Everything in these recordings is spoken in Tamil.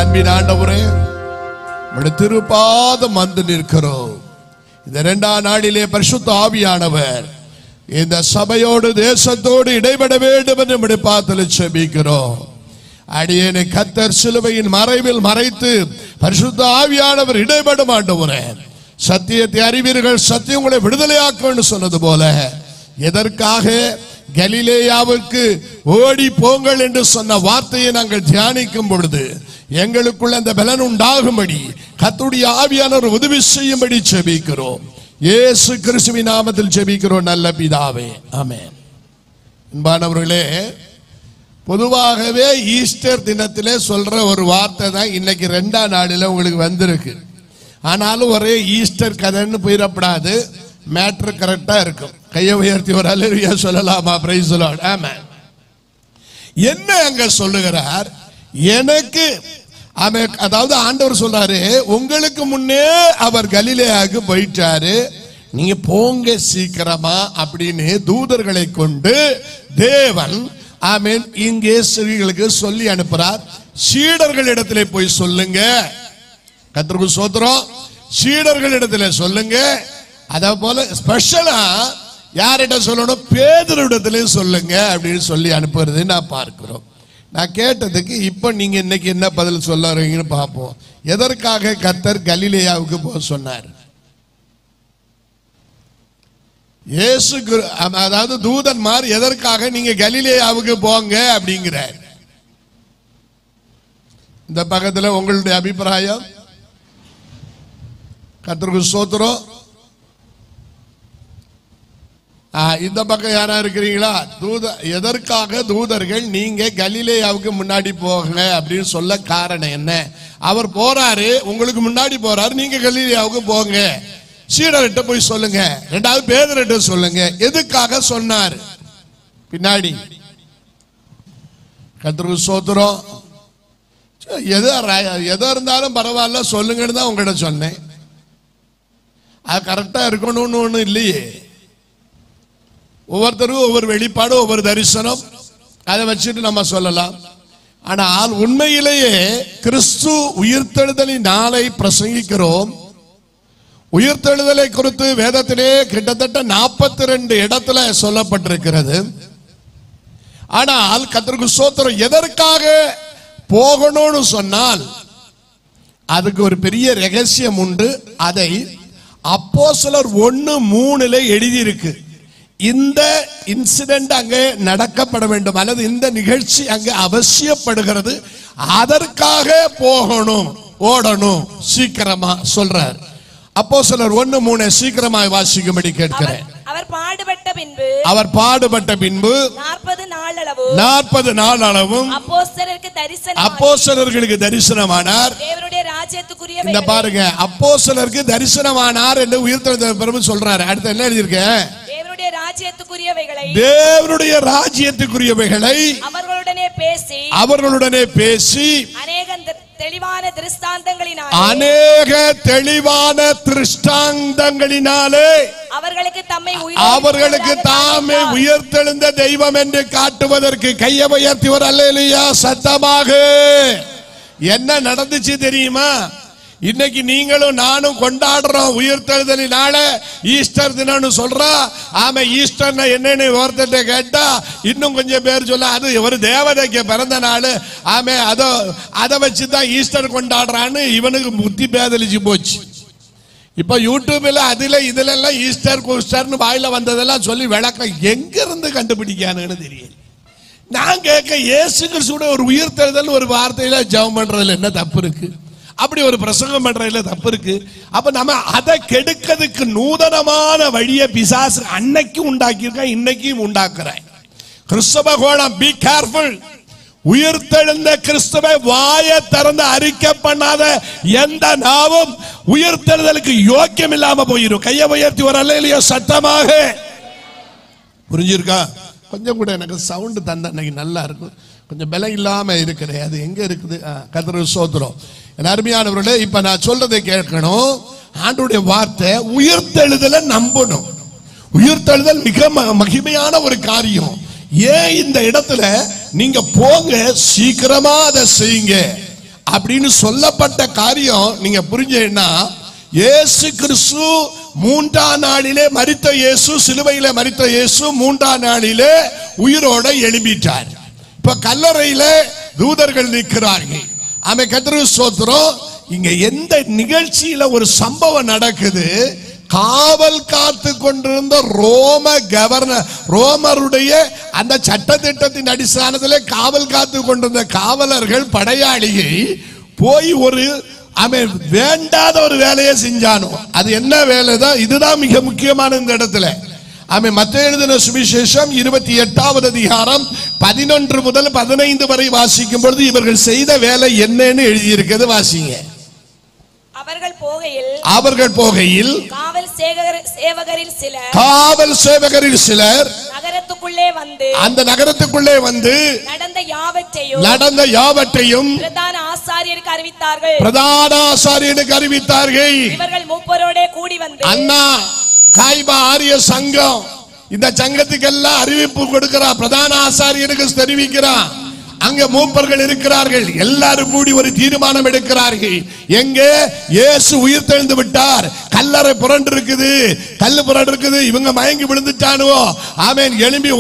அன்பின் ஆண்டவரே, உம்முடைய திருப்பாதம் வந்து நிற்கிறோம். இந்த 2ஆம் நாளிலே பரிசுத்த ஆவியானவர் இந்த சபையோடு தேசத்தோடு இடைபட வேண்டும் என்று நம்முடைய பாதத்தில் ஜெபிக்கிறோம். அடியேனை கர்த்தர் சிலுவையின் மறைவில் மறைத்து பரிசுத்த ஆவியானவர் இடைபடும் ஆண்டவரே. சத்தியத்தை அறிவீர்கள், சத்தியம் உங்களை விடுதலையாக்கும் சொன்னது போல எதற்காக கலிலேயாவுக்கு ஓடி போங்கள் என்று சொன்ன வார்த்தையை நாங்கள் தியானிக்கும் பொழுது எங்களுக்குள்ள அந்த பலன் உண்டாகும்படி கர்த்தருடைய ஆவியானவர் உதவி செய்யும்படி ஜெபிக்கிறோம். இயேசு கிறிஸ்துவின் நாமத்தில் ஜெபிக்கிறோம் நல்ல பிதாவே, ஆமென். அன்பானவர்களே, பொதுவாகவே ஈஸ்டர் தினத்திலே சொல்ற ஒரு வார்த்தை தான் இன்னைக்கு 2ஆம் நாளில் உங்களுக்கு வந்திருக்கு. ஆனாலும் ஒரே ஈஸ்டர் கதைன்னு போயிடப்படாது, மேட்ரு கரெக்டா இருக்கும். கையை உயர்த்தி ஒரு அல்லேலூயா சொல்லலாமா? பிரைஸ் தி லார்ட், ஆமென். என்ன அங்க சொல்லுகிறார்? எனக்கு அதாவது ஆண்டவர் சொல்றாரு, உங்களுக்கு முன்னே அவர் கலிலேயாவுக்கு போயிட்டாரு, நீங்க போங்க சீக்கிரமா அப்படின்னு தூதர்களை கொண்டு தேவன் ஆமென் இங்கே ஸ்திரீகளுக்கு சொல்லி அனுப்புறார். சீடர்களிடத்திலே போய் சொல்லுங்க, கர்த்தருக்கு ஸ்தோத்திரம், சீடர்களிடத்திலே சொல்லுங்க. அதே போல ஸ்பெஷலா யார்கிட்ட சொல்லணும்? பேதுருவிடத்திலே சொல்லுங்க அப்படின்னு சொல்லி அனுப்புறது நான் பார்க்கிறோம். நான் கேட்டதுக்கு இப்ப நீங்க இன்னைக்கு என்ன பதில் சொல்ல வரீங்கன்னு பார்ப்போம். எதற்காக கர்த்தர் கலிலேயாவுக்கு போக சொன்னார்? இயேசு அதாவது தூதன்மார் எதற்காக நீங்க கலிலேயாவுக்கு போங்க அப்படிங்கிறார்? இந்த பக்கத்துல உங்களுடைய அபிப்பிராயம்? கர்த்தருக்கு ஸ்தோத்திரம். இந்த பக்கம் யாரா இருக்கிறீங்களா? எதற்காக தூதர்கள் நீங்க கலிலேயாவுக்கு முன்னாடி போங்க அப்படின்னு சொல்ல காரணம் என்ன? அவர் போறாரு, உங்களுக்கு முன்னாடி போறாரு, நீங்க கலிலேயாவுக்கு போங்க, சீடர்கிட்ட போய் சொல்லுங்க, 2வது பேதுருகிட்ட சொல்லுங்க. எதுக்காக சொன்னார் பின்னாடி? கர்த்தருக்கு ஸ்தோத்திரம். எதோ இருந்தாலும் பரவாயில்ல சொல்லுங்கன்னு தான் உங்ககிட்ட சொன்னேன். அது கரெக்டா இருக்கணும்னு ஒண்ணு இல்லையே. ஒவ்வொருத்தருக்கும் ஒவ்வொரு வெளிப்பாடு, ஒவ்வொரு தரிசனம், அதை வச்சுட்டு நம்ம சொல்லலாம். ஆனால் உண்மையிலேயே கிறிஸ்து உயிர்த்தெழுதலின் நாளை பிரசங்கிக்கிறோம். உயிர்த்தெழுதலை குறித்து வேதத்திலே கிட்டத்தட்ட 42 இடத்துல சொல்லப்பட்டிருக்கிறது. ஆனால் கர்த்தருக்கு ஸ்தோத்திரம், எதற்காக போகணும்னு சொன்னால் அதுக்கு ஒரு பெரிய ரகசியம் உண்டு. அதை அப்போஸ்தலர் 1:3 எழுதியிருக்கு. இந்த இன்சிடென்ட் அங்கே நடக்கப்பட வேண்டும், அல்லது இந்த நிகழ்ச்சி அங்கே அவசியப்படுகிறது, அதற்காக போகணும், ஓடணும், சீக்கிரமா சொல்றார். அப்போஸ்தலர் 1:3 சீக்கிரமாய் வாசிக்கும்படி கேட்கிறேன். அவர் பாடுபட்ட பின்பு 40 நாள் அளவும் அப்போஸ்தலர்களுக்கு தரிசனமானார். இந்த பாருங்க, அப்போஸ்தலருக்கு தரிசனமானார் என்று உயிர்த்தெழுந்த பிறகு சொல்றாரு. அடுத்து என்ன எழுதியிருக்க? தேவனுடைய ராஜ்யத்துக்குரியவைகளை அவர்களுடனே பேசி அநேக தெளிவான திருஷ்டாந்தங்களினாலே அவர்களுக்கு தாமே உயிர்த்தெழுந்த தெய்வம் என்று காட்டுவதற்கு கையை உயர்த்தி ஒரு அல்லேலூயா சத்தமாக. என்ன நடந்துச்சு தெரியுமா? இன்னைக்கு நீங்களும் நானும் கொண்டாடுறோம் உயிர்த்தெழுதலினால, ஈஸ்டர் தினம்னு சொல்றோம். ஆமா, ஈஸ்டர் என்னன்னு ஒருத்தட்ட கேட்டா இன்னும் கொஞ்சம் பேர் சொல்ல அது ஒரு தேவதைக்கு பிறந்த நாள், ஆமே அதை வச்சுதான் ஈஸ்டர் கொண்டாடுறான்னு இவனுக்கு புத்தி பேதலிச்சு போச்சு. இப்ப யூடியூப்ல இதுல எல்லாம் ஈஸ்டர் குஸ்டர்னு வாயில வந்ததெல்லாம் சொல்லி விளக்கம் எங்க இருந்து கண்டுபிடிக்கானுன்னு தெரியல. நான் கேட்க, இயேசு கிறிஸ்துவோட ஒரு உயிர்த்தெழுதல் ஒரு வார்த்தையில ஜெபம் பண்றதுல என்ன தப்பு இருக்கு? அப்படி ஒரு பிரசங்கம் பண்றதுல தப்பு இருக்கு? அப்ப நம்ம அதை கெடுக்கிறதுக்கு நூதனமான வழியை பிசாசு அன்னைக்கு உண்டாக்கியிருக்கேன், இன்னைக்கும் உண்டாக்குறேன். கிறிஸ்தவ கோணம், பி கேர்ஃபுல். உயிர்த்தெழுந்த கிறிஸ்துவை வாயை திறந்து அறிக்கை பண்ணாத எந்த நாவும் உயிர்த்தெழுதலுக்கு யோக்கியம் இல்லாம போயிடும். கையை உயர்த்தி ஒரு அல்லேலூயா சத்தமாக. புரிஞ்சிருக்கா? கொஞ்சம் கூட எனக்கு சவுண்ட் தந்தா இன்னைக்கு நல்லா இருக்கும். கொஞ்சம் பலம் இல்லாம இருக்கிறேன், அது எங்க இருக்குது? கர்த்தருக்கு ஸ்தோத்திரம். அருமையானவர்களே, இப்ப நான் சொல்றதை கேட்கணும். ஆண்டவருடைய வார்த்தை உயிர்த்தெழுதலை நம்பணும். உயிர்த்தெழுதல் மிக மகிமையான ஒரு காரியம். ஏன் இந்த இடத்துல நீங்க போங்க, சீக்கிரமா அதை செய்யுங்க. அப்படின்னு சொல்லப்பட்ட காரியம் நீங்க புரிஞ்சீங்கன்னா, இயேசு கிறிஸ்து மூன்றாம் நாளிலே மரித்த இயேசு, சிலுவையிலே மரித்த இயேசு மூன்றாம் நாளிலே உயிரோட எழும்பிட்டார். இப்ப கல்லறையில தூதர்கள் நிற்கிறார்கள். ஆமென், கர்த்தருக்கு ஸ்தோத்திரம். இங்க எந்த நிகழ்ச்சியில ஒரு சம்பவம் நடக்குது, காவல் காத்து கொண்டிருந்த ரோமருடைய அந்த சட்டத்திட்டத்தின் அடிസ്ഥാനத்திலே காவல் காத்து கொண்டிருந்த காவலர்கள் படையாளியை போய் ஒரு வேண்டாத ஒரு வேலையை செஞ்சானோ. அது என்ன வேலை தான்? இதுதான் மிக முக்கியமான இந்த இடத்துல. மத்தேயு எழுதின சுவிசேஷம் 28வது அதிகாரம் 11 முதல் 15 வரை வாசிக்கும் பொழுது இவர்கள் செய்த வேலை என்னன்னு எழுதியிருக்கிறது. வாசிங்க. அவர்கள் போகையில் காவல் சேவகரில் சிலர் அந்த நகரத்துக்குள்ளே வந்து நடந்த யாவற்றையும் பிரதான ஆசாரியருக்கு அறிவித்தார்கள். இவர்கள் மூப்பரோடே கூடி வந்து அண்ணா காய்பா ஆரிய சங்கம், இந்த சங்கத்துக்கெல்லாம் அறிவிப்பு கொடுக்கிறான், பிரதான ஆசாரியருக்கு தெரிவிக்கிறான். அங்க மூப்பர்கள் இருக்கிறார்கள். எல்லாரும் கூடி ஒரு தீர்மானம் எடுக்கிறார்கள். எங்கே? இயேசு உயிர் தெழுந்து விட்டார், கல்லறை புரண்டு இருக்குது, கல்லு புரண்டு இருக்குது, இவங்க மயங்கி விழுந்துட்டானுவோ. ஆமென். எழும்பி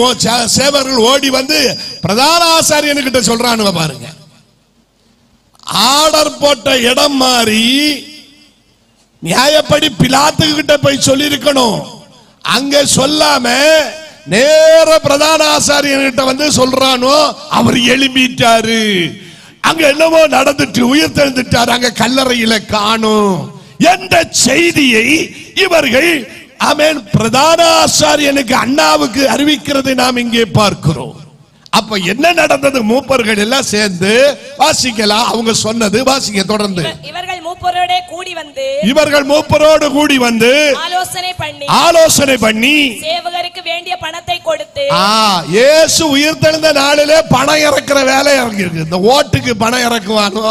சேவர்கள் ஓடி வந்து பிரதான ஆசாரியன்கிட்ட சொல்றானுவ. பாருங்க, ஆர்டர் போட்ட இடம் மாறி நியாயப்படி பிலாத்து கிட்ட போய் சொல்லி இருக்கணும். அங்க சொல்லாம நேர பிரதான ஆசாரியன்கிட்ட வந்து சொல்றானோ, அவர் எழும்பிட்டாரு, அங்க என்னவோ நடந்துட்டு உயிர் தெழுந்துட்டாரு, அங்க கல்லறையில காணும் என்ற செய்தியை இவர்கள் ஆமென் பிரதான ஆசாரியனுக்கு அண்ணாவுக்கு அறிவிக்கிறதை நாம் இங்கே பார்க்கிறோம். அப்ப என்ன நடந்தது? மூப்பர்கள் எல்லாம் சேர்ந்து வாசிக்கலாம். அவங்க சொன்னது வாசிக்க தொடர்ந்து. இவர்கள் மூப்பரோடு கூடி வந்து ஆலோசனை பண்ணி சேவகருக்கு வேண்டிய பணத்தை கொடுத்து, இயேசு உயிர் தெழுந்த நாளிலே பணம் இறக்குற வேலை இறங்கிருக்கு. இந்த ஓட்டுக்கு பணம் இறக்குவானோ,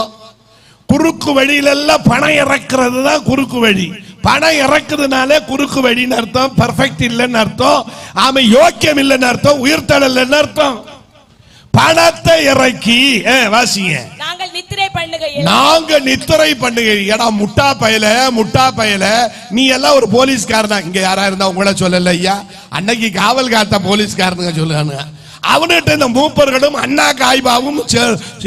குறுக்கு வழியில எல்லாம் பணம் இறக்குறது தான் குறுக்கு வழி. பணம் இறக்குதுனாலே குறுக்கு வழின்னு அர்த்தம், பெர்ஃபெக்ட் இல்லைன்னு அர்த்தம், யோக்கியம் இல்லைன்னு அர்த்தம், உயிர்த்தெழல்னு அர்த்தம். பணத்தை இறக்கி வாசிங்க. நாங்கள் நித்திரை பண்ணுகையில் எடா முட்டா பயல நீ எல்லாம் ஒரு போலீஸ்காரனா? இங்க யாரா இருந்தா உங்கள சொல்லல ஐயா, அன்னைக்கு காவல் காத்த போலீஸ்காரனுங்க சொல்லுவாங்க. அவன்கிட்ட இந்த மூப்பர்களும் அண்ணா காய்பாவும்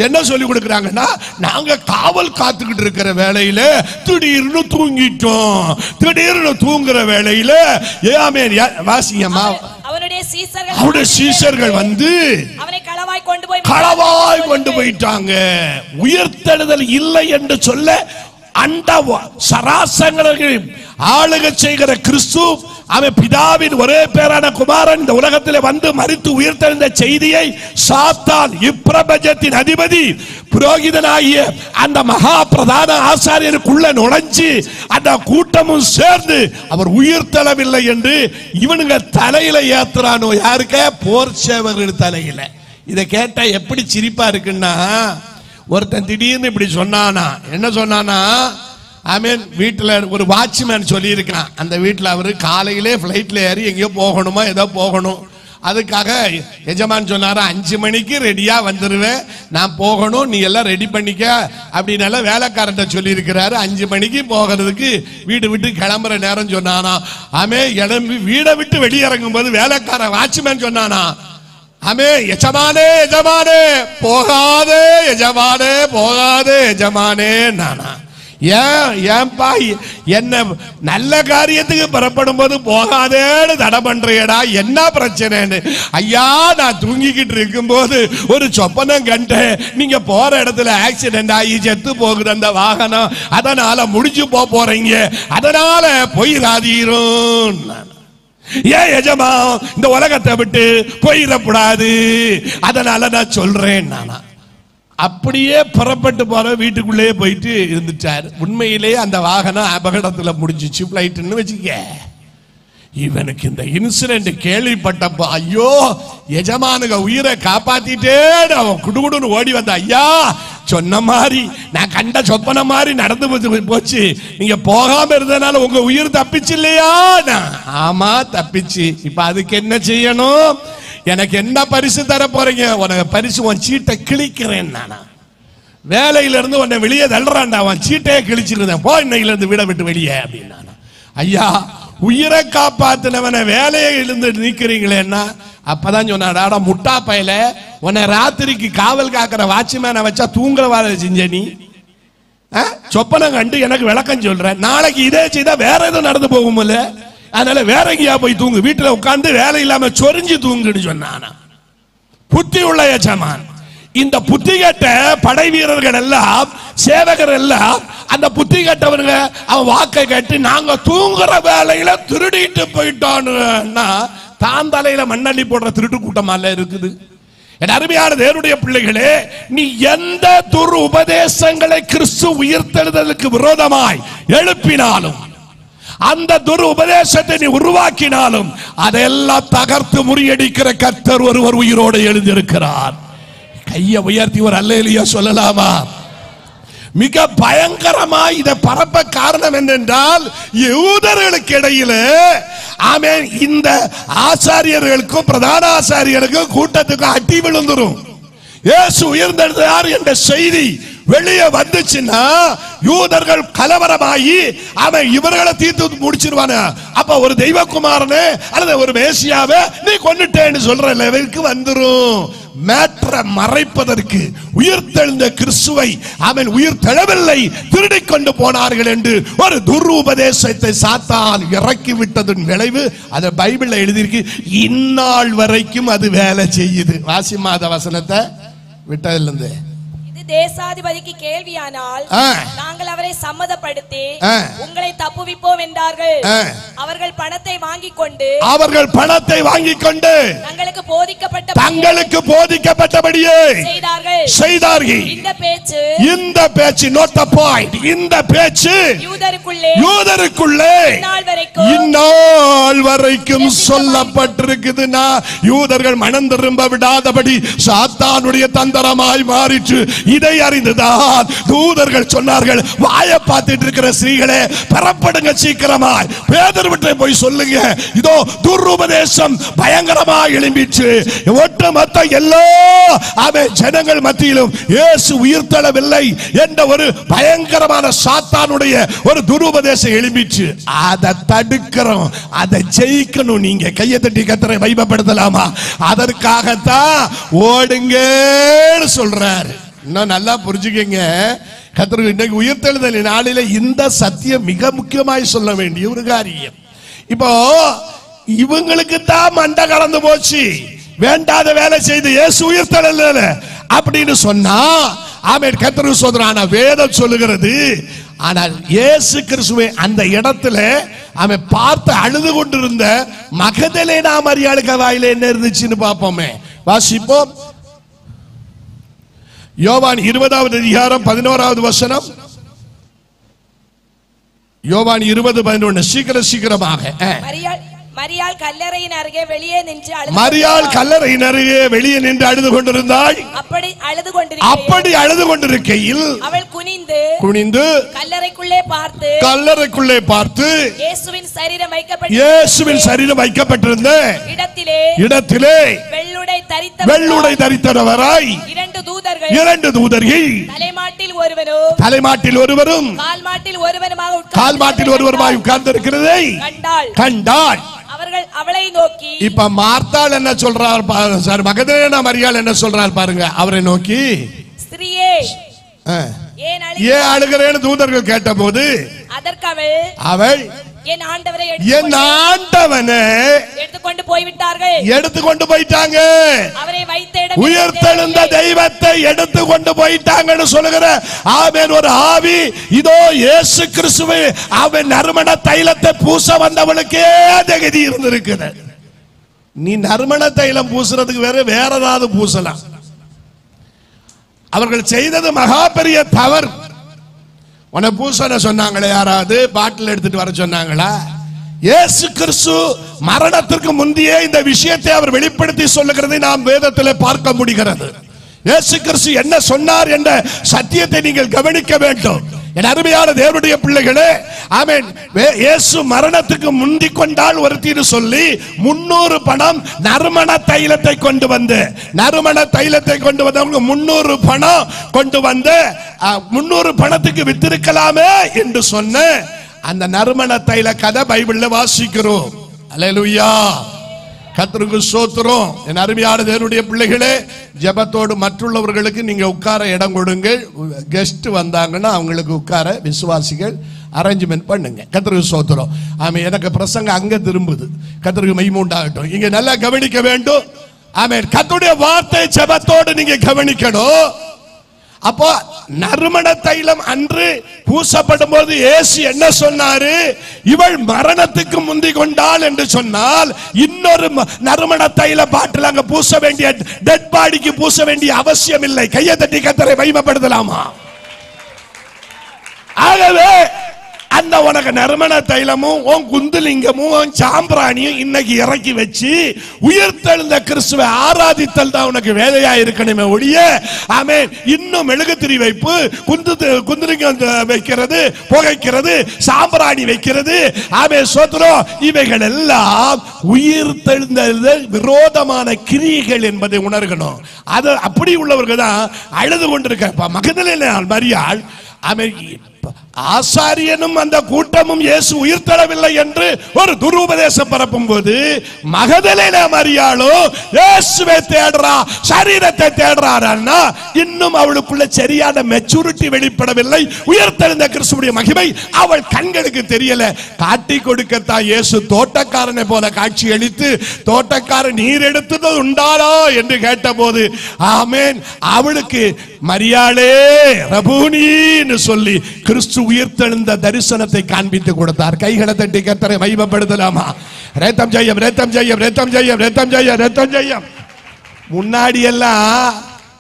என்ன சொல்லி கொடுக்கறாங்கன்னா, நாங்க காவல் காத்துக்கிட்டு இருக்கிற வேளையில திடீர்னு தூங்கிட்டோம். திடீர்னு தூங்குற வேளையில வாசிங்கம்மா, அவருடைய சீஷர்கள் வந்து அவனை களவாய் கொண்டு போயிட்டாங்க. உயிர்த்தெழுதல் இல்லை என்று சொல்ல அண்ட சராசரங்களை ஆளுக செய்கிற கிறிஸ்து, அவன் பிதாவின் ஒரே பேரான குமாரன் இந்த உலகத்தில் வந்து மரித்து உயிர்த்தெழுந்த செய்தியை சாத்தான் இப்பிரபஞ்சத்தின் அதிபதி புரோகிதனாகிய அந்த மகா பிரதான ஆசாரியருக்குள்ள நுழைஞ்சு அந்த கூட்டமும் சேர்ந்து அவர் உயிர்த்தெழவில்லை என்று இவனுங்க தலையில ஏத்துறானோ. யாருக்க? போர் சேவகர்கள் தலையில. இதை கேட்டா எப்படி சிரிப்பா இருக்குன்னா, ஒருத்தன் திடீர்னு இப்படி சொன்னானா, என்ன சொன்னானா, ஆமென், வீட்டுல ஒரு வாட்ச்மேன் சொல்லி இருக்கான். அந்த வீட்டுல அவரு காலையிலே பிளைட்ல ஏறி எங்கேயோ போகணுமா, ஏதோ போகணும். அதுக்காக எஜமான் சொன்னாரா, 5 மணிக்கு ரெடியா வந்துருவேன், நான் போகணும், நீ எல்லாம் ரெடி பண்ணிக்க அப்படின்னால வேலைக்காரன் சொல்லி இருக்கிறாரு. 5 மணிக்கு போகிறதுக்கு வீடு விட்டு கிளம்புற நேரம் சொன்னானா. ஆமே, கிளம்பி வீடை விட்டு வெளியிறங்கும் போது வேலைக்காரன் வாட்ச்மேன் சொன்னானா, ஆமே, எஜமானே போகாதே, எஜமானே போகாதே, எஜமானே நானா. ஏன்பா என்ன நல்ல காரியத்துக்கு புறப்படும் போது போகாதேன்னு தடை பண்றியடா, என்ன பிரச்சனைன்னு? ஐயா, நான் தூங்கிக்கிட்டு இருக்கும் போது ஒரு சொப்பனம் கண்டேன், நீங்க போற இடத்துல ஆக்சிடென்ட் ஆகி செத்து போகுது அந்த வாகனம், அதனால முடிஞ்சு போறீங்க, அதனால போயிடாதீரும். ஏன் எஜமா இந்த உலகத்தை விட்டு போயிடக்கூடாது, அதனால நான் சொல்றேன். நானா அப்படியே புறப்பட்டு போற வீட்டுக்குள்ளேயே போயிட்டு இருந்துட்டார். உண்மையிலேயே அந்த வாகனம் அபகடத்துல முடிஞ்சிச்சு, பிளைட்னு வச்சுக்க. இவனுக்கு இந்த இன்சிடென்ட் கேள்விப்பட்டப்போ, ஐயோ எஜமானுங்க உயிரை காப்பாத்திட்டே அவன் குடுகுடுன்னு ஓடி வந்த. ஐயா, சொன்ன மாதிரி நான் கண்ட சொப்பன மாதிரி நடந்து போச்சு, நீங்க போகாம இருந்தனால உங்க உயிர் தப்பிச்சு இல்லையா? ஆமா தப்பிச்சு. இப்ப அதுக்கு என்ன செய்யணும்? எனக்கு என்ன பரிசு தர போறீங்க? உனக்கு பரிசு, உன் சீட்டை கிழிக்கிறேன் நானா. வேலையில இருந்து உன்னை வெளியே தள்ளுறான்டா, அவன் சீட்டையே கிழிச்சிருந்தேன், போ இன்னையில இருந்து வீட விட்டு வெளியே அப்படின்னா. ஐயா, உயிரை காப்பாத்தினவனை வேலையை இருந்து நீக்கிறீங்களேன்னா அப்பதான் சொன்னாடா, முட்டா பையல, உன்னை ராத்திரிக்கு காவல் காக்கிற வாட்ச்மேனை வச்சா தூங்குற வேலை செஞ்ச நீ சொப்பனம் கண்டு எனக்கு விளக்கம் சொல்ற, நாளைக்கு இதே செய்தா வேற எதுவும் நடந்து போகும்ல, அதனால வேற எங்கேயா போய் தூங்கு, வீட்டுல உட்கார்ந்து வேலை இல்லாம சொரிஞ்சு தூங்குன்னு சொன்னானா. புத்தி உள்ள எஜமான். இந்த புத்தி கட்ட படை வீரர்கள் எல்லாம், சேவகர் எல்லாம் அந்த புத்தி கட்டவனுங்க அவன் வாக்கை கேட்டு நாங்க தூங்குற வேலையில திருடிட்டு போயிட்டோம்னா தான் தலையில மண்ணள்ளி போடுற திருட்டு கூட்டமால இருக்குது. என் அருமையான தேவனுடைய பிள்ளைகளே, நீ எந்த துரு உபதேசங்களை கிறிஸ்து உயிர்த்தெழுதலுக்கு விரோதமாய் எழுப்பினாலும், அந்த துரு உபதேசத்தை நீ உருவாக்கினாலும் அதெல்லாம் தகர்த்து முறியடிக்கிற கர்த்தர் ஒருவர் உயிரோடு எழுந்திருக்கிறார். கையை உயர்த்தி ஒரு அல்லேலூயா சொல்லலாமா? மிக பயங்கரமா இதை பரப்ப காரணம் என்னென்றால், யூதர்களுக்கு இடையில ஆமென் இந்த ஆசாரியர்களுக்கும் பிரதான ஆசாரியர்களுக்கும் கூட்டத்துக்கும் அடி விழுந்துரும். இயேசு உயிர்த்தெழுந்தார் என்ற செய்தி வெளியே வந்துச்சுன்னா யூதர்கள் கலவரமாகி அவன் இவர்களை தீர்த்து முடிச்சிருவான. அப்ப ஒரு தெய்வகுமாரனே அல்லது ஒரு மேசியாவை நீ கொன்னுட்டேன்னு சொல்ற லெவலுக்கு வந்துரும். மேற்ற மறைப்பதற்கு உயிர்த்தெழுந்த கிறிஸ்துவை அவன் உயிர் தெழவில்லை, திருடிக் கொண்டு போனார்கள் என்று ஒரு துருபதேசத்தை சாத்தான் இறக்கி விட்டதன் விளைவு அதை பைபிள்ல எழுதியிருக்கு. இந்நாள் வரைக்கும் அது வேலை செய்யுது. வாசிமாத வசனத்தை விட்டதிலிருந்து தேசாதிபதிக்கு கேள்வியானால் நாங்கள் அவரை சம்மதப்படுத்தி உங்களை தப்புவிப்போம் என்றார்கள். அவர்கள் பணத்தை வாங்கிக் கொண்டு தங்களுக்கு போதிக்கப்பட்டபடியே செய்தார்கள். இந்த பேச்சு நோட் தி பாயிண்ட். இந்த பேச்சு யூதருக்குள்ளே இந்நாள் வரைக்கும் சொல்லப்பட்டிருக்குதுன்னா யூதர்கள் மனம் திரும்ப விடாதபடி சாத்தானுடைய தந்திரமாய் மாறிற்று. இதை அறிந்துதான் தூதர்கள் சொன்னார்கள், வாயை பார்த்துட்டு இருக்கிற ஸ்திரீகளே பெறப்படுங்க, சீக்கிரமாய் பேதுரு வீட்டை போய் சொல்லுங்க, இதோ துருபதேசம் பயங்கரமாய் எழும்பிச்சு. ஒட்டுமொத்த எல்லா ஜனங்கள் மத்தியிலும் இயேசு உயிர்த்தெழவில்லை என்ற ஒரு பயங்கரமான சாத்தானுடைய ஒரு துருபதேசம் எழும்பிச்சு. அதை தடுக்கிறோம், அதை ஜெயிக்கணும். நீங்க கையை தட்டி கர்த்தரை மகிமைப்படுத்தலாமா? அதற்காகத்தான் ஓடுங்கன்னு சொல்றாரு. இன்னும் நல்லா புரிஞ்சுக்கங்க, கர்த்தர் இன்னைக்கு உயிர்த்தெழுதல் நாளில இந்த சத்தியம் மிக முக்கியமாய் சொல்ல வேண்டிய ஒரு காரியம். இப்போ இவங்களுக்கு தான் மண்டை கலந்து போச்சு, வேண்டாத வேலை செய்து இயேசு உயிர்த்தெழல அப்படின்னு சொன்னா ஆமென். கர்த்தர் சொல்றான வேதம் சொல்லுகிறது. ஆனால் இயேசு கிறிஸ்துவை அந்த இடத்துல அவன் பார்த்து அழுது கொண்டிருந்த மகதலேனா மரியாளுக்கு வாயில என்ன இருந்துச்சுன்னு பார்ப்போமே. வாசிப்போம். யோவான் 20வது அதிகாரம் 11வது வசனம். யோவான் 20:11. சீக்கிரமாக. மரியாள் கல்லறையின் அருகே வெளியே நின்று அழுது கொண்டிருந்தாள். அப்படி அழுது கொண்டிருக்கையில் அவள் குனிந்து கல்லறைக்குள்ளே பார்த்து இயேசுவின் சரீரம் வைக்கப்பட்டிருந்த இடத்திலே வெள்ளுடை தரித்தவராய் இரண்டு தூதர்கள் தலைமாட்டில் ஒருவரும் கால்மாட்டில் ஒருவருமாய் உட்கார்ந்திருக்கிறதை கண்டாள். அவளை நோக்கி, இப்ப மார்த்தாள் என்ன சொல்றார் சார், மகதலேனா மரியாள் என்ன சொல்றார் பாருங்க. அவரை நோக்கி, ஸ்திரீயே ஏன் அழுகிறேன்னு தூதர்கள் கேட்டபோது அதற்கு அவள் என் ஆண்டவனை எடுத்துக்கொண்டு போயிட்டாங்க, அவரை வைத்த உயிர்த்தெழுந்த தெய்வத்தை எடுத்துக்கொண்டு போயிட்டாங்கன்னு சொல்லுகிற ஆமென் ஒரு ஆவி இதோ இயேசு கிறிஸ்துவை அவன் நறுமண தைலத்தை பூச வந்தவனுக்கே தகுதி இருந்திருக்குது. நீ நறுமண தைலம் பூசுறதுக்கு வேற ஏதாவது பூசலாம். அவர்கள் செய்தது மகா பெரிய தவறு. உன்னை பூசன சொன்னாங்களே, யாராவது பாட்டில் எடுத்துட்டு வர சொன்னாங்களா? இயேசு கிறிஸ்து மரணத்திற்கு முந்தையே இந்த விஷயத்தை அவர் வெளிப்படுத்தி சொல்லுகிறதை நாம் வேதத்தில் பார்க்க முடிகிறது. இயேசு கிறிஸ்து என்ன சொன்னார் என்ற சத்தியத்தை நீங்கள் கவனிக்க வேண்டும். என் அருமையான தேவனுடைய பிள்ளைகளே, ஆமென். இயேசு மரணத்துக்கு முந்திக் கொண்டால் ஒருத்தின்னு சொல்லி 300 பணம் நறுமண தைலத்தை கொண்டு வந்து 300 பணம் கொண்டு வந்து 300 பணத்துக்கு வித்திருக்கலாமே என்று சொன்ன அந்த நறுமண தைல கதை பைபிள்ல வாசிக்கிறோம். அல்லேலூயா, கர்த்தருக்கு ஸ்தோத்திரம். என் அருமையான தேவனுடைய பிள்ளைகளே, ஜெபத்தோடு மற்றுள்ளவர்களுக்கு நீங்க உட்கார இடம் கொடுங்க. கெஸ்ட் வந்தாங்கன்னா அவங்களுக்கு உட்கார விசுவாசிகள் அரேஞ்ச்மெண்ட் பண்ணுங்க. கர்த்தருக்கு ஸ்தோத்திரம். ஆமென். எனக்கு பிரசங்கம் அங்க திரும்புது. கர்த்தருக்கு மகிமை உண்டாகட்டும். இங்க நல்லா கவனிக்க வேண்டும். ஆமென். கர்த்தருடைய வார்த்தை ஜெபத்தோடு நீங்க கவனிக்கணும். அப்போ நறுமண தைலம் அன்று பூசப்படும் போது இயேசு என்ன சொன்னாரு? இவள் மரணத்துக்கு முந்தி கொண்டாள் என்று சொன்னால் இன்னொரு நறுமண தைல பாட்டில் அங்க பூச வேண்டிய, டெட் பாடிக்கு பூச வேண்டிய அவசியம் இல்லை. கையை தட்டி கர்த்தரை மகிமைப்படுத்தலாமா? ஆகவே அந்த உனக்கு நறுமண தைலமும் உன் குந்துலிங்கமும் உன் சாம்பிராணியும் இன்னைக்கு இறக்கி வச்சு உயிர்த்தெழுந்த கிறிஸ்துவை ஆராதித்தல் தான் உனக்கு வேலையா இருக்கணுமே ஒழிய, ஆமென், இன்னும் மெழுகுத்திரி வைப்பு, குந்துலிங்கம் வைக்கிறது, புகைக்கிறது, சாம்பிராணி வைக்கிறது, ஆமென், சோத்திரம், இவைகள் எல்லாம் உயிர்த்தெழுந்த விரோதமான கிரியைகள் என்பதை உணர்கணும். அது அப்படி உள்ளவர்கள் தான் அழுது கொண்டிருக்க மகதலேனா மரியாள், ஆமென், ஆசாரியனும் அந்த கூட்டமும் இயேசு உயிர்த்தெழவில்லை என்று ஒரு துருபதேசம் பரப்பும் போது மகதலேனா மரியாளோ இயேசுவை தேடுறா, சரீரத்தை தேடுறான்னா இன்னும் அவளுக்குள்ள சரியான மெச்சூரிட்டி வெளிப்படவில்லை. உயிர்த்தெழுந்த கிறிஸ்துவுடைய மகிமை அவள் கண்களுக்கு தெரியல. காட்டி கொடுக்கத்தான் இயேசு தோட்டக்காரனை போல காட்சி அளித்து, தோட்டக்காரன் நீர் எடுத்தது உண்டாலோ என்று கேட்டபோது, ஆமென், அவளுக்கு மரியாளே ரபூனின்னு சொல்லி கிறிஸ்து உயிர்த்தெழுந்த தரிசனத்தை காண்பித்து கொடுத்தார். கைகளை தட்டி கர்த்தரை மகிமைப்படுத்தலாமா? ரத்தம் ஜெயம், ரத்தம் ஜெயம், ரத்தம் ஜெயம், ரத்தம் ஜெயம், ரத்தம் ஜெயம். முன்னாடி எல்லாம்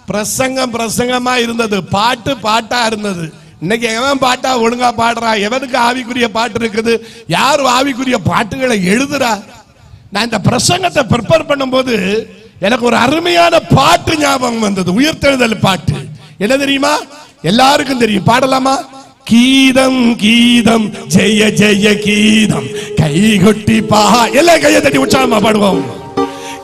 பிரசங்கமா இருந்தது, பாட்டு பாட்டா இருந்தது. இன்னைக்கு எவன் பாட்டா ஒழுங்கா பாடுறா? எவனுக்கு ஆவிக்குரிய பாட்டு இருக்குது? யார் ஆவிக்குரிய பாட்டுகளை எழுதுறா? நான் இந்த பிரசங்கத்தை ப்ரிப்பேர் பண்ணும்போது எனக்கு ஒரு அருமையான பாட்டு ஞாபகம் வந்தது. உயிர்த்தெழுதல் பாட்டு. என்ன தெரியுமா? எல்லாருக்கும் தெரியும். பாடலாமா? கீதம் கீதம் ஜெய ஜெய கீதம் கைகொட்டி எல்லாம் கையை தட்டி உற்சாகமா பாடுவோம்.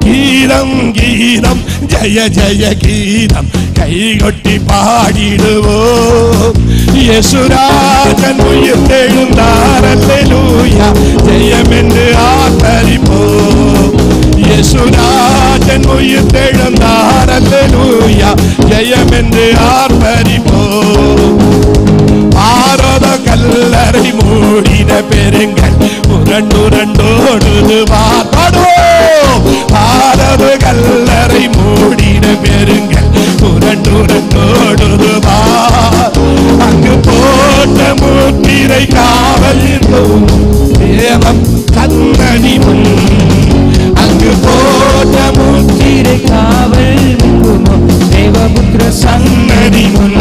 கீதம் கீதம் ஜெய ஜெய கீதம் கைகொட்டி பாடிடுவோம். இயேசுராஜன் உயிர்த்தெழுந்தார், அல்லேலூயா, ஜெயம் என்று ஆர்ப்பரிப்போம். இயேசுராஜன் உயிர்த்தெழுந்தார், அல்லேலூயா, ஜெயம் என்று ஆர்ப்பரிப்போம். ஆரோத கல்லறை மூடின பெருங்கள் புரண்டுரண்டோடு பாடுவோம். ஆரோத கல்லறை மூடின பெருங்கள் புரண்டுரண்டோடு அங்கு போட்ட முத்திரை காவல் தேவம் கண்ணடி முன். அங்கு போட்ட முத்திரை காவல் தேவபுத்திர சன்னதி முன்.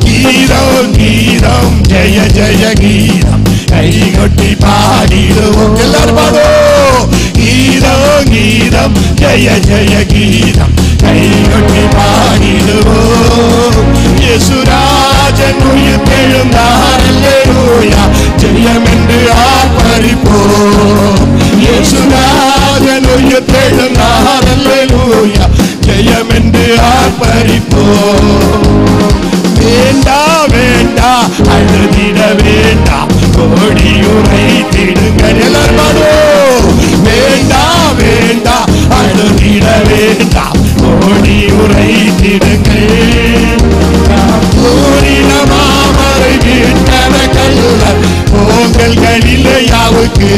கீதம் கீதம் ஜெய ஜெய கீதம் கைகொட்டி பாடிடுவோம். எல்லாரும் பாடுவோம். கீதம் கீதம் ஜெய ஜெய கீதம் கைகொட்டி பாடிடுவோம். இயேசுராஜன் உயிர்த்தெழுந்தார், அல்லேலூயா, ஜெயம் என்று ஆர்ப்பரிப்போம். இயேசுராஜன் உயிர்த்தெழுந்தார், அல்லேலூயா, ஜெயம் என்று ஆர்ப்பரிப்போம். வேண்டா வேண்டா அழுதிட வேண்டாம், கோடியுரை திடுங்கள். எல்லாரும் பாடுவோம். வேண்டா வேண்டா அழுதிட வேண்டாம், கோடியுரை திடுங்கள். பூரினமாமரை வீட்டன கல்லர் போங்கள் கலிலேயாவுக்கு.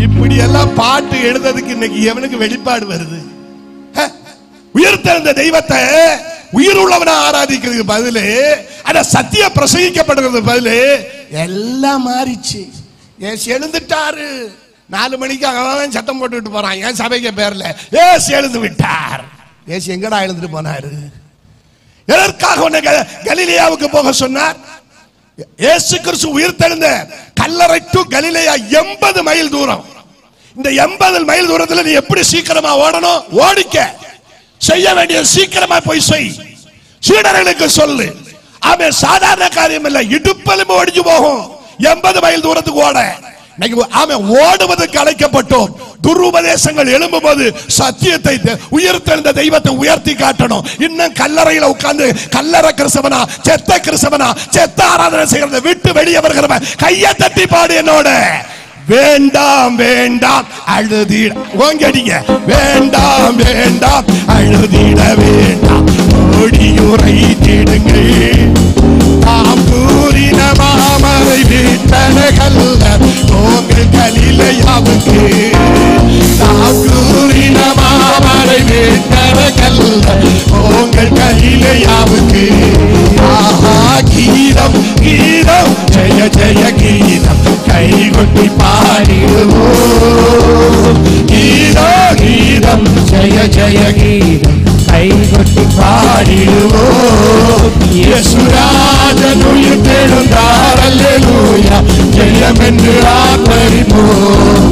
இப்படி எல்லாம் பாட்டு எழுதுறதுக்கு இன்னைக்கு எவனுக்கு வெளிப்பாடு வருது? உயிர்த்தெழுந்த தெய்வத்தை உயிர் உள்ளவனா ஆராதிக்கிறதுக்கு பதிலு, அத சத்திய பிரசங்கிக்கப்படுறது பதிலு எல்லாம் மாறிச்சு. ஏசு எழுந்துட்டாரு. 4 மணிக்கு அவன் சத்தம் போட்டுட்டு போறான். ஏன் சபைக்கு பேர்ல ஏசு எழுந்து விட்டார். ஏசு எங்கடா எழுந்துட்டு போனாரு? எதற்காக உன்னை கலிலேயாவுக்கு போக சொன்னார்? இயேசு கிறிஸ்து உயிர்த்தெழுந்த கல்லறை டு கலிலேயா 80 மைல் தூரம். இந்த 80 மைல் தூரத்துல நீ எப்படி சீக்கிரமா ஓடணும்? ஓடிக்க. செய்ய வேண்டிய சீக்கிரமா போய் செய். சீடர்களுக்கு சொல்லு. அவன் சாதாரண காரியம் இல்ல, இடுப்பெலும்பு ஒடிஞ்சு போகும் 80 மைல் தூரத்துக்கு ஓட. அவன் ஓடுவதற்கு அழைக்கப்பட்டோம். துருபதேசங்கள் எழும்பும் போது சத்தியத்தை, உயிர்த்தெழுந்த தெய்வத்தை உயர்த்தி காட்டணும். இன்னும் கல்லறையில உட்கார்ந்து கல்லறை கிறிஸ்தவனா, செத்த கிறிஸ்தவனா, செத்த ஆராதனை செய்யறத விட்டு வெளியே வருகிறவன் கையை தட்டி பாடு என்னோட. வேண்டாம் வேண்டாம் அழுதிட ஓங்கடிங்க. வேண்டாம் வேண்டாம் அழுதிட வேண்டாம், ஓடியுரை தேடுங்கள். நாம் கூறின மாமரை வீட்டனகல்ல உங்கள் கலிலேயாவுக்கு. நாம் கூறின மாமரை வீட்டனகல்ல உங்கள் கலிலேயாவுக்கு. ஆஹா கீதம் கீதம் ஜெய ஜெய கீதம் கைகொட்டி பாடிடுவோம். கீதம் கீதம் ஜெய ஜெய கீதம் கைகொட்டி பாடிடுவோம். இயேசுராஜன் உயிர்த்தெழுந்தார், அல்லேலூயா ஜெயம் என்று ஆர்ப்பரிப்போம்.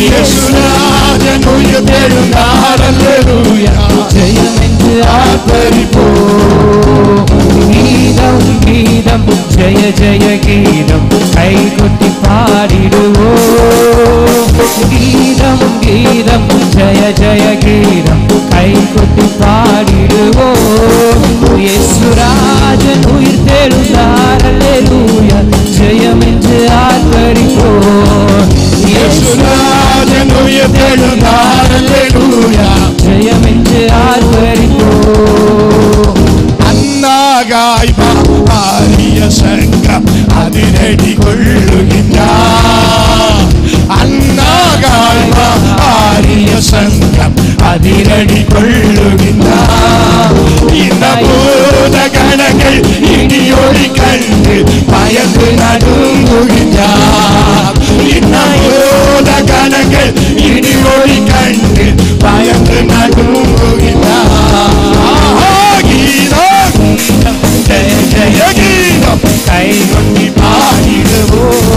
இயேசுராஜன் உயிர்த்தெழுந்தார், அல்லேலூயா ஜெயம் என்று ஆர்ப்பரிப்போம். கீதம் கீதம் ஜெய ஜெய கீதம் கைகொட்டி பாடிடுவோம். கீதம் கீதம் ஜெய ஜெய கீதம் கைகொட்டி பாடிடுவோம். இயேசுராஜன் உயிர்த்தெழுந்தார், அல்லேலூயா ஜெயம் என்று ஆர்ப்பரிப்போம். இயேசுராஜன் உயிர்த்தெழுந்தார், அல்லேலூயா ஜெயம் என்று ஆர்ப்பரிப்போம். அன்னாகாய் ஆரிய சங்கம் அதிரடி கொள்ளுகின்றார். அன்னாகாய் ஆரிய சங்கம் அதிரடி கொள்ளுகின்றார். இந்த பூத கணங்கள் இடியொளி கண்டு பயந்து நடுங்குகின்றார். இந்த பூத கணங்கள் இடியொளி கண்டு பயந்து நடுங்குகின்றார். ஜெய ஜெய கீதம் கைகொட்டி பாடிடுவோம்.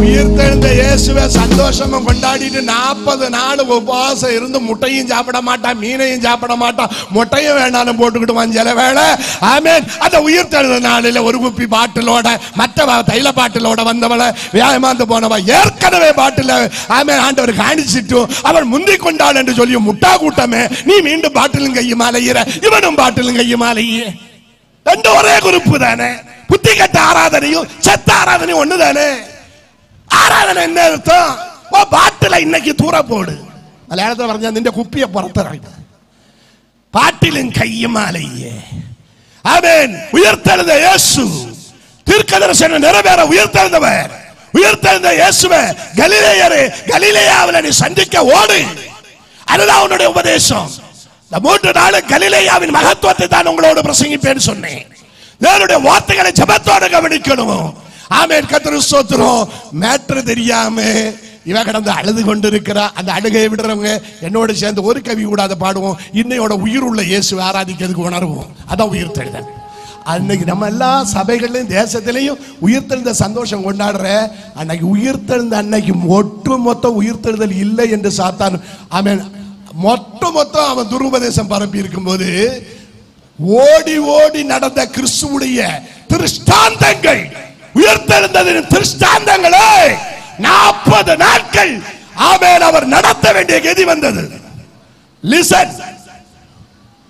உயிர்த்தெழுந்த இயேசுவை சந்தோஷமா கொண்டாடிட்டு 40 நாள் உபவாசம் இருந்து முட்டையும் சாப்பிட மாட்டான், மீனையும் சாப்பிட மாட்டான், முட்டையும் வேணாலும் போட்டுக்கிட்டு சில வேளை. ஆமென். அந்த உயிர்த்தெழுந்த நாளில் ஒரு குப்பி பாட்டிலோட மற்ற தைல பாட்டிலோட வந்தவளை வியாயமாந்து போனவ ஏற்கனவே பாட்டில ஆமென் ஆண்டவர் காணிச்சிட்டும் அவள் முந்திக் கொண்டாள் என்று சொல்லி முட்டா கூட்டமே, நீ மீண்டும் பாட்டிலும் கையும் அலையிற, இவனும் பாட்டிலும் கையும் அலைய. ரெண்டு ஒரே குறிப்பு தானே. புத்தி கட்ட ஆராதனையும் செத்த ஆராதனையும் ஒண்ணு தானே. ஆராதனை என்ன அர்த்தம்? பாட்டில இன்னைக்கு தூர போடு. மலையாளத்தில் പറഞ്ഞ നിന്റെ കുപ്പിയെ പുറത്തിറങ്ങി பாட்டிலும் கையும் அலையே. ஆமென். உயிர்த்தெழுந்த இயேசு தீர்க்கதரிசனம் நிறைவேற உயிர்த்தெழுந்தவர். உயிர்த்தெழுந்த இயேசுவே கலிலேயரே, கலிலேயாவில் நீ சந்திக்க ஓடு. அதுதான் உன்னுடைய உபதேசம். இந்த 3 நாள் கலிலேயாவின் மகத்துவத்தை தான் உங்களோடு பிரசங்கிப்பேன்னு சொன்னேன். என்னுடைய வார்த்தைகளை ஜெபத்தோடு கவனிக்கணும். ஆமென். கர்த்தருக்கு ஸ்தோத்திரம். மேட்ரு தெரியாம இவ கடந்து அழுது கொண்டிருக்கிறா. அந்த அழுகையை விடுறவங்க என்னோட சேர்ந்து ஒரு கவி கூடாத பாடுவோம். இன்னையோட உயிர் உள்ள இயேசு ஆராதிக்கிறதுக்கு உணர்வோம். அதான் உயிர்த்தெழுதல். அன்னைக்கு நம்ம எல்லா சபைகள்லையும் தேசத்திலையும் உயிர்த்தெழுந்த சந்தோஷம் கொண்டாடுற அன்னைக்கு உயிர்த்தெழுந்த அன்னைக்கு ஒட்டுமொத்த உயிர்த்தெழுதல் இல்லை என்று சாத்தான் ஆமென் மொத்தம் அவன் துருபதேசம் பரப்பி இருக்கும்போது ஓடி ஓடி நடந்த கிறிஸ்துவுடைய திருஷ்டாந்தங்கள், உயிர்த்தெழுந்ததின் திருஷ்டாந்தங்களே 40 நாட்கள் ஆமென் அவர் நடத்த வேண்டிய கதி வந்தது. லிசன்.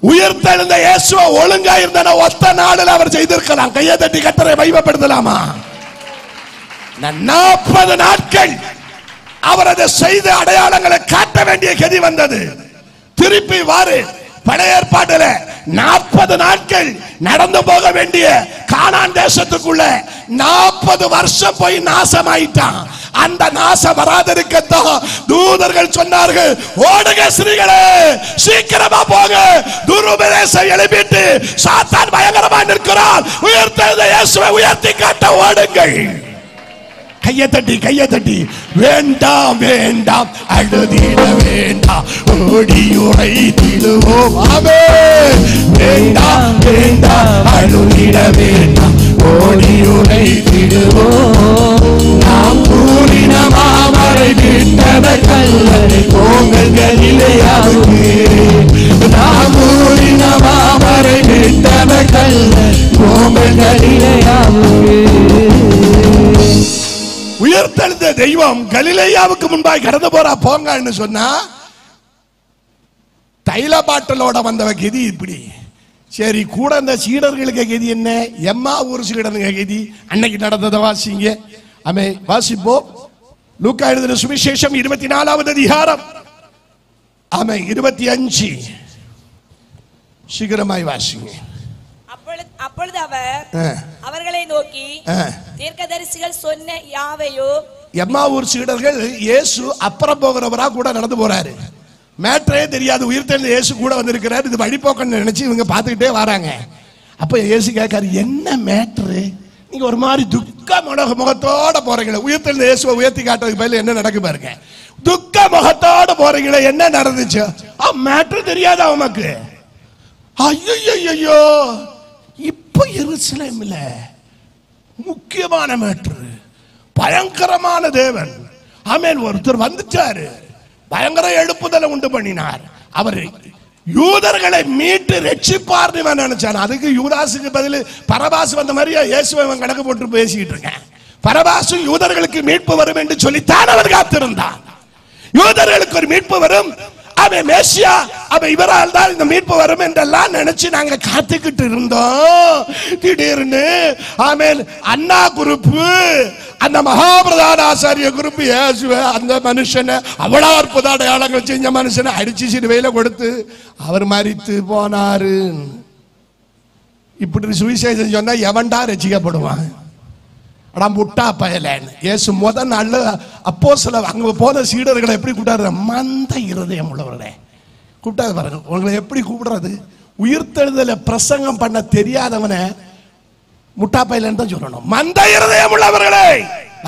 உயிர்த்தெழுந்த இயேசுவை ஒழுங்கா இருந்தா ஒத்த நாளில் அவர் செய்திருக்கலாம். கையை தட்டி கர்த்தரை மகிமைப்படுத்தலாமா? 40 நாட்கள் அவர் அதை செய்த அடையாளங்களை காட்ட வேண்டிய கதி வந்தது. திருப்பி வாரு. பழைய ஏற்பாட்டில் 40 நாட்கள் நடந்து போக வேண்டிய கானான் தேசத்துக்குள்ள 40 வருஷம் போய் நாசமாயிட்டான். அந்த நாசம் வராதிருக்கத்தான் தூதர்கள் சொன்னார்கள், ஓடுங்க ஸ்ரீகளே, சீக்கிரமா போங்க, துருபதேசம் எழுப்பிட்டு சாத்தான் பயங்கரமா நிற்கிறான், உயிர்த்தெழுந்த இயேசுவை உயர்த்தி காட்ட ஓடுங்கள். கையை தட்டி வேண்டாம் வேண்டாம் அழுதிட வேண்டாம், ஓடி உரைத்திடுவோம். ஆமென். வேண்டாம் வேண்டாம் அழுதிட வேண்டாம், ஓடி உரைத்திடுவோம். நாம் கூறின மாமரை விட்டத கல்லறை போங்கள் கலிலேயாவுக்கு. நாம் கூறின தெய்வம் கலிலேயாவுக்கு முன்பாய் கடந்து போறா போங்கன்னு சொன்னா, தைல பாட்டலோட வந்தவ கெதி இப்படி. சரி, கூட அந்த சீடர்களுக்கு கெதி என்ன? எம்மா ஊர் சீடனுங்க கெதி. அன்னைக்கு நடந்ததை வாசிங்க. ஆமே, வாசிப்போம். லூக்கா எழுதின சுவிசேஷம் 24வது அதிகாரம், ஆமே 25. சீக்கிரமாய் வாசிங்க. அப்பொழுது அவர் அவர்களை நோக்கி, தீர்க்கதரிசிகள் சொன்ன யாவையோ. எம்மா ஊர் சீடர்கள் இயேசு அப்புறம் போகிறவரா கூட நடந்து போறாரு. மேட்டரே தெரியாது. உயிர்த்தெழுந்த இயேசு கூட வந்திருக்கிறார். இது வழிபோக்கன்னு நினைச்சு இவங்க பார்த்துக்கிட்டே வராங்க. அப்ப இயேசு கேட்காரு, என்ன மேட்ரு? நீங்க ஒரு மாதிரி துக்க முகத்தோட போறீங்களே. உயிர்த்தெழுந்த இயேசுவை உயர்த்தி காட்டுறதுக்கு பதில் என்ன நடக்கு பாருங்க. துக்க முகத்தோட போறீங்களே, என்ன நடந்துச்சு? மேட்ரு தெரியாத அவனுக்கு. ஐயோ, இப்ப எருசலேம்ல முக்கியமான மேட்ரு, பயங்கரமான தேவன். ஆமென். ஒருத்தர் வந்துட்டாரு, பயங்கர எழுப்புதலை உண்டு பண்ணினார். அவர் யூதர்களை மீட்டு ரட்சிப்பார் நினைச்சான். அதுக்கு யூதாசுக்கு பதில் பரபாசு வந்த மாதிரியா இயேசுவை கணக்கு போட்டு பேசிட்டு இருக்கேன். பரபாசு யூதர்களுக்கு மீட்பு வரும் என்று சொல்லித்தான் அவர் காத்திருந்தான். யூதர்களுக்கு ஒரு மீட்பு வரும், அவன் மேசியா, அவன் இவரால் தான் இந்த மீட்பு வரும் என்றெல்லாம் நினைச்சு நாங்க காத்துக்கிட்டு இருந்தோம். திடீர்னு ஆமென் அண்ணா குரூப்பு, அந்த மகாபிரதான ஆசாரிய குரூப் அந்த மனுஷனை அவ்வளவு அற்புத அடையாளங்கள் செஞ்ச மனுஷனை அடிச்சு சிறுவையில கொடுத்து அவர் மரித்து போனாரு. இப்படி சுவிசேஷம் சொன்னா எவன்டா ரசிக்கப்படுவான்? முட்டா பயலன். இயேசு முதல் நாள் அப்போஸ்தலர் அங்க போன சீடர்களை எப்படி கூப்பிட்டாரு? மந்த இருதயம் உள்ளவர்களே கூப்பிட்டாரு பாருங்க. உங்களை எப்படி கூப்பிடுறது? உயிர்த்தெழுதல பிரசங்கம் பண்ண தெரியாதவனை முட்டா பயலன் தான் சொல்லணும். மந்த இருதயம் உள்ளவர்களே,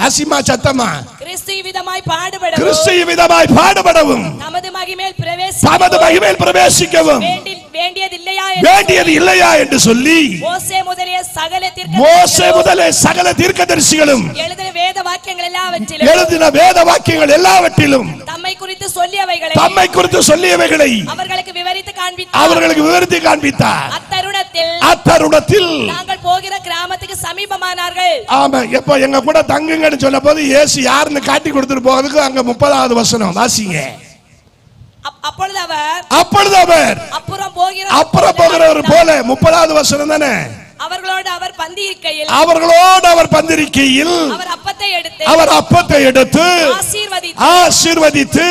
ஆசிமா சத்தமா, கிறிஸ்து விதமாய் பாடுபடவும், கிறிஸ்து விதமாய் பாடுபடவும், நமது மகிமையில் பிரவேசிக்கவும் வேண்டியது இல்லையா என்று சொல்லி மோசே முதலிய சகல தீர்க்கதரிசிகளும் எழுதின வேத வாக்கியங்கள் எல்லாவற்றிலும் தம்மை குறித்து சொல்லியவைகளை அவர்களுக்கு விவரித்து காண்பித்தார். அத்தருணத்தில் நாங்கள் போகிற கிராமத்துக்கு சமீபமானார்கள். ஆமா, எப்ப எங்க கூட தங்குங்கன்னு சொன்ன போது இயேசு யாருன்னு காட்டி கொடுத்துட்டு போறதுக்கு அங்க 30வது வசனம் வாசிங்க. அப்பொழுது அவர் அப்புறம் போகிறவர் போல 30வது வசனம் தானே. அவர்களோடு அவர் பந்திருக்கையில் அவர் அப்பத்தை எடுத்து ஆசீர்வதித்து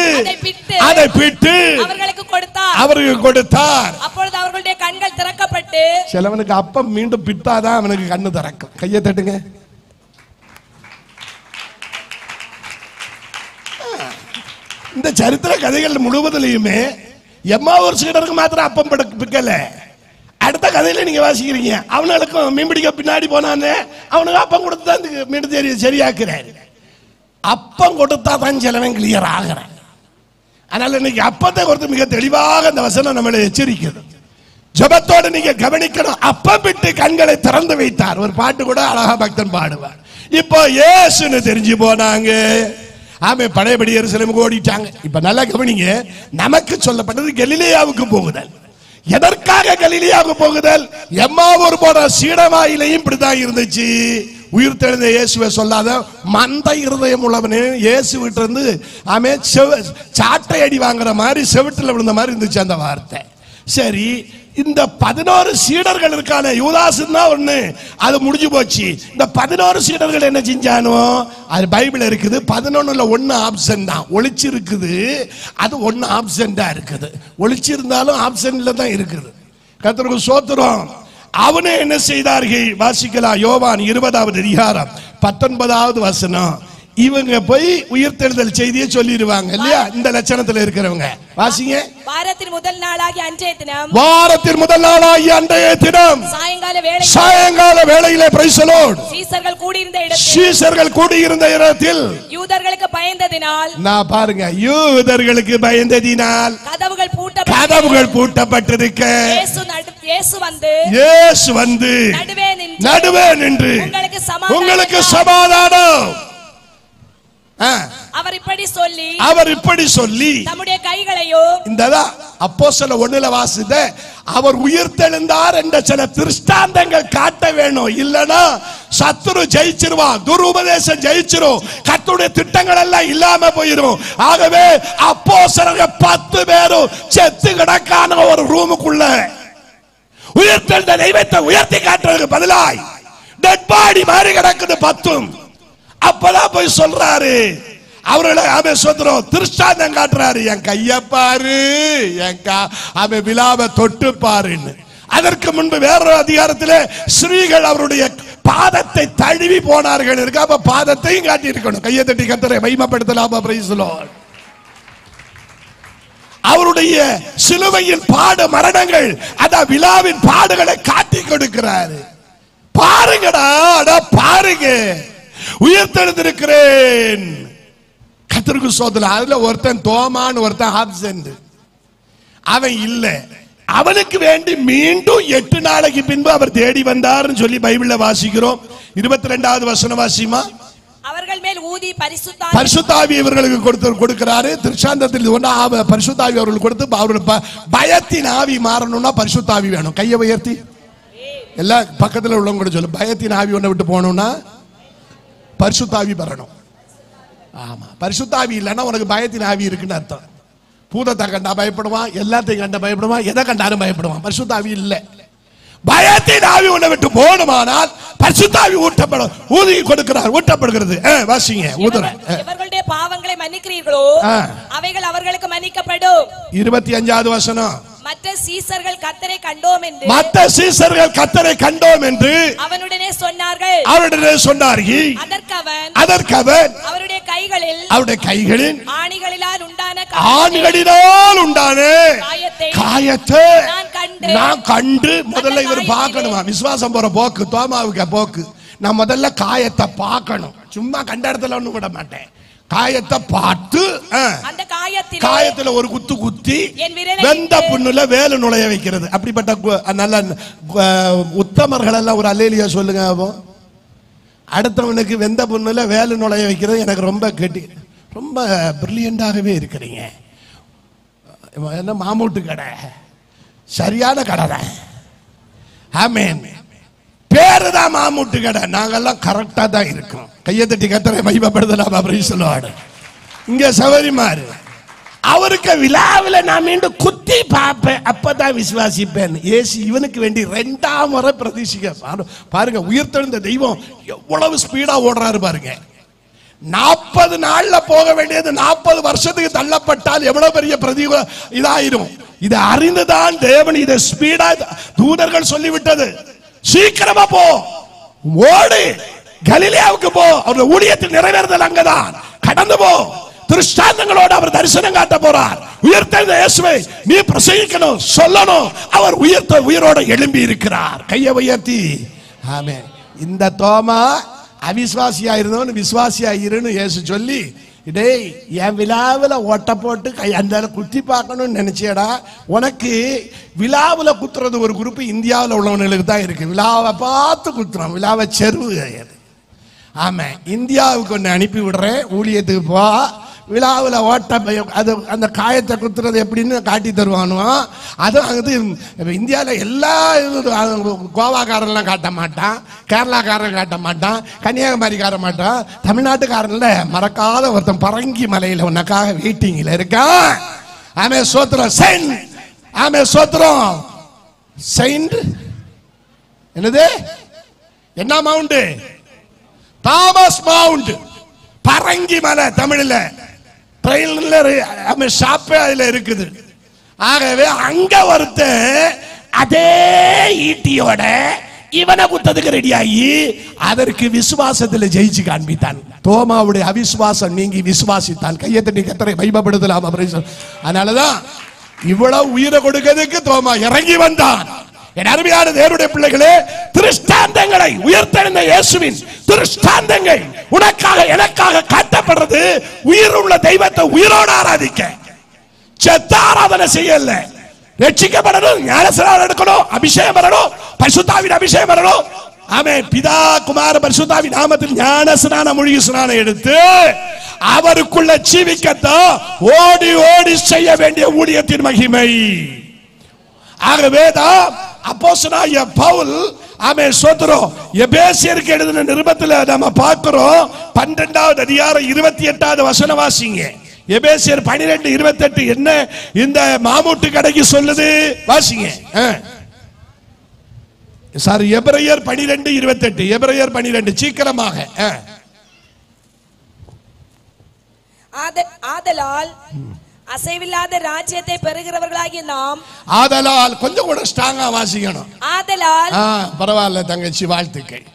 அதை பிட்டு அவர்களுக்கு கொடுத்தார். அப்பொழுது அவர்களுடைய கண்கள் திறக்கப்பட்டு, சிலவனுக்கு அப்பம் மீண்டும் பிட்டாதான் அவனுக்கு கண்ணு திறக்கும். கையை தட்டுங்க. இந்த சரித்திர கதைகள் முழுவதிலையுமே எம்மாவூர் சீடருக்கு மாத்திரம் அப்பம் பிக்கல. அடுத்த கதையில நீங்க வாசிக்கிறீங்க, அவனுக்கும் மீன்பிடிக்க பின்னாடி போனானே அவனுக்கு அப்பம் கொடுத்து தான் மீன் சரியாக்குறாரு. அப்பம் கொடுத்தா தான் சிலவன் கிளியர் ஆகிறான். அதனால இன்னைக்கு அப்பத்தை கொடுத்து மிக தெளிவாக இந்த வசனம் நம்மளை எச்சரிக்கிறது. ஜபத்தோடு நீங்க கவனிக்கணும். அப்பம் விட்டு கண்களை திறந்து வைத்தார். ஒரு பாட்டு கூட அழகா பக்தன் பாடுவார். இப்போ இயேசுன்னு தெரிஞ்சு போனாங்க. ஆமே, பழையபடி எருசலேமுக்கு ஓடிட்டாங்க. இப்ப நல்லா கவனிங்க, நமக்கு சொல்லப்பட்டது கலிலேயாவுக்கு போகுதல். எதற்காக கலிலேயாவுக்கு போகுதல்? எம்மாவூர் போற சீடவாயிலையும் இப்படிதான் இருந்துச்சு. உயிர்த்தெழுந்த இயேசுவை சொல்லாத மந்த இருதயம் உள்ளவனே இயேசு விட்டு இருந்து ஆமே சாட்டை அடி வாங்குற மாதிரி செவிட்டுல விழுந்த மாதிரி இருந்துச்சு அந்த வார்த்தை. சரி, இந்த 11 சீடர்கள் இருக்கான, யூதாசுன்னா ஒண்ணு, அது முடிஞ்சு போச்சு. இந்த 11 சீடர்கள் என்ன செஞ்சானோ அது பைபிள் இருக்குது. 11ல 1 ஆப்ஷன் தான் ஒளிச்சு இருக்குது. அது 1 ஆப்ஷன்டா இருக்குது. ஒளிச்சிருந்தாலும் ஆப்ஷன்ல தான் இருக்குது. கர்த்தருக்கு ஸ்தோத்திரம். அவனே என்ன செய்தார்கள் வாசிக்கலாம். யோவான் 20வது அதிகாரம் 19வது வசனம். இவங்க போய் உயிர்த்தெழுதல் செய்தியை சொல்லிடுவாங்க இல்லையா? இந்த லட்சணத்துல இருக்கிறவங்க வாசிங்க. வாரத்தின் முதல் நாளாகிய அன்றைய தினம் சாயங்கால வேளையிலே பிரைஸ் தி லார்ட் சீசர்கள் கூடியிருந்த இடத்தில் யூதர்களுக்கு பயந்ததினால், நான் பாருங்க, யூதர்களுக்கு பயந்ததினால் கதவுகள் பூட்டப்பட்டிருக்க இயேசு வந்து நடுவே நின்று உங்களுக்கு சமாதானம் அவர் இப்படி சொல்லி தம்முடைய கைகளையும் இந்த அப்போஸ்தலர் 1ல வாசித அவர் உயிர்த்தெழுந்தார் என்ற சில திருஷ்டாந்தங்கள் காட்ட வேணும். இல்லனா சத்துரு ஜெயிச்சிருவான், துருபதேசம் ஜெயிச்சிரும், கர்த்தருடைய திட்டங்கள் எல்லாம் இல்லாம போயிடும். ஆகவே அப்போஸ்தலர்கள் 10 பேரும் செத்து கிடக்கான ஒரு ரூமுக்குள்ள உயிர்த்தெழுந்த தெய்வத்தை உயர்த்தி காட்டுறதுக்கு பதிலாய் டெட் பாடி மாதிரி கிடக்குது 10. அப்பதான் போய் சொல்றாரு அவர்களை அவன் சொல்றோம் திருஷ்டாந்தம் காட்டுறாரு, என் கைய பாரு, அவன் விழாவை தொட்டு பாருன்னு. அதற்கு முன்பு வேறொரு அதிகாரத்திலே ஸ்ரீகள் அவருடைய பாதத்தை தழுவி போனார்கள் இருக்கு. அப்ப பாதத்தையும் காட்டி இருக்கணும். கையை தட்டி கர்த்தரை மகிமைப்படுத்தலாமா? Praise the Lord. அவருடைய சிலுவையின் பாடு மரணங்கள் அத விழாவின் பாடுகளை காட்டி கொடுக்கிறாரு. பாருங்கடா, பாருங்க, உயிர்த்தெழுந்திருக்கிறேன். கர்த்தருக்கு ஸ்தோத்திரம். அதுல ஒருத்தன் தோமான்னு ஒருத்தன் ஆப்சென்ட், அவன் இல்ல. அவனுக்கு வேண்டி மீண்டும் 8 நாளைக்கு பின்பு அவர் தேடி வந்தார்னு சொல்லி பைபிள்ல வாசிக்கிறோம். 22வது வசனம் வாசிமா. அவர்கள் மேல் ஊதி பரிசுத்த ஆவி இவர்களுக்கு கொடுக்கிறாரு. திருச்சாந்தத்தில் பரிசுத்த ஆவி அவர்களுக்கு கொடுத்து அவர்கள் பயத்தின் ஆவி மாறணும்னா பரிசுத்த ஆவி வேணும். கையை உயர்த்தி எல்லா பக்கத்துல உள்ளவங்க கூட சொல்லு, பயத்தின் ஆவி ஒன்றை விட்டு போகணும்னா பரிசுத்த ஆவி வரணும். ஆமா, பரிசுத்த ஆவி இல்லைன்னா உனக்கு பயத்தின் ஆவி இருக்குன்னு அர்த்தம். பூதத்தை கண்டா பயப்படுவான், எல்லாத்தையும் கண்ட பயப்படுவான், எதை கண்டாலும் பயப்படுவான். பரிசுத்த ஆவி இல்லை. பயத்தின் ஆவி உன்னை விட்டு போகணுமானால் பரிசுத்த ஆவி ஊட்டப்படும். ஊதி கொடுக்கிறார், ஊட்டப்படுகிறது. வாசிங்க. இவர்களுடைய பாவங்களை மன்னிக்கிறீர்களோ அவைகள் அவர்களுக்கு மன்னிக்கப்படும். 25வது வசனம். மற்ற சீசர்கள் கர்த்தரை கண்டோம் என்று அவனுடனே சொன்னார்கள். அதற்கு அவன் அவருடைய கைகளில் ஆணிகளினால் உண்டான காயத்தை நான் கண்டு. முதல்ல இவர் பார்க்கணுமா? விசுவாசம் போற போக்கு, தோமாவுக்கு போக்கு. நான் முதல்ல காயத்தை பார்க்கணும். சும்மா கண்ட இடத்துல ஒண்ணும் விட மாட்டேன். காயத்தை பார்த்து அந்த காயத்துல ஒரு குத்து குத்தி வெந்த புண்ணுல வேலு நுழைய வைக்கிறது. அப்படிப்பட்ட நல்ல உத்தமர்கள் எல்லாம் ஒரு அல்லேலியா சொல்லுங்க. அடுத்தவனுக்கு வெந்த புண்ணுல வேலு நுழைய வைக்கிறது எனக்கு ரொம்ப ரொம்ப பிரில்லியண்டாகவே இருக்கிறீங்க. என்ன மாமூட்டு கடை, சரியான கடை தான். ஆமென். பேரு தான் மாமூட்டு கடை, நாங்கெல்லாம் கரெக்டா தான் இருக்கோம். கையை தட்டி கர்த்தரை மகிமைப்படுத்தலாமா? Praise the Lord. இங்க சவரிமாரு அவருக்கு விழாவில் நான் மீண்டும் குத்தி பார்ப்பேன், அப்பதான் விசுவாசிப்பேன். ஏசு இவனுக்கு வேண்டி 2ஆம் முறை பிரதீட்சிக்க பாருங்க. உயிர்த்தெழுந்த தெய்வம் எவ்வளவு ஸ்பீடா ஓடுறாரு பாருங்க. 40 நாள்ல போக வேண்டியது 40 வருஷத்துக்கு தள்ளப்பட்டால் எவ்வளவு பெரிய இதாயிரும். இதை அறிந்துதான் தேவன் இதை ஸ்பீடா தூதர்கள் சொல்லிவிட்டது. சீக்கிரமா போ, ஓடு, கலிலேயாவுக்கு போ, அவருடைய ஊழியத்தில் நிறைவேறுதல் அங்கதான். கடந்து போ, திருஷ்டாந்தங்களோடு அவர் தரிசனம் காட்ட போறார். உயிர்த்தெழுந்த இயேசுவை நீ பிரசங்கிக்கணும், சொல்லணும். அவர் உயிரோட எழும்பி இருக்கிறார். கையை உயர்த்தி ஆமென். இந்த தோமா அவிசுவாசியா இருந்தவன் விசுவாசியா இருன்னு இயேசு சொல்லி, டேய் என் விழாவில் ஒட்ட போட்டு அந்த குத்தி பார்க்கணும்னு நினைச்சேடா. உனக்கு விழாவில் குத்துறது ஒரு குரூப் இந்தியாவில் உள்ளவங்களுக்கு தான் இருக்கு. விழாவை பார்த்து குத்துறோம், விழாவை செருவு கிடையாது. ஆமா, இந்தியாவுக்கு ஒன்று அனுப்பி விடுறேன், ஊழியத்துக்கு போ, விழாவில் ஓட்ட அது அந்த காயத்தை குத்துறது எப்படின்னு காட்டி தருவானுவான். அதுவும் அங்கே இந்தியாவில் எல்லா கோவாக்காரன்லாம் காட்ட மாட்டான், கேரளாக்காரன் காட்ட மாட்டான், கன்னியாகுமரிக்காரன் மாட்டான். தமிழ்நாட்டுக்காரன்ல மறக்காத ஒருத்தன் பரங்கி மலையில் உனக்காக வெயிட்டிங்கில் இருக்கான். ஆமே சோத்திரம் செயின்ட், ஆமே சோத்திரம் செயின்ட் என்னது என்ன மவுண்ட்? தாமஸ் மவுண்ட், பரங்கி மலை. தமிழில் ட்ரெயின்ல இருக்குது. ஆகவே அங்க ஒருத்தன் அதே ஈட்டியோட இவனை குத்ததுக்கு ரெடியாகி அதற்கு விசுவாசத்தில் ஜெயிச்சு காண்பித்தான். தோமாவுடைய அவிசுவாசம் நீங்கி விசுவாசித்தான். கையை தட்டி கர்த்தரை மகிமைப்படுத்தலாம். அதனாலதான் இவ்வளவு உயிரை கொடுக்கிறதுக்கு தோமா இறங்கி வந்தான். என் அருமையான தேவனுடைய பிள்ளைகளே, திருஷ்டாந்தங்களை உயிர்த்தெழுந்த இயேசுவின் திருஷ்டாந்தங்கள் உனக்காக எனக்காக காட்டப்படுறது. உயிர் உள்ள தெய்வத்தை உயிரோடு ஆராதிக்க, செத்த ஆராதனை செய்யல. ரட்சிக்கப்படணும், ஞானஸ்நானம் எடுக்கணும், அபிஷேகம் வரணும், பரிசுத்த ஆவியின் அபிஷேகம் வரணும். ஆமென். பிதா குமார பரிசுத்தாவி நாமத்தில் ஞான ஸ்நான மூழ்கி ஸ்நானம் எடுத்து அவருக்குள்ள ஜீவிக்கத்தான் ஓடி ஓடி செய்ய வேண்டிய ஊழியத்தின் மகிமை. ஆகவேதான் அப்போஸ்தலனாகிய பவுல் ஆமென் ஸ்தோத்திரம் எபேசியருக்கு எழுதின நிருபத்தில் நம்ம பார்க்கிறோம். 12வது அதிகாரம் 28வது வசனம் வாசிங்க. எபேசியர் 12:28 என்ன இந்த மாமூட்டு கடைக்கு சொல்லுது வாசிங்க. சாரி, எபிரேயர் 12:28. எபிரேயர் 12 சீக்கிரமாக. ஆதலால் அசைவில்லாத ராஜ்யத்தை பெறுகிறவர்களாகிய நாம். ஆதலால் கொஞ்சம் கூட ஸ்ட்ராங்கா வாசிக்கணும். ஆதலால் பரவாயில்ல தங்கச்சி, வாழ்த்துக்கள்.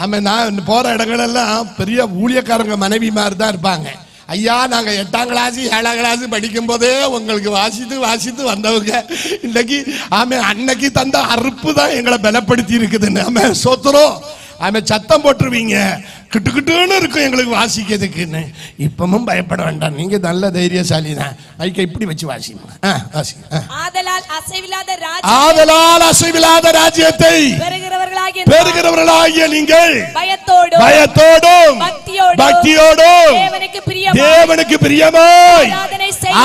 ஆமா, நான் போற இடங்கள் எல்லாம் பெரிய ஊழியக்காரங்க மனைவி மாதிரி தான் இருப்பாங்க. ஐயா, நாங்க 8ஆம் கிளாஸ் 7ஆம் கிளாஸ் படிக்கும் போதே உங்களுக்கு வாசித்து வாசித்து வந்தவங்க இன்னைக்கு ஆமே அன்னைக்கு தந்த அறுப்பு தான் எங்களை பலப்படுத்தி இருக்குதுன்னு ஆமே சோத்துறோம். ஆமே சத்தம் போட்டுருவீங்க, கிட்டுக்கிட்டுன்னு இருக்கும் எங்களுக்கு வாசிக்கிறதுக்குன்னு. இப்பவும் பயப்பட வேண்டாம், நீங்க நல்ல தைரியசாலி தான். ஐக்க இப்படி வச்சு வாசிங்க. ஆதலால் அசைவில்லாத ராஜ்யத்தை பெறுகிறவர்களாகிய நீங்கள் பயத்தோடும் பக்தியோடும் தேவனுக்கு பிரியமாய்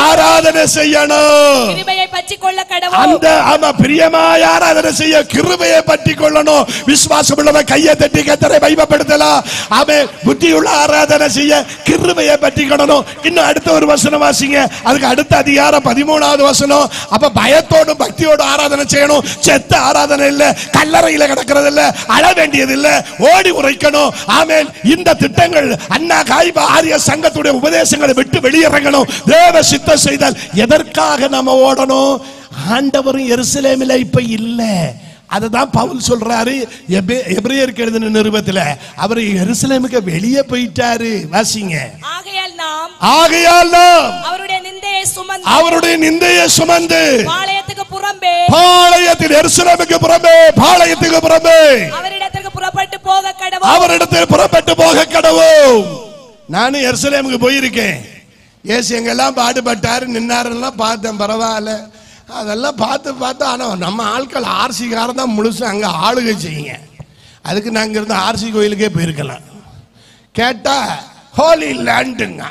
ஆராதனை செய்யணும். அந்த ஆமா பிரியமாய் ஆராதனை செய்ய கிருபையை பற்றி கொள்ளணும். விசுவாசம் உள்ளவன் கையை தட்டி கர்த்தரை மகிமைப்படுத்தலாம். ஆமே, புத்தியுள்ள ஆராதனை செய்ய கிருபையை பற்றி கொள்ளணும். இன்னும் அடுத்த ஒரு வசனம் வாசிங்க, அதுக்கு அடுத்த அதிகாரம் 13வது வசனம். அப்ப பயத்தோடும் பக்தியோடும் ஆராதனை செய்யணும். செத்த ஆராதனை இல்ல, கல்லறையில கிடக்கிறது இல்ல, அழ வேண்டியது இல்ல, ஓடி உரைக்கணும். ஆமென். இந்த திட்டங்கள் அண்ணா காய்பா ஆரிய சங்கத்துடைய உபதேசங்களை விட்டு வெளியிறங்கணும். தேவ சித்தம் செய்தால் எதற்காக நம்ம ஓடணும்? ஆண்டவரும் எருசலேமில் இப்ப இல்ல. அதுதான் பவுல் சொல்றாரு எபிரேயருக்கு எழுதின நிருபத்துல. அவர் எருசலேமுக்கு வெளியே போயிட்டாரு. வாசிங்க. ஆகையால் நாம் அவருடைய நிந்தையை சுமந்து பாளையத்துக்கு எருசலேமுக்கு புறம்பே அவரிடத்திற்கு புறப்பட்டு போக கடவோம். நானும் எருசலேமுக்கு போயிருக்கேன். ஏசு எங்கெல்லாம் பாடுபட்டாரு நின்னாரெல்லாம் பார்த்தேன். பரவாயில்ல, அதெல்லாம் பார்த்து ஆனால் நம்ம ஆட்கள் ஆர்சிக்காரன் தான் முழுசு அங்கே ஆளுகை செய்யுங்க. அதுக்கு நாங்கள் இருந்த ஆர்சி கோயிலுக்கே போயிருக்கலாம். கேட்டால் ஹோலி லேண்டுங்க.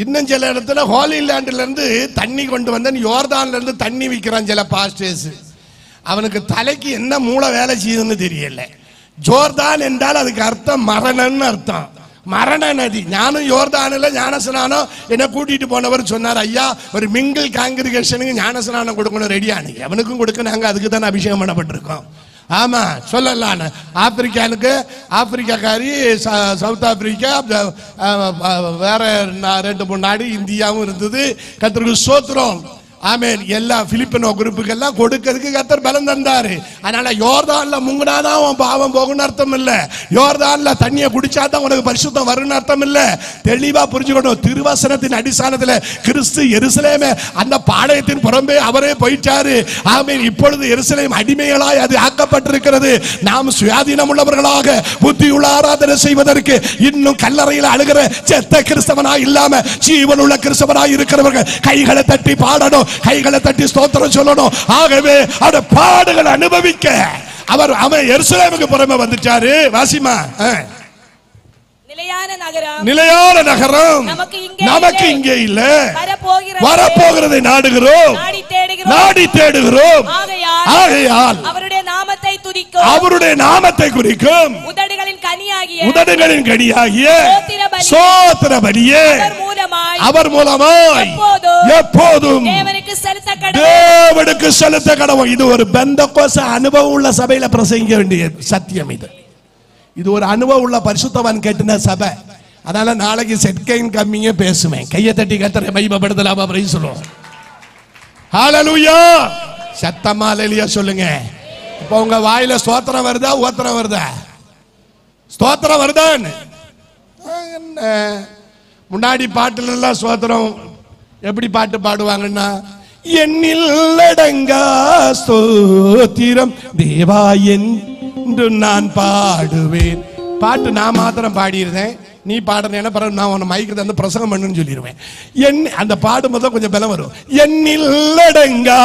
இன்னும் சில இடத்துல ஹோலி லேண்டிலேருந்து தண்ணி கொண்டு வந்தேன். யோர்தான்லேருந்து தண்ணி விற்கிறான் சில பாஸ்டர்ஸ். அவனுக்கு தலைக்கு என்ன மூளை வேலை செய்யுதுன்னு தெரியல. ஜோர்தான் என்றால் அதுக்கு அர்த்தம் மரணம்னு அர்த்தம். மரண நதி. ஞானம் யோர்தானில் ஞானஸ்நானம் என்ன கூட்டிட்டு போனவர் சொன்னார், ஐயா ஒரு மிங்கிள் காங்கிரிகேஷனுக்கு ஞானஸ்நானம் கொடுக்கணும், ரெடியானு. அவனுக்கும் கொடுக்க நாங்கள் அதுக்கு தானே அபிஷேகம் பண்ணப்பட்டிருக்கோம். ஆமா சொல்லலாம். ஆப்பிரிக்கானுக்கு ஆப்பிரிக்காக்காரி, சவுத் ஆப்பிரிக்கா, வேற 2-3 நாடு, இந்தியாவும் இருந்தது. கர்த்தருக்கு ஸ்தோத்திரம். ஆமென். எல்லா பிலிப்பினோ குரூப்புக்கு எல்லாம் கொடுக்கிறதுக்கு கர்த்தர் பலம் தந்தாரு. அதனால யோர்தான்ல முங்குனாதான் உன் பாவம் போகும்னு அர்த்தம் இல்ல. யோர்தான்ல தண்ணியை குடிச்சாதான் உனக்கு பரிசுத்தம் வரும்னு அர்த்தம் இல்ல. தெளிவா புரிஞ்சுக்கணும். திருவசனத்தின் அடிസ്ഥാനத்துல கிறிஸ்து எருசலேமே அந்த பாளையத்தின் புறம்பே அவரே போயிட்டாரு. ஆமென். இப்பொழுது எருசலேம் அடிமைகளாய் அது ஆக்கப்பட்டிருக்கிறது. நாம் சுயாதீனம் உள்ளவர்களாக புத்தியுள்ள ஆராதனை செய்வதற்கு இன்னும் கல்லறையில் அழுகிற செத்த கிறிஸ்தவனாய் இல்லாம ஜீவனுள்ள கிறிஸ்தவனாய் இருக்கிறவர்கள் கைகளை தட்டி பாடணும், கைகளை தட்டி ஸ்தோத்திரம் சொல்லணும். ஆகவே அந்த பாடுகளை அனுபவிக்க அவன் எருசலேமுக்கு புறமே வந்துட்டாரு. வாசிமா. நிலையான நகரம் நமக்கு இங்கே இல்ல, வரப்போகிறதை நாடுகிறோம், நாடி தேடுகிறோம். ஆகையால் அவருடைய நாமத்தை குறிக்கும் உதடுகளின் கனியாகிய ஸ்தோத்திர பலியை அவர் மூலமாய் எப்போதும் தேவனுக்கு செலுத்த கடவுள். இது ஒரு பெந்தகோஸ்த அனுபவம் உள்ள சபையில பிரசங்கிக்க வேண்டிய சத்தியம். இது ஒரு அனுபவம் உள்ள பரிசுத்தவான் கேட்டின சபை. அதனால நாளைக்கு செட்கைன் கம்மிங்க பேசுவேன். கையை தட்டி கர்த்தரை மகிமைப்படுத்தலாமா? பிரைஸ் சொல்லுவோம். ஹalleluya. சத்தமா ஹalleluya சொல்லுங்க. இப்போ உங்க வாயில ஸ்தோத்திரம் வருதா, ஓத்திரம் வருதா? ஸ்தோத்திரம் வருதான்னு என்ன? முன்னாடி பாட்டுல எல்லாம் ஸ்தோத்திரம் எப்படி பாட்டு பாடுவாங்கன்னா, என்னில் அடங்கா ஸ்தோத்திரம் தேவா என்று நான் பாடுவேன். பாட்டு நான் மாத்திரம் பாடியிருந்தேன். நீ பாடுறேன்னா பிறகு நான் உன்னை மைக்கு தந்து பிரசங்கம் பண்ணுன்னு சொல்லிடுவேன். அந்த பாடும்போது தான் கொஞ்சம் பலம் வரும். என்னில் அடங்கா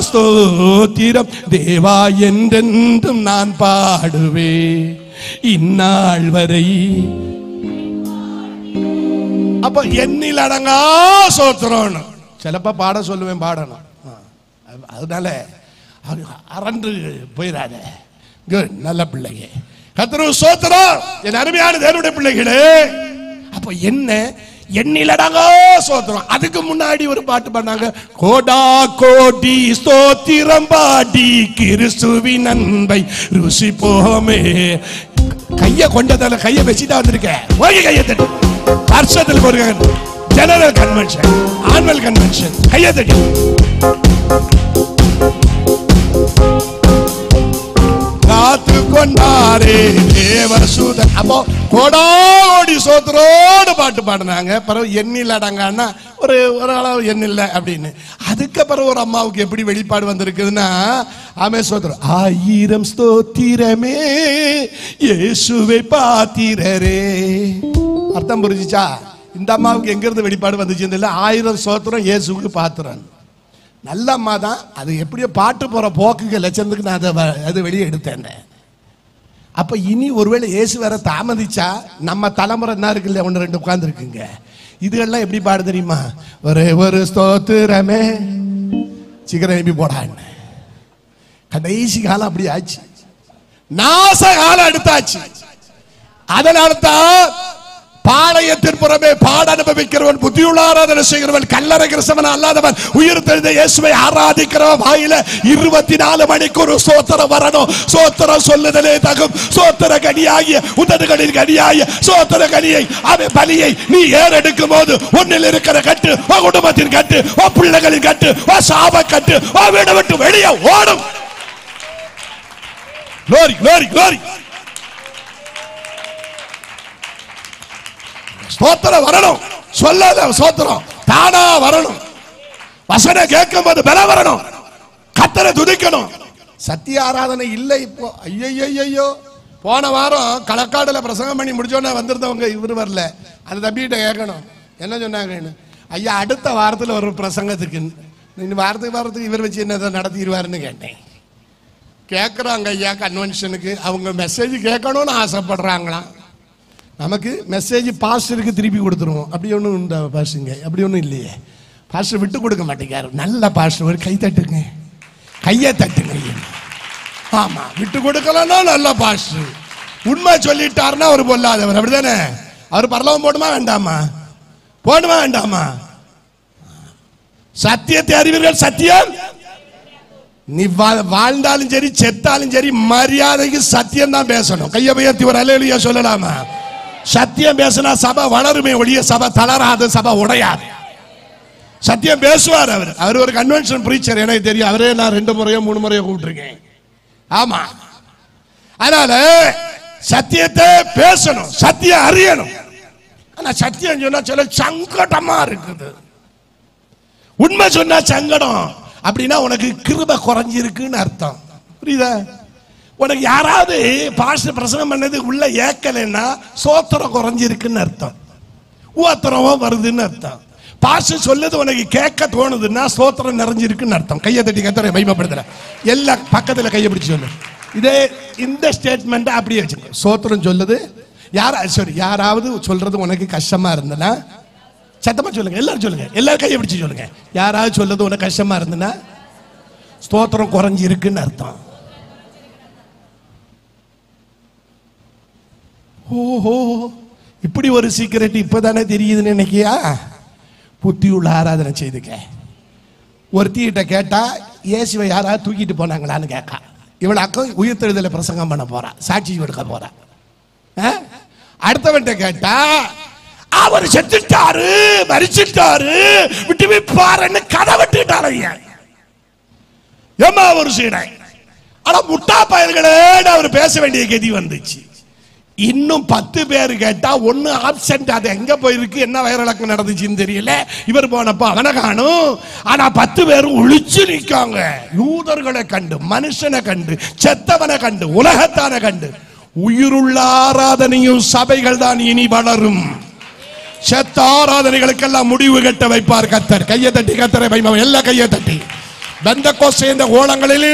ஸ்தோத்திரம் தேவா என்றென்றும் நான் பாடுவேன் இந்நாள் வரை. அப்ப எண்ணில் அடங்கா ஸ்தோத்திரம் சிலப்ப பாட சொல்லுவேன், பாடணும். அதனால அரண்டு போயிடாத. நல்ல பிள்ளைங்க, கர்த்தருக்கு ஸ்தோத்திரம். என் அருமையான தேவனுடைய பிள்ளைகளே, அப்ப என்ன எண்ணிலடங்கா ஸ்தோத்திரம். அதுக்கு முன்னாடி ஒரு பாட்டு பண்ணாங்க, கோடா கோடி ஸ்தோத்திரம் பாடி கிறிஸ்துவின் அன்பை ருசி போமே. கைய கொண்டதால கைய வச்சுதான் வந்திருக்கேன். ஓகே, கைய தட்டு. வருஷத்துக்கு ஒரு ஜெனரல் கன்வென்ஷன், ஆனுவல் கன்வென்ஷன், கைய தட்டு. காத்து கொண்டாரே தேவசூதன். அப்போ கோடாடி சோத்திரோடு பாட்டு பாடினாங்க. பிறகு எண்ணில் அடங்கான்னா ஒரு அளவு எண்ணில்ல அப்படின்னு. அதுக்கப்புறம் ஒரு அம்மாவுக்கு எப்படி வெளிப்பாடு வந்திருக்குதுன்னா, ஆமே ஸ்தோத்திரம். 1000 ஸ்தோத்திரமே இயேசுவை பாத்திரரே. அர்த்தம் புரிஞ்சுச்சா? இந்த அம்மாவுக்கு எங்க இருந்து வெளிப்பாடு வந்துச்சு? 1000 ஸ்தோத்திரம் இயேசுக்கு பாத்திரன். நல்ல அம்மா தான். அது எப்படியோ பாட்டு போற போக்குக்கு லட்சத்துக்கு நான் அதை வெளியே எடுத்தேன். அப்ப இனி ஒருவேளை இயேசு வர தாமதிச்சா நம்ம தலைமுறை என்ன இருக்குல்ல, 1-2 உட்கார்ந்து இருக்குங்க. இதுகள்லாம் எப்படி பாடு தெரியுமா? ஒரே ஒரு ஸ்தோத்திரமே சீக்கிரம் எழுப்பி போடான்னு. கடைசி காலம் அப்படி ஆச்சு, நாச காலம் எடுத்தாச்சு. அதனால தான் பாளையத்தின் புறமே பாட அனுபவிக்கிறவன், புத்தியுள்ள ஆராதனை செய்கிறவன், கல்லறை கிறிஸ்தவன் அல்லாதவன், உயிர் தெழுந்த இயேசுவை ஆராதிக்கிறவன் வாயில 24 மணிக்கு ஒரு சோத்திரம் வரணும். சோத்திரம் சொல்லுதலே தகும். சோத்திர கனியாகிய உதடுகளின் கனியாகிய சோத்திர கனியை அவன் பலியை நீ ஏறெடுக்கும் போது உன்னில் இருக்கிற கட்டு, உன் குடும்பத்தின் கட்டு, உன் பிள்ளைகளின் கட்டு, உன் சாப கட்டு வீடு விட்டு வெளியே ஓடும். glory glory glory. ஸ்தோத்திரம் வரணும். சொல்லாத ஸ்தோத்திரம் தானா வரணும். வசனம் கேட்கும் போது பல வரணும். கர்த்தரை துதிக்கணும். சத்திய ஆராதனை இல்லை இப்போ. ஐயோ, போன வாரம் களக்காடுல பிரசங்கம் பண்ணி முடிச்சோன்னா வந்திருந்தவங்க இவர் வரல. அந்த தம்பிகிட்ட கேட்கணும் என்ன சொன்னாங்க. ஐயா, அடுத்த வாரத்தில் ஒரு பிரசங்கத்துக்கு இந்த வாரத்துக்கு இவர் வச்சு என்ன நடத்திடுவாருன்னு கேட்டேன். கேட்குறாங்க ஐயா, கன்வென்ஷனுக்கு அவங்க மெசேஜ் கேட்கணும்னு ஆசைப்படுறாங்களாம். நமக்கு மெசேஜ் பாஸ்டருக்கு திருப்பி கொடுத்துருவோம். அப்படி ஒன்றும் உண்டா பாஸ்டருங்க? அப்படி ஒன்றும் இல்லையே. பாஸ்டர் விட்டு கொடுக்க மாட்டேங்காரு. நல்ல பாஸ்டர் ஒரு கை தட்டுங்க, கையை தட்டுங்க. ஆமா, விட்டு கொடுக்கலன்னா நல்ல பாஸ்டர். உண்மை சொல்லிட்டாருன்னா ஒரு பொல்லாதவர். அப்படிதானே? அவர் பரலோகம் போடுமா வேண்டாமா? போடுமா வேண்டாமா? சத்தியத்தை அறிவீர்கள், சத்தியம். நீ வாழ்ந்தாலும் சரி செத்தாலும் சரி மரியாதைக்கு சத்தியம் தான் பேசணும். கையை உயர்த்தி ஒரு அல்லேலூயா சொல்லலாமா? சத்தியம் பேசினா சபை வளருமே ஒழிய சபை தளராது, சபை உடையாது. சத்தியம் பேசுவார். அவர் ஒரு கன்வென்ஷன் பிரீச்சர், எனக்கு தெரியும். அவரே நான் 2 முறையோ 3 முறையோ கூப்பிட்டுருக்கேன். ஆமா, அதனால சத்தியத்தை பேசணும், சத்தியம் அறியணும். ஆனா சத்தியம் சொன்னா சில சங்கடமா இருக்குது. உண்மை சொன்னா சங்கடம் அப்படின்னா உனக்கு கிருபை குறைஞ்சிருக்குன்னு அர்த்தம். புரியுதா? உனக்கு யாராவது பாஸ்டர் பிரசங்கம் பண்ணது உள்ள ஏக்கலைன்னா சோத்திரம் குறைஞ்சிருக்குன்னு அர்த்தம், ஊத்திரம் வருதுன்னு அர்த்தம். பாஸ்டர் சொல்லது உனக்கு கேட்க தோணுதுன்னா சோத்திரம் நிறைஞ்சிருக்குன்னு அர்த்தம். கையை தட்டி கத்தரை மகிமைப்படுத்துற எல்லா பக்கத்துல கையை பிடிச்சு சொல்லு. இதே இந்த ஸ்டேட்மெண்ட் அப்படியே வச்சுக்கோ. சோத்திரம் சொல்லுது யாராவது சொல்றது உனக்கு கஷ்டமா இருந்தனா சத்தமா சொல்லுங்க. எல்லாரும் சொல்லுங்க, எல்லாரும் கையை பிடிச்சு சொல்லுங்க. யாராவது சொல்றது உனக்கு கஷ்டமா இருந்தனா ஸ்தோத்திரம் குறைஞ்சி இருக்குன்னு அர்த்தம். ஓஹோ, இப்படி ஒரு சீக்கிரட் இப்பதானே தெரியுதுன்னு நினைக்கியா? புத்தியுள்ள ஆராதனை செய்துக்க. ஒருத்திகிட்ட கேட்டா இயேசுவை யாராவது தூக்கிட்டு போனாங்களான்னு கேட்கா. இவளாக்கும் உயிர்த்தெழுதலை பிரசங்கம் பண்ண போறா, சாட்சி எடுக்க போறா. அடுத்தவன்ட்ட கேட்டா அவர் செத்துட்டாரு, மரிச்சிட்டாரு, விட்டு வைப்பாருன்னு கதை விட்டுட்டாங்க. ஏமா ஒரு சீடை. ஆனா முட்டா பயல்களே அவர் பேச வேண்டிய கதி வந்துச்சு. இன்னும் 10 பேர் கேட்டா ஒன்னு ஆப்சென்ட். அது எங்க போயிருக்கு, என்ன வயிறிழக்கம் நடந்துச்சுன்னு தெரியல. இவர் போனப்ப அவனை காணும். ஆனா 10 பேரும் ஒளிச்சு நிற்காங்க. யூதர்களை கண்டு, மனுஷனை கண்டு, செத்தவனை கண்டு, உலகத்தான கண்டு உயிருள்ள ஆராதனையும் சபைகள் தான் இனி வளரும். செத்த ஆராதனைகளுக்கெல்லாம் முடிவு கட்ட வைப்பார் கர்த்தர். கையை தட்டி கர்த்தரை மகிமை, எல்லா கையை தட்டி. பெந்தெக்கோஸ்தே இந்த கோலங்களில்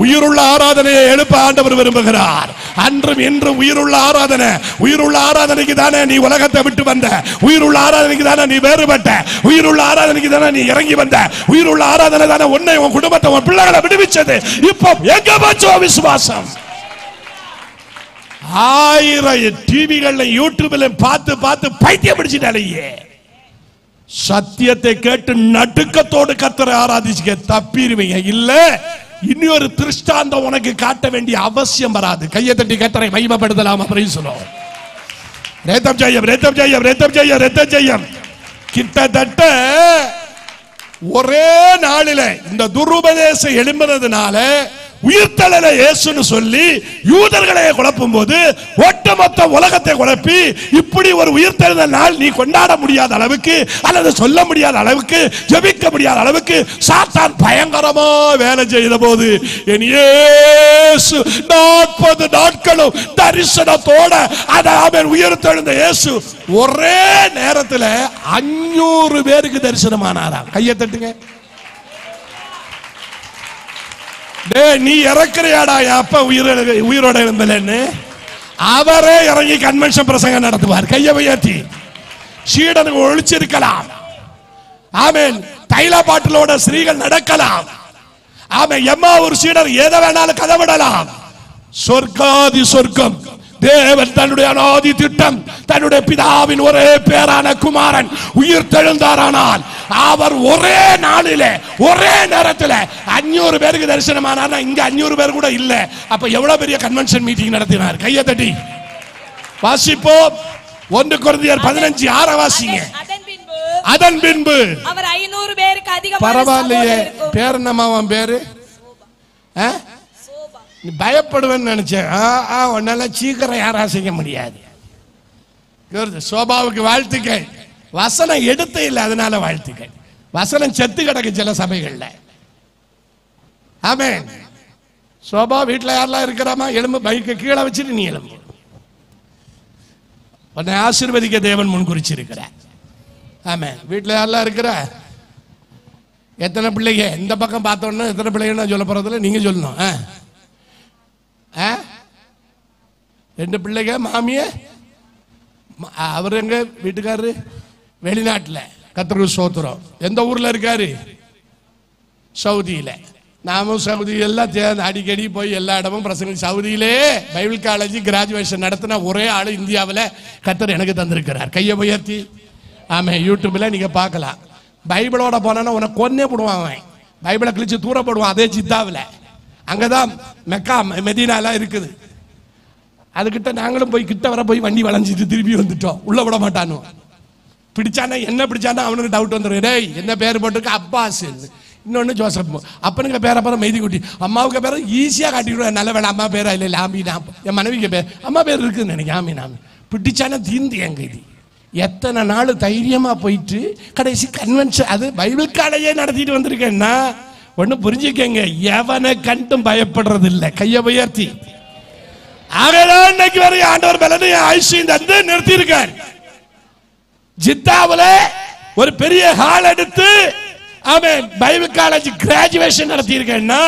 உயிருள்ள ஆராதனையை எழுப்ப ஆண்டவர் விரும்புகிறார். அன்றும் இன்றும் உயிருள்ள ஆராதனை. உயிருள்ள ஆராதனைக்கு தானே நீ உலகத்தை விட்டு வந்த, உயிருள்ள ஆராதனைக்கு தானே நீ வேறுபட்ட, உயிருள்ள ஆராதனைக்கு தானே நீ இறங்கி வந்த, உயிருள்ள ஆராதனை தானே உன்னை, உன் குடும்பத்தை, உன் பிள்ளைகளை விடுவிச்சது. இப்போ எங்க போச்சோ விசுவாசம்? 1000 டிவிகள்ல யூடியூப்ல பார்த்து பார்த்து பைத்தியம் பிடிச்சிட்டாலேயே. சத்தியத்தை கேட்டு நடுக்கத்தோடு கர்த்தரை ஆராதிச்சுக்க தப்பிடுவீங்க. இல்ல இன்னொரு திருஷ்டாந்தம் உனக்கு காட்ட வேண்டிய அவசியம் வராது. கையை தட்டி கர்த்தரை மகிமைப்படுத்தலாம். அப்படின்னு சொல்லுவோம். ரேத்தம் ஜெயம், ரேத்தம் ஜெயம், ரேத்தம் ஜெயம், ரேத்தம் ஜெயம். கிட்டத்தட்ட ஒரே நாளில இந்த துருபதேசம் எழும்பினதுனால உயிர்த்தெழல இயேசுன்னு சொல்லி யூதர்களை குழப்பும் போது ஒட்டுமொத்த உலகத்தை குழப்பி இப்படி ஒரு உயிர்த்தெழுந்த நாள் நீ கொண்டாட முடியாத அளவுக்கு அல்லது சொல்ல முடியாத அளவுக்கு ஜெபிக்க முடியாத அளவுக்கு சாத்தான் பயங்கரமா வேலை செய்த போது என் இயேசு 40 நாட்களும் தரிசனத்தோட அவன் உயிர்த்தெழுந்த இயேசு ஒரே நேரத்தில் 500 பேருக்கு தரிசனமானாராம். கையை தட்டுங்க. நீ இறக்குறியாடா அப்ப உயிரோட இருந்தலன்னு அவரே இறங்கி கன்வென்ஷன் பிரசங்கம் நடத்துவார். கையை உயர்த்தி. சீடனுக்கு ஒழிச்சிருக்கலாம். ஆமென். தைல பாட்டிலோட ஸ்ரீகள் நடக்கலாம். ஆமென். எம்மா ஒரு சீடர் எதை வேணாலும் கதவிடலாம். சொர்க்காதி சொர்க்கம் தேவன் தன்னுடைய அநாதி திட்டம், தன்னுடைய பிதாவின் ஒரே பேரான குமாரன் உயிர் தெழுந்தாரானால் அவர் ஒரே நாளிலே ஒரே நேரத்தில் 500 பேருக்கு தரிசனமானார். இங்க 500 பேர் கூட இல்ல. அப்ப எவ்வளவு பெரிய கன்வென்ஷன் மீட்டிங் நடத்தினார். கையை தட்டி வாசிப்போம். 1 கொரிந்தியர் 15:6 வாசிங்க. அதன் பின்பு அவர் 500 பேருக்கு அதிகமான பரவாயில்லையே. பேர் என்னமாவான் பேரு? நீ பயப்படுவேன்னு நினைச்சேன். உன்னால சீக்கிரம் யாரும் செய்ய முடியாது. சோபாவுக்கு வாழ்த்துக்கள். வசனம் எடுத்த இல்லை, அதனால வாழ்த்துக்கள். வசனம் செத்து கிடக்கு சில சபைகள்ல. ஆமென். சோபா வீட்டில் யாரெல்லாம் இருக்கிறாமா எலும்பு பைக்கை கீழே வச்சுட்டு நீ எலும்பு. உன்னை ஆசீர்வதிக்க தேவன் முன் குறிச்சிருக்கிறார். ஆமென். வீட்டில் யாரெல்லாம் இருக்கிற எத்தனை பிள்ளைங்க இந்த பக்கம் பார்த்தோன்னா எத்தனை பிள்ளைங்கன்னு சொல்ல போறதுல நீங்க சொல்லணும். 2 பிள்ளைங்க. மாமிய அவர் எங்க வீட்டுக்காரரு வெளிநாட்டில். கர்த்தருக்கு ஸ்தோத்திரம். எந்த ஊர்ல இருக்காரு? சவுதியில. நாமும் சவுதி எல்லாம் தேர்ந்து அடிக்கடி போய் எல்லா இடமும் பிரசங்க. சவுதியிலே பைபிள் காலேஜ் கிராஜுவேஷன் நடத்தின ஒரே ஆள் இந்தியாவில் கர்த்தர் எனக்கு தந்திருக்கிறார். கையை உயர்த்தி. ஆமா, யூடியூப்ல நீங்க பார்க்கலாம். பைபிளோட போனா உனக்கு கொன்னே போடுவான். பைபிளை கிழிச்சு தூர போடுவான். அதே ஜித்தாவில். அங்கதான் மெக்கா மெதீனாலாம் இருக்குது. அதுகிட்ட நாங்களும் போய் கிட்ட வர போய் வண்டி வளைஞ்சிட்டு திருப்பி வந்துட்டோம். உள்ள விட மாட்டானோ. பிடிச்சானா என்ன பிடிச்சானா அவனுக்கு டவுட் வந்துடும். டேய் என்ன பேர் போட்டிருக்கு? அப்பாஸ். இன்னொன்னு ஜோசப். அப்பனுக்கு பேர பேர மெய்தி குட்டி. அம்மாவுக்கு பேர ஈஸியா காட்டிடுவேன். நல்ல வேலை அம்மா பேரா இல்லை ஆமீனா. என் மனைவிக்கு பேர் அம்மா பேர் இருக்குன்னு நினைக்கிறேன். ஆமீனா. பிடிச்சானா தீந்து எங்க இது. எத்தனை நாள் தைரியமா போயிட்டு கடைசி கன்வென்ஷன் அது பைபிள் காலேஜே நடத்திட்டு வந்திருக்கேன்னா ஒண்ணு புரிஞ்சுக்கங்க. எவனை கண்டும் பயப்படுறது இல்லை. கையை உயர்த்தி. ஆகதான் இன்னைக்கு வரை ஆண்டவர் பலனை ஐசியும் தந்து நிறுத்தி இருக்கார். ஜித்தாவுல ஒரு பெரிய ஹால் எடுத்து அவன் பைபிள் காலேஜ் கிராஜுவேஷன் நடத்தி இருக்கேன்னா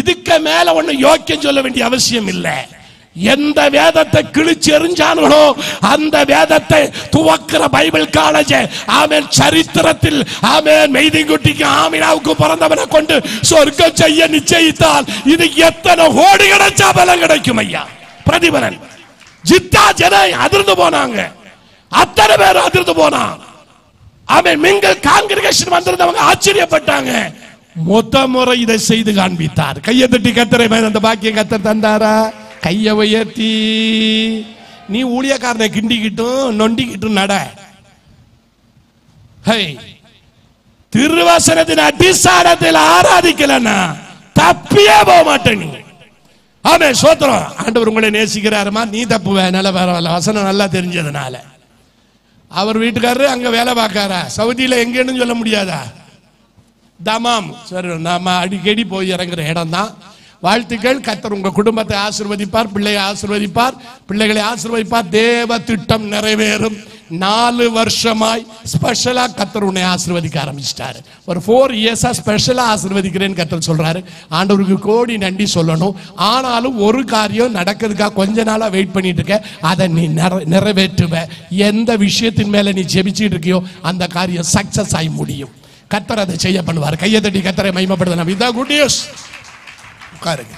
இதுக்கு மேல ஒண்ணு யோக்கியம் சொல்ல வேண்டிய அவசியம் இல்லை. எந்த வேதத்தை கிழிச்சு எறிஞ்சானோ அந்த வேதத்தை துவக்கிற பைபிள் காலேஜ் ஆமென் சரித்திரத்தில் ஆமென் மெய்திங்குட்டிக்கு ஆமீனாவுக்கு பிறந்தவனை கொண்டு சொர்க்கம் செய்ய நிச்சயித்தால் இது எத்தனை கோடி கிடைச்சா பலன் கிடைக்கும் ஐயா. பிரதிபலன். ஜித்தா ஜன அதிர்ந்து போனாங்க. அத்தனை பேர் அதிர்ந்து போனாங்க. ஆமென். மிங்கல் காங்கிரிகேஷன் வந்திருந்தவங்க ஆச்சரியப்பட்டாங்க. மொத்த முறை இதை செய்து காண்பித்தார். கையை தட்டி கர்த்தரை அந்த பாக்கியம் கர்த்தர் தந்தாரா? கையை உயர்த்தி. நீ ஊழியக்காரனை கிண்டிக்கிட்டும் நொண்டிக்கிட்டும் நட. திருவசனத்தின் அடிസ്ഥാനத்தில் ஆராதிக்கலன்னா தப்பியே போக மாட்டேன் நீ. ஆமே சோத்திரம். ஆண்டவர் உங்களை நேசிக்கிறாருமா. நீ தப்புவ நல்ல பரவாயில்ல. வசனம் நல்லா தெரிஞ்சதுனால. அவர் வீட்டுக்காரரு அங்க வேலை பார்க்காரா? சவுதியில எங்கன்னு சொல்ல முடியாதா? தமாம். சரி, நாம அடிக்கடி போய் இறங்குற இடம் தான். வாழ்த்துக்கள். கர்த்தர் உங்க குடும்பத்தை ஆசீர்வதிப்பார், பிள்ளையை ஆசீர்வதிப்பார், பிள்ளைகளை ஆசீர்வதிப்பார். தேவ திட்டம் நிறைவேறும். 4 வருஷமாய் ஸ்பெஷலா கர்த்தர் உன்னை ஆசீர்வதிக்க ஆரம்பிச்சிட்டாரு. ஒரு 4 இயர்ஸா ஸ்பெஷலா ஆசீர்வதிக்கிறேன்னு கர்த்தர் சொல்றாரு. ஆண்டவருக்கு கோடி நன்றி சொல்லணும். ஆனாலும் ஒரு காரியம் நடக்கிறதுக்காக கொஞ்ச நாளா வெயிட் பண்ணிட்டு இருக்க, அதை நீ நிறைவேற்றுவ. எந்த விஷயத்தின் மேல நீ ஜெபிச்சிட்டு இருக்கியோ அந்த காரியம் சக்சஸ் ஆகி முடியும். கர்த்தர் அதை செய்ய பண்ணுவார். கையை தட்டி கர்த்தரை மகிமைப்படுத்தணும். இதான் குட் நியூஸ். உட்காருங்க.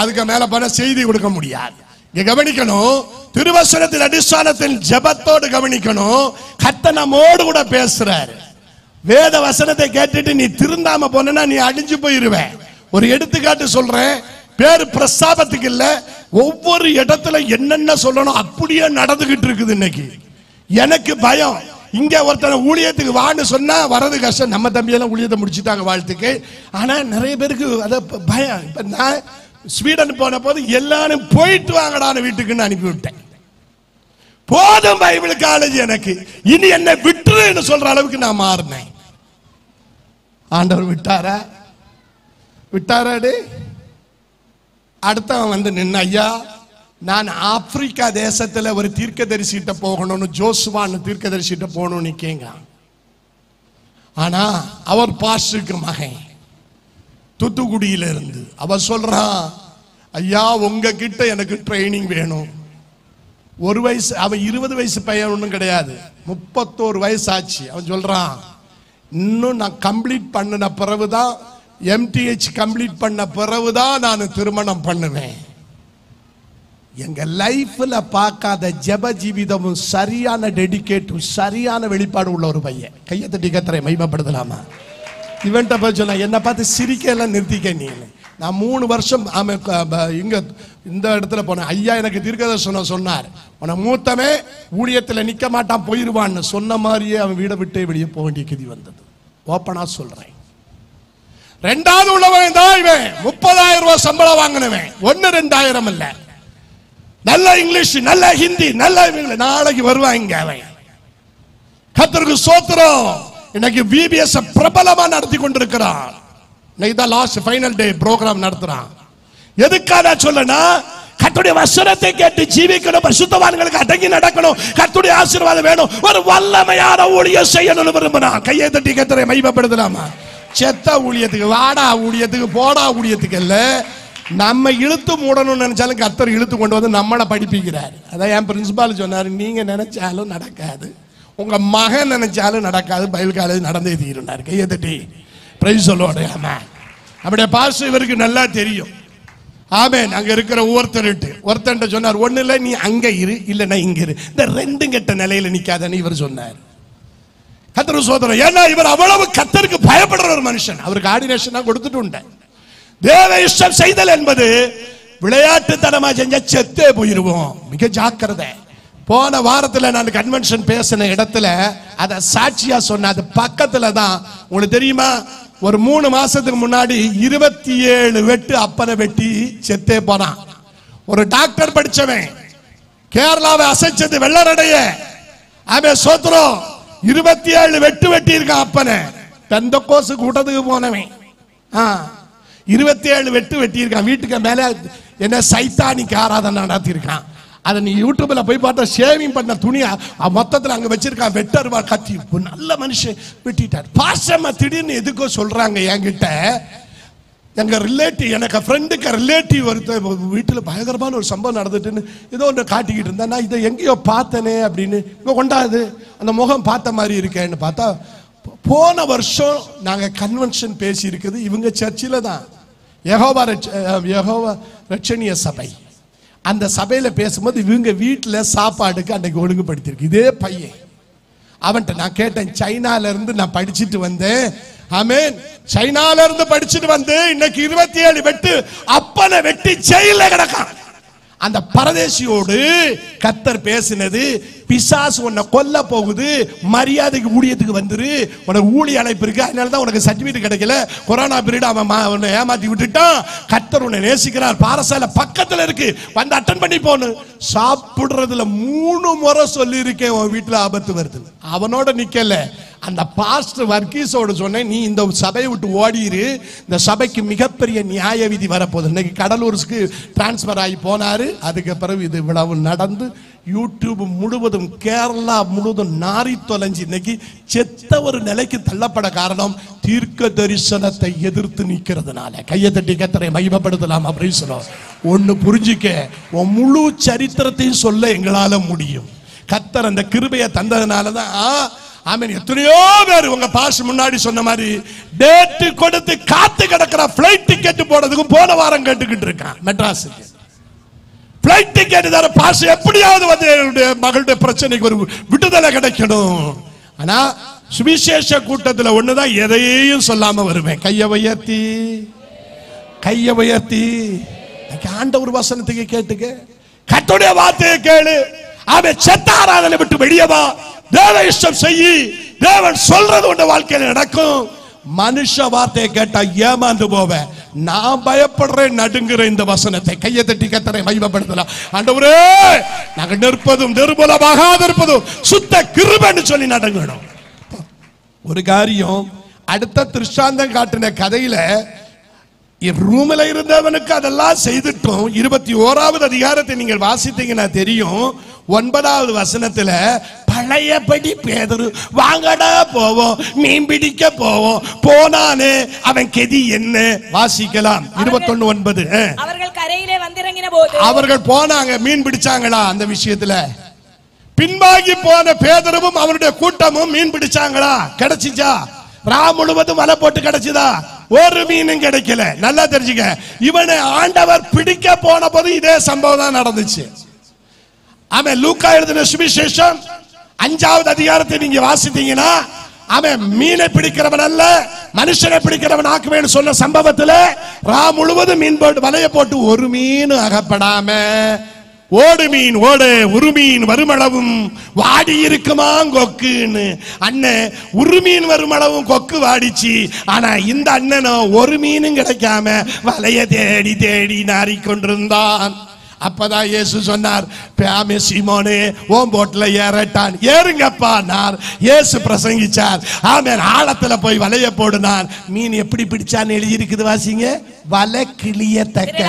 அதுக்கு மேல பண்ண செய்தி கொடுக்க முடியாது. இங்க கவனிக்கணும், திருவசனத்தின் அடிஸ்தானத்தில் ஜெபத்தோடு கவனிக்கணும். கர்த்தர் நம்மோடு கூட பேசுறாரு. வேத வசனத்தை கேட்டுட்டு நீ திருந்தாம போனா நீ அழிஞ்சு போயிருவ. ஒரு எடுத்துக்காட்டு சொல்றேன். பேரு பிரஸ்தாபத்துக்கு இல்ல, ஒவ்வொரு இடத்துல என்னென்ன சொல்லணும் அப்படியே நடந்துகிட்டு இருக்குது இன்னைக்கு. எனக்கு பயம். இங்க ஒருத்தனை ஊழியத்துக்கு வான்னு சொன்னா வரது கஷ்டம். நம்ம தம்பியெல்லாம் ஊழியத்தை முடிச்சுட்டாங்க, வாழ்த்துக்கு. ஆனா நிறைய பேருக்கு அத பயம். இப்ப நான் ஸ்வீடன் போன போது எல்லாரும் போயிட்டு வாங்கடான்னு வீட்டுக்குன்னு அனுப்பி விட்டேன். போதும் பைபிள் காலேஜ் எனக்கு, இனி என்ன விட்டுருன்னு சொல்ற அளவுக்கு நான் மாறினேன். ஆண்டவர் விட்டாராடி. அடுத்தவன் வந்து நின்ன, ஐயா நான் ஆப்பிரிக்கா தேசத்துல ஒரு தீர்க்கதரிசிட்ட போகணும்னு, ஜோசுவான்னு தீர்க்கதரிசிட்ட போகணும்னு கேங்க. ஆனா அவர் பாஸ்டருக்கு மகன், தூத்துக்குடியில இருந்து. அவர் சொல்றான், ஐயா உங்ககிட்ட எனக்கு ட்ரைனிங் வேணும். 1 வயசு, அவன் 20 வயசு பையன் ஒன்றும் கிடையாது, 31 வயசு ஆச்சு. அவன் சொல்றான், இன்னும் நான் கம்ப்ளீட் பண்ணின பிறகுதான், MTH கம்ப்ளீட் பண்ண பிறகுதான் நான் திருமணம் பண்ணுவேன். எங்க லைஃப்ல பார்க்காத ஜெப ஜீவிதமும் சரியான டெடிகேட்டும் சரியான வெளிப்பாடு உள்ள ஒரு பையன். கையை தட்டி கர்த்தரை மகிமைப்படுத்தலாமா? இவன்ட்ட போய் சொன்ன, என்னை பார்த்து சிரிக்க எல்லாம் நிறுத்திக்க நீ. நான் 3 வருஷம் இங்க இந்த இடத்துல போனேன். ஐயா எனக்கு தீர்க்கதரிசனம் சொன்னார், உன மூத்தமே ஊழியத்தில் நிக்க மாட்டான் போயிருவான்னு சொன்ன மாதிரியே அவன் வீடை விட்டே வெளியே போக வேண்டிய கதி வந்தது. ஓப்பனா சொல்றேன். 2வது உள்ளவன் தான் இவன். 30,000 ரூபாய் சம்பளம் வாங்கினவன். 1-2,000 இல்ல. நல்ல இங்கிலீஷ், நல்ல ஹிந்தி, நல்ல நாளைக்கு வருவாங்க அவன். கர்த்தருக்கு ஸ்தோத்திரம். இன்னைக்கு VBS பிரபலமா நடத்தி கொண்டிருக்கிறான். இன்னைக்கு தான் லாஸ்ட் ஃபைனல் டே ப்ரோக்ராம் நடத்துறான். எதுக்காக சொல்லனா, கர்த்தருடைய வசனத்தை கேட்டு ஜீவிக்கணும், பரிசுத்தவான்களுக்கு அடங்கி நடக்கணும், கர்த்தருடைய ஆசீர்வாதம் வேணும், ஒரு வல்லமையான ஊழியம் செய்யணும்னு விரும்பினான். கையை தட்டி கர்த்தரை மகிமைப்படுத்தலாமா? செத்த ஊழியத்துக்கு, வாடா ஊழியத்துக்கு, போடா ஊழியத்துக்கு இல்ல. நம்ம இழுத்து மூடணும்னு நினைச்சாலும் கர்த்தர் இழுத்து கொண்டு வந்து நம்மளை படிப்பிக்கிறார். அதான் என் பிரின்சிபால் சொன்னாரு, நீங்க நினைச்சாலும் நடக்காது, உங்க மகன் நினைச்சாலும் நடக்காது, பைபிள் காலேஜ் நடந்தே தீருனார். கையை தட்டி பிரைஸ் சொல்லுவோட. ஆமென். அப்படியே பாஸ்டர் இவருக்கு நல்லா தெரியும். ஆமென். அங்க இருக்கிற ஒருத்தன்ட்ட சொன்னார், ஒண்ணு இல்ல நீ அங்க இரு, இல்லன்னா இங்க இரு, இந்த 2 கெட்ட நிலையில நிக்காதன்னு இவர் சொன்னார். கர்த்தர் சோதரன். ஏன்னா இவர் அவ்வளவு கர்த்தருக்கு பயப்படுற ஒரு மனுஷன். அவருக்கு ஆர்டினேஷன் கொடுத்துட்டு உண்டேன். தேவ இஷ்டம் செய்தல் என்பது விளையாட்டுத்தனமா செஞ்சா செத்தே போயிருவோம். மிக ஜாக்கிரதை. போன வாரத்தில் நான் கன்வென்ஷன் பேசின இடத்துல அத சாட்சியா சொன்ன, அது பக்கத்துல தான். உங்களுக்கு தெரியுமா, ஒரு 3 மாசத்துக்கு முன்னாடி 27 வெட்டு அப்பனை வெட்டி செத்தே போனான். ஒரு டாக்டர் படிச்சவன், கேரளாவை அசைச்சது வெள்ளரடைய. அவன் சோத்திரம் 27 வெட்டு வெட்டி இருக்கான் அப்பனை. பெந்தகோசு கூட்டத்துக்கு போனவன் 27 வெட்டு வெட்டி இருக்கான். வீட்டுக்கு மேல என்ன சைத்தானிக்கு ஆராதனை நடத்தி இருக்கான். அதை நீ யூடியூப்ல போய் பார்த்தா ஷேவிங் பண்ண துணியா மொத்தத்தில் அங்க வச்சிருக்கான். வெட்டருவா கத்தி. நல்ல மனுஷன் வெட்டிட்டார். பாசமா திடீர்னு எதுக்கோ சொல்றாங்க என்கிட்ட, எங்க ரிலேட்டிவ், எனக்கு ஃப்ரெண்டுக்கு ரிலேட்டிவ் ஒருத்தர் வீட்டில் பயங்கரமான ஒரு சம்பவம் நடந்துட்டுன்னு ஏதோ ஒன்று காட்டிக்கிட்டு இருந்தா, நான் இதை எங்கேயோ பார்த்தனே அப்படின்னு. இங்க கொண்டாது அந்த முகம் பார்த்த மாதிரி இருக்கேன்னு பார்த்தா, போன வருஷம் நாங்க கன்வென்ஷன் பேசி இருக்குது இவங்க சர்ச்சில் தான், யெகோவா ரட்சணிய சபை. அந்த சபையில பேசும்போது இவங்க வீட்டுல சாப்பாடுக்கு அன்னைக்கு ஒழுங்குபடுத்திருக்கு. இதே பையன். அவன்கிட்ட நான் கேட்டேன், சைனால இருந்து நான் படிச்சுட்டு வந்தேன். ஆமென். சைனால இருந்து படிச்சுட்டு வந்து இன்னைக்கு 27 வெட்டு அப்பனை வெட்டி ஜெயில கிடக்கான். அந்த பரதேசியோடு கர்த்தர் பேசினது, பிசாசு உன்னை கொல்ல போகுது, மரியாதைக்கு ஊழியத்துக்கு வந்துரு, உனக்கு ஊழிய அழைப்பு இருக்கு, அதனால தான் உனக்கு சர்டிபிகேட் கிடைக்கல, கொரோனா பீரியட் அவன் உன்னை ஏமாத்தி விட்டுட்டான், கர்த்தர் உன்னை நேசிக்கிறார், பாரசாலை பக்கத்துல இருக்கு, வந்து அட்டன் பண்ணி போன்னு. சாப்பிடுறதுல 3 முறை சொல்லி இருக்கேன், உன் வீட்டுல ஆபத்து வருது. அவனோட நிக்கல, அந்த பாஸ்டர் வர்கீஸோடு சொன்னேன், நீ இந்த சபையை விட்டு ஓடிரு, இந்த சபைக்கு மிகப்பெரிய நியாய விதி வரப்போகுது. இன்னைக்கு கடலூருக்கு டிரான்ஸ்பர் ஆகி போனாரு. அதுக்கு பிறகு இது இவ்வளவு நடந்து யூடியூப் முழுவதும் கேரளா முழுவதும் நாரி தொலைஞ்சு இன்னைக்கு செத்த ஒரு நிலைக்கு தள்ளப்பட காரணம் தீர்க்க தரிசனத்தை எதிர்த்து நிற்கிறதுனால. கையை தட்டி கர்த்தரை மகிமைப்படுத்தலாம். அப்படின்னு சொல்லுவோம். ஒன்னு புரிஞ்சுக்க, உன் முழு சரித்திரத்தையும் சொல்ல எங்களால முடியும். கர்த்தர் அந்த கிருபையை தந்ததுனாலதான் ஆமென். எத்தனையோ பேர் உங்க பாஸ் முன்னாடி சொன்ன மாதிரி டேட் கொடுத்து காத்து கிடக்கிற ஃளைட் டிக்கெட் போடுறதுக்கு போன வாரம் கேட்டுக்கிட்டு இருக்கான். மெட்ராஸுக்கு ஃளைட் டிக்கெட் தர பாஸ் எப்படியாவது வந்து என்னுடைய மகளுடைய பிரச்சனைக்கு ஒரு விடுதலை கிடைக்கணும். ஆனா சுவிசேஷ கூட்டத்தில் ஒண்ணுதான், எதையும் சொல்லாம வருவேன். கையை உயர்த்தி ஆண்டவர் வசனத்துக்கு கேட்டுக்க, கர்த்தருடைய வார்த்தையை கேளு. அவன் செத்த ஆராதனை விட்டு வெளியே வா, தேவ இஷ்டம் செய்யி. தேவன் சொல்றது உங்க வாழ்க்கையில நடக்கும். மனுஷ வார்த்தையை கேட்டா ஏமாந்து போவேன். நான் பயப்படுறேன், நடுங்குற இந்த வசனத்தை கையை தட்டி கர்த்தரை மகிமைப்படுத்தலாம். ஆண்டவரே, நாங்க நிற்பதும் நிர்மூலமாகாது இருப்பதும் சுத்த கிருபைன்னு சொல்லி நடுங்கணும். ஒரு காரியம், அடுத்த திருஷ்டாந்தம் காட்டின கதையில ரூம்ல இருந்தவனுக்கு அதெல்லாம் செய்துட்டோம். 21வது அதிகாரத்தை நீங்கள் வாசித்தீங்கன்னா தெரியும். 9வது வசனத்துல பழையபடி பேதுரு வாங்கடா போவோம், மீன் பிடிக்க போவோம், போனானே அவன் கெதி என்ன? வாசிக்கலாம். 21:9. அவர்கள் கரையிலே வந்திறங்கின போது அவர்கள் போனாங்க, மீன் பிடிச்சாங்களா? அந்த விஷயத்துல பின்வாங்கி போன பேதுருவும் அவருடைய கூட்டமும் மீன் பிடிச்சாங்களா? கிடைச்சிச்சா? முழுவதும் வலை போட்டு கிடைச்சதா? ஒரு மீனும் கிடைக்கல. நல்லா தெரிஞ்சுக்க, இவனை ஆண்டவர் பிடிக்க போன போது இதே சம்பவம் தான் நடந்துச்சு. அவன் லூக்கா எழுதின சுவிசேஷம் 5வது அதிகாரத்தை நீங்க வாசித்தீங்கன்னா, அவன் மீனை பிடிக்கிறவன் அல்ல, மனுஷனை பிடிக்கிறவன் ஆக்குவேன்னு சொன்ன சம்பவத்துல முழுவதும் மீன் போட்டு வலைய போட்டு ஒரு மீன் அகப்படாம ஓடு மீன் ஓட ஒரு மீன் வருமளவும் வாடி இருக்குமா கொக்குன்னு. அண்ணன் ஒரு மீன் வருமளவும் கொக்கு வாடிச்சு. ஆனா இந்த அண்ணனோ ஒரு மீனும் கிடைக்காம வலைய தேடி தேடி நாறிக்கொண்டிருந்தான். அப்பதான் இயேசு சொன்னார், பேமே சீமோனே, ஓம் போட்ல ஏறட்டான், ஏறுங்கப்பா நார். இயேசு பிரசங்கிச்சார். ஆமென். ஆழத்துல போய் வலைய போடுனான். மீன் எப்படி பிடிச்சான்னு எழுதி இருக்குது, வாசிங்க. வலை கிளியத்தக்க.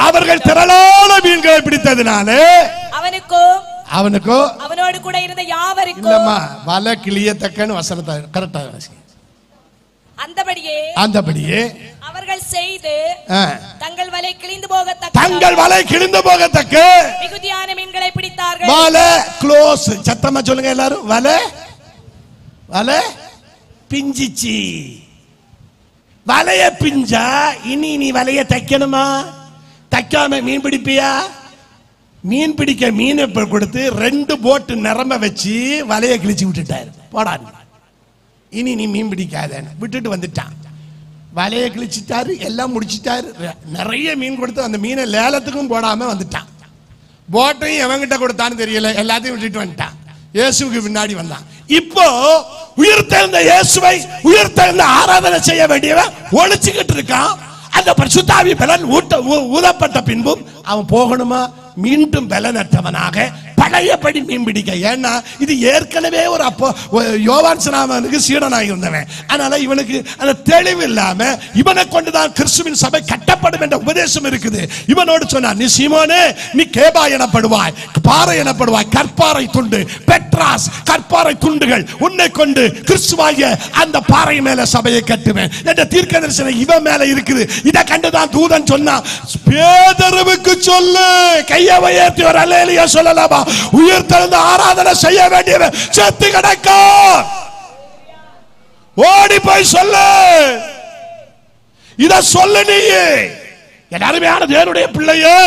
அவர்கள் திரளான மீன்களை பிடித்ததுனால அவனுக்கோ அவனோடு கூட இருந்த யாவருக்கும் இல்லம்மா வலை கிளியத்தக்கன்னு வசனத்தை கரெக்டா வாசிங்க. அந்தபடியே அவர்கள் செய்து தங்கள் வலை கிழிந்து போகத்தக்க மிகுதியான மீன்களை பிடித்தார்கள். வலை க்ளோஸ். சத்தமா சொல்லுங்க எல்லாரும். வலை பிஞ்சிச்சு. வலைய பிஞ்சா இனி நீ வலைய தைக்கணுமா? தைக்காம மீன் பிடிப்பியா? மீன் பிடிக்க மீன் கொடுத்து 2 போட்டு நிரம்ப வச்சு வலைய கிழிச்சு விட்டுட்டாரு. போடா, இனி நீ மீன் பிடிக்காத விட்டுட்டு வந்துட்டான். வலையை கிழிச்சிட்டாரு, எல்லாம் முடிச்சிட்டாரு. நிறைய மீன் கொடுத்து அந்த மீனை லேலத்துக்கும் போடாம வந்துட்டான். போட்டையும் எவங்கிட்ட கொடுத்தான்னு தெரியல, எல்லாத்தையும் விட்டுட்டு வந்துட்டான். இயேசுக்கு பின்னாடி வந்தான். இப்போ உயிர்த்தெழுந்த இயேசுவை உயிர்த்தெழுந்த ஆராதனை செய்ய வேண்டியவன் ஒழிச்சுக்கிட்டு இருக்கான். அந்த பரிசுத்தாவி பலன் ஊதப்பட்ட பின்பும் அவன் போகணுமா? மீண்டும் பலனற்றவனாக பழையபடி மீன் பிடிக்க. ஏன்னா இது ஏற்கனவே ஒரு அப்போ யோவான் ஸ்நானனுக்கு சீடனாக இருந்தவன். அதனால இவனுக்கு அந்த தெளிவு இல்லாம இவனை கொண்டுதான் கிறிஸ்துவின் சபை கட்டப்படும் என்ற உபதேசம் இருக்குது. இவனோடு சொன்னார், நீ சீமோனே, நீ கேபா எனப்படுவாய், பாறை எனப்படுவாய், கற்பாறை துண்டு, பெட்ராஸ் கற்பாறை துண்டுகள், உன்னை கொண்டு கிறிஸ்துவாகிய அந்த பாறை மேல சபையை கட்டுவேன் என்ற தீர்க்க தரிசனம் இவன் மேல இருக்குது. இதை கண்டுதான் தூதன் சொன்னான், பேதுருவுக்கு சொல்லு. கையை உயர்த்தி ஒரு அல்லேலூயா சொல்லலாமா? உயிர்த்தெழுந்த ஆராதனை செய்ய வேண்டியவன் செத்து கிடக்க. ஓடி போய் சொல்லு. இத சொல்லு. நீ எல்லாருமையான தேவனுடைய பிள்ளையே,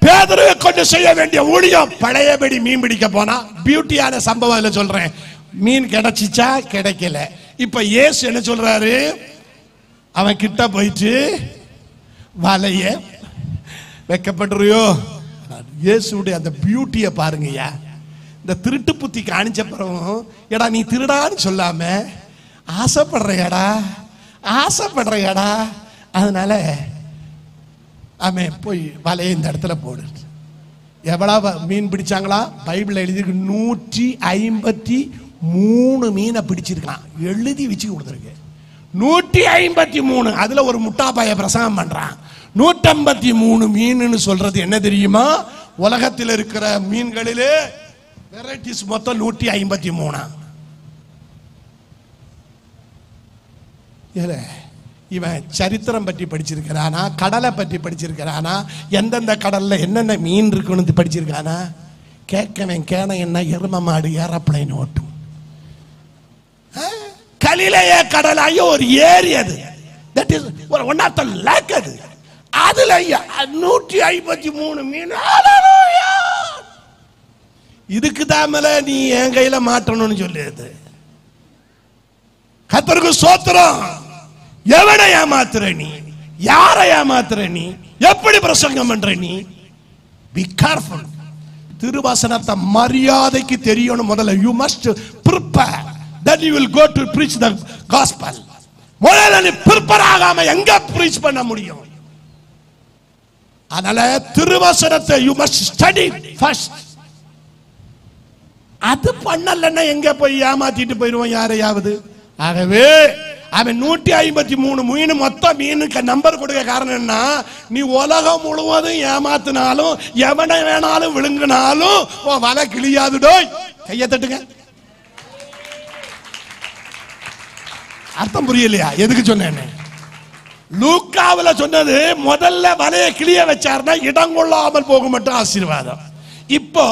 பேதுருவை கொண்டு செய்ய வேண்டிய ஊழியம் பழையபடி மீன் பிடிக்க போனா. பியூட்டியான சம்பவம் சொல்றேன். மீன் கிடைச்சிச்சா? கிடைக்கல. இப்ப இயேசு என்ன சொல்றாரு? அவன் கிட்ட போயிட்டு வலைய வைக்கப்பட்டுறியோ? இயேசுடைய அந்த பியூட்டியை பாருங்கய்யா. இந்த திருட்டு புத்தி காணிச்ச பிறகும் எடா நீ திருடான்னு சொல்லாம ஆசைப்படுறையடா. அதனால அவன் போய் வலையை இந்த இடத்துல போடு. எவ்வளவு மீன் பிடிச்சாங்களா? பைபிள் எழுதிருக்கு 153 3 மீனை பிடிச்சிருக்கான், எழுதி வச்சு கொடுத்துருக்கு. 153, அதுல ஒரு முட்டாப்பாய பிரசங்கம் பண்றான். 153 மீன் சொல்றது என்ன தெரியுமா? உலகத்தில் இருக்கிற மீன்களிலே வெரைட்டிஸ் மொத்தம் 153. இவன் சரித்திரம் பற்றி படிச்சிருக்கிறானா, கடலை பற்றி படிச்சிருக்கிறானா, எந்தெந்த கடல்ல என்னென்ன மீன் இருக்குன்னு படிச்சிருக்கானா? கேட்கவன் கேன என்ன எரும மாடு ஏரோப்ளைன் ஓட்டும். கலிலேய கடலாய ஒரு ஏரி, அது that is one of the lake. அதுல 153 மீன். இதுக்கு தான் மேல நீ என் கையில மாட்டணும்னு சொல்லியது. கர்த்தருக்கு ஸ்தோத்திரம். எவனை ஏமாத்துற நீ? யாரை ஏமாத்துற நீ? எப்படி பிரசங்கம் பண்ற நீ? Be careful. திருவசனத்தை மரியாதைக்கு தெரியணும் முதல்ல. You must prepare, then you will go to preach the gospel. முதல்ல நீ ப்ரிப்பேர் ஆகாம எங்க preach பண்ண முடியும்? அதனால திருவசனத்தை you must study first. அது பண்ணலன்னா எங்க போய் ஏமாத்திட்டு போயிடுவோம் யாரையாவது. ஆகவே அவன் 153 மீன் மொத்தம் மீனுக்கு நம்பர் கொடுக்க காரணம் என்ன? நீ உலகம் முழுவதும் ஏமாத்தினாலும் எவனை வேணாலும் விழுங்கினாலும் வலை கிளியாதுடோ. கையை தட்டுங்க. அர்த்தம் புரியலையா எதுக்கு சொன்னேன்னு? லூக்காவுல சொன்னது முதல்ல வலையை கிளிய வச்சாருன்னா இடம் கொள்ளாமல் போக மட்டும் ஆசீர்வாதம். இப்போ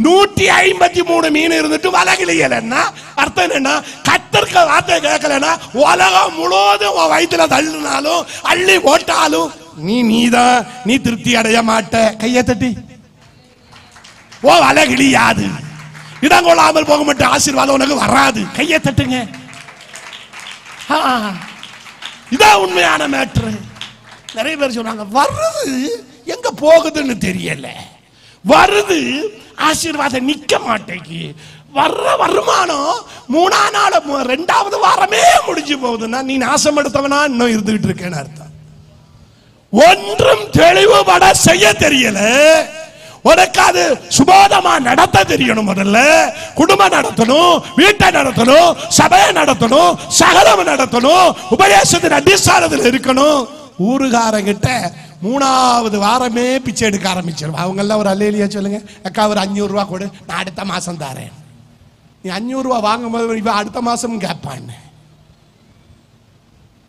153 மீன் இருந்துட்டு வலை கிளியலன்னா அர்த்தம் என்னன்னா, கர்த்தருக்கு வார்த்தை கேட்கலன்னா உலகம் முழுவதும் வயிற்றுல தள்ளினாலும் அள்ளி போட்டாலும் நீ திருப்தி அடைய மாட்ட. கையை தட்டி. வலை கிளியாது, இடம் கொள்ளாமல் போக மட்டும் ஆசீர்வாதம் உனக்கு வராது. கையை தட்டுங்க. இதான் உண்மையான மேட்ரு. நிறைய பேர் சொல்றாங்க வருது எங்க போகுதுன்னு தெரியல, வருது ஆசீர்வாதம் நிக்க மாட்டேங்கி, வர்ற வருமானம் 3ஆம் நாள் 2வது வாரமே முடிஞ்சு போகுதுன்னா நீ நாசப்படுத்தவனா இன்னும் இருந்துகிட்டு இருக்கேன்னு அர்த்தம். ஒன்றும் தெளிவுபட செய்ய தெரியல. உனக்கு அது சுபோதமா நடத்த தெரியணும். முதல்ல குடும்பம் நடத்தணும், வீட்டை நடத்தணும், சபையை நடத்தணும், சகலம் நடத்தணும், உபதேசத்தின் அடிஸ்தானத்தில் இருக்கணும். ஊருகாரங்கிட்ட 3வது வாரமே பிச்சை எடுக்க ஆரம்பிச்சிருவா. அவங்க எல்லாம் ஒரு அல்லேலியா சொல்லுங்க. அக்கா ஒரு 500 ரூபா கொடு, நான் அடுத்த மாசம் தரேன். நீ 500 ரூபா வாங்கும் போது இவ அடுத்த மாசம் கேட்பான்.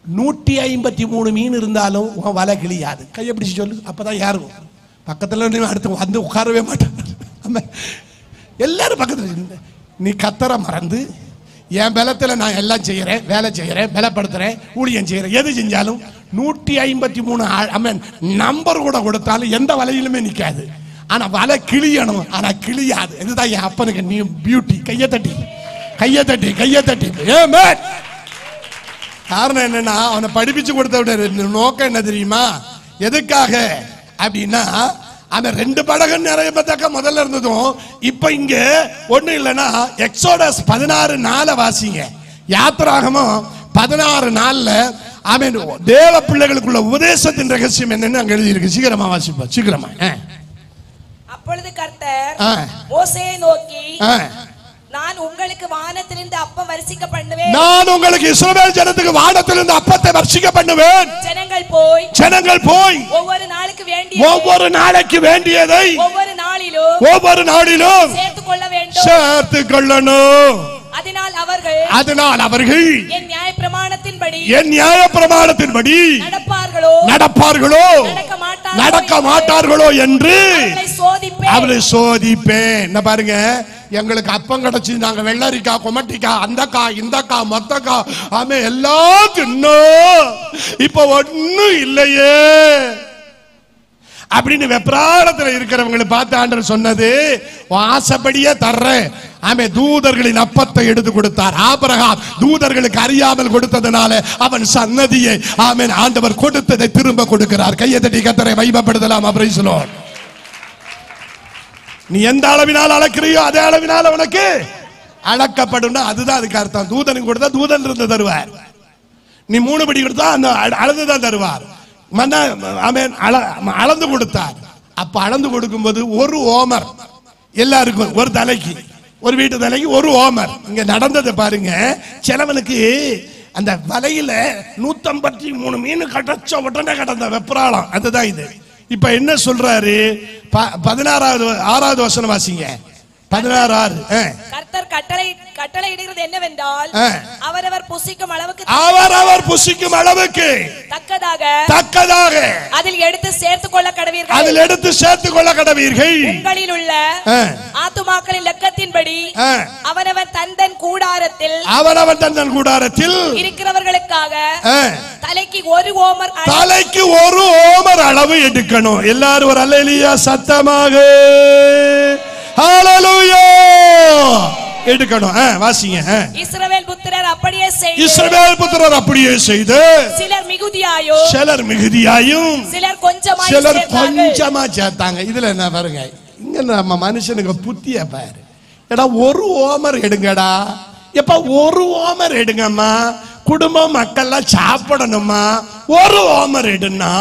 153 மீன் இருந்தாலும் உன் வலை கிளியாது. கையை பிடிச்சு சொல்லு, அப்பதான் யாரும் பக்கத்துல அடுத்து வந்து உட்காரவே மாட்டான். எல்லாரும் பக்கத்துல. நீ கத்தரை மறந்து என் பலத்துல நான் எல்லாம் செய்யறேன், வேலை செய்யறேன், பலப்படுத்துறேன், ஊழியம் செய்யறேன், எது செஞ்சாலும் 153 நம்பர் கூட கொடுத்தாலும் எந்த வலையிலுமே நிக்காது. ஆனா வலை கிளியணும், ஆனா கிளியாது. இதுதான் என் அப்பனுக்கு நீ பியூட்டி. கையை தட்டி, கையை தட்டி, கையை தட்டி. காரணம் என்னன்னா, அவனை படிப்பிச்சு கொடுத்த நோக்கம் என்ன தெரியுமா? எதுக்காக அப்படின்னா, அவன் 2 படகு நிறைய பத்தாக்க முதல்ல இருந்ததும் இப்ப இங்க ஒண்ணு இல்லைன்னா எக்ஸோடஸ் 16:4 வாசிங்க. யாத்திராகமம் 16:4 அவன் தேவ பிள்ளைகளுக்குள்ள உபதேசத்தின் ரகசியம் என்னன்னு அங்க எழுதி இருக்கு. சீக்கிரமா வாசிப்போம், சீக்கிரமா. அப்பொழுது கர்த்தர் மோசேயை நோக்கி, நான் உங்களுக்கு வானத்திலிருந்து அப்பம் வர்ஷிக்க பண்ணுவேன். நான் உங்களுக்கு இஸ்ரவேல் ஜனத்துக்கு வானத்திலிருந்து அப்பத்தை வர்ஷிக்க பண்ணுவேன். ஜனங்கள் போய் ஒவ்வொரு நாளைக்கு வேண்டியதை ஒவ்வொரு நாளிலும் சேர்த்துக் கொள்ளணும். அதனால் அவர்கள் என் நியாயப்பிரமாணத்தின்படி நடப்பார்களோ நடக்க மாட்டார்களோ என்று அவரை சோதிப்பேன். என்ன பாருங்க, எங்களுக்கு அப்பம் கிடைச்சி நாங்க வெள்ளரிக்காய், கொமட்டிக்கா, அந்தக்காய், இந்தக்காய், மொத்தக்காய், ஆமே எல்லாம் தின்னோம், இப்ப ஒண்ணும் இல்லையே அப்படின்னு வெப்ராளத்தில் இருக்கிறவங்களை பார்த்து ஆண்டவர் சொன்னது, ஆசைப்படியே தர்றேன். ஆமே தூதர்களின் அப்பத்தை எடுத்து கொடுத்தார். ஆபிரகாம் தூதர்களுக்கு அறியாமல் கொடுத்ததுனால அவன் சன்னதியை ஆமென் ஆண்டவர் கொடுத்ததை திரும்ப கொடுக்கிறார். கையை தட்டி கர்த்தரை மகிமைப்படுத்தலாம். Praise the Lord. நீ எந்த அளவினால் அளக்கிறியோ அதே அளவினால் உனக்கு அளக்கப்படும். அதுதான் அதுக்கு அர்த்தம். தூதனுக்கு கொடுத்தா தூதன் இருந்து தருவார். நீ 3 படி கொடுத்தா அந்த அளந்துதான் தருவார். அளந்து கொடுத்தார். அப்ப அளந்து கொடுக்கும் போது 1 ஓமர் எல்லாருக்கும், ஒரு தலைக்கு ஒரு வீட்டு தலைக்கு ஒரு ஓமர். இங்க நடந்தது பாருங்க. சிலவனுக்கு அந்த வலையில 153 மீன் கிடைச்ச உடனே கடந்த வெப்ராளம். அதுதான் இது. இப்ப என்ன சொல்றாரு? 6வது வசனம் வாசிங்க. 16:6. கர்த்தர் கட்டளை இடுகிறது என்னவென்றால் அவரவர் புசிக்கும் அளவுக்கு தக்கதாக அதில் எடுத்து சேர்த்துக் கொள்ள கடவீர்கள். உங்களில் உள்ள ஆத்துமாக்களின் லெக்கத்தின்படி அவனவன் தன் கூடாரத்தில் இருக்கிறவர்களுக்காக தலைக்கு ஒரு ஓமர் அளவு எடுக்கணும். எல்லாரும் ஒரு அல்லேலூயா சத்தமாக ஹalleluya எடுக்கணும். வாசிங்க. இஸ்ரவேல் புத்திரர் அப்படியே செய்து சிலர் மிகுதியாயும் சிலர் கொஞ்சமா சேர்த்தாங்க. இதுல என்ன பாருங்க, இங்க நம்ம மனுஷனுக்கு புத்திய பாரு. ஏடா ஒரு ஓமர் எடுங்கடா. எப்ப ஒரு ஓமர் எடுங்கம்மா, குடும்பம் மக்கள்லாம் சாப்பிடணுமா. ஒரு ஓமர் எடுன்னா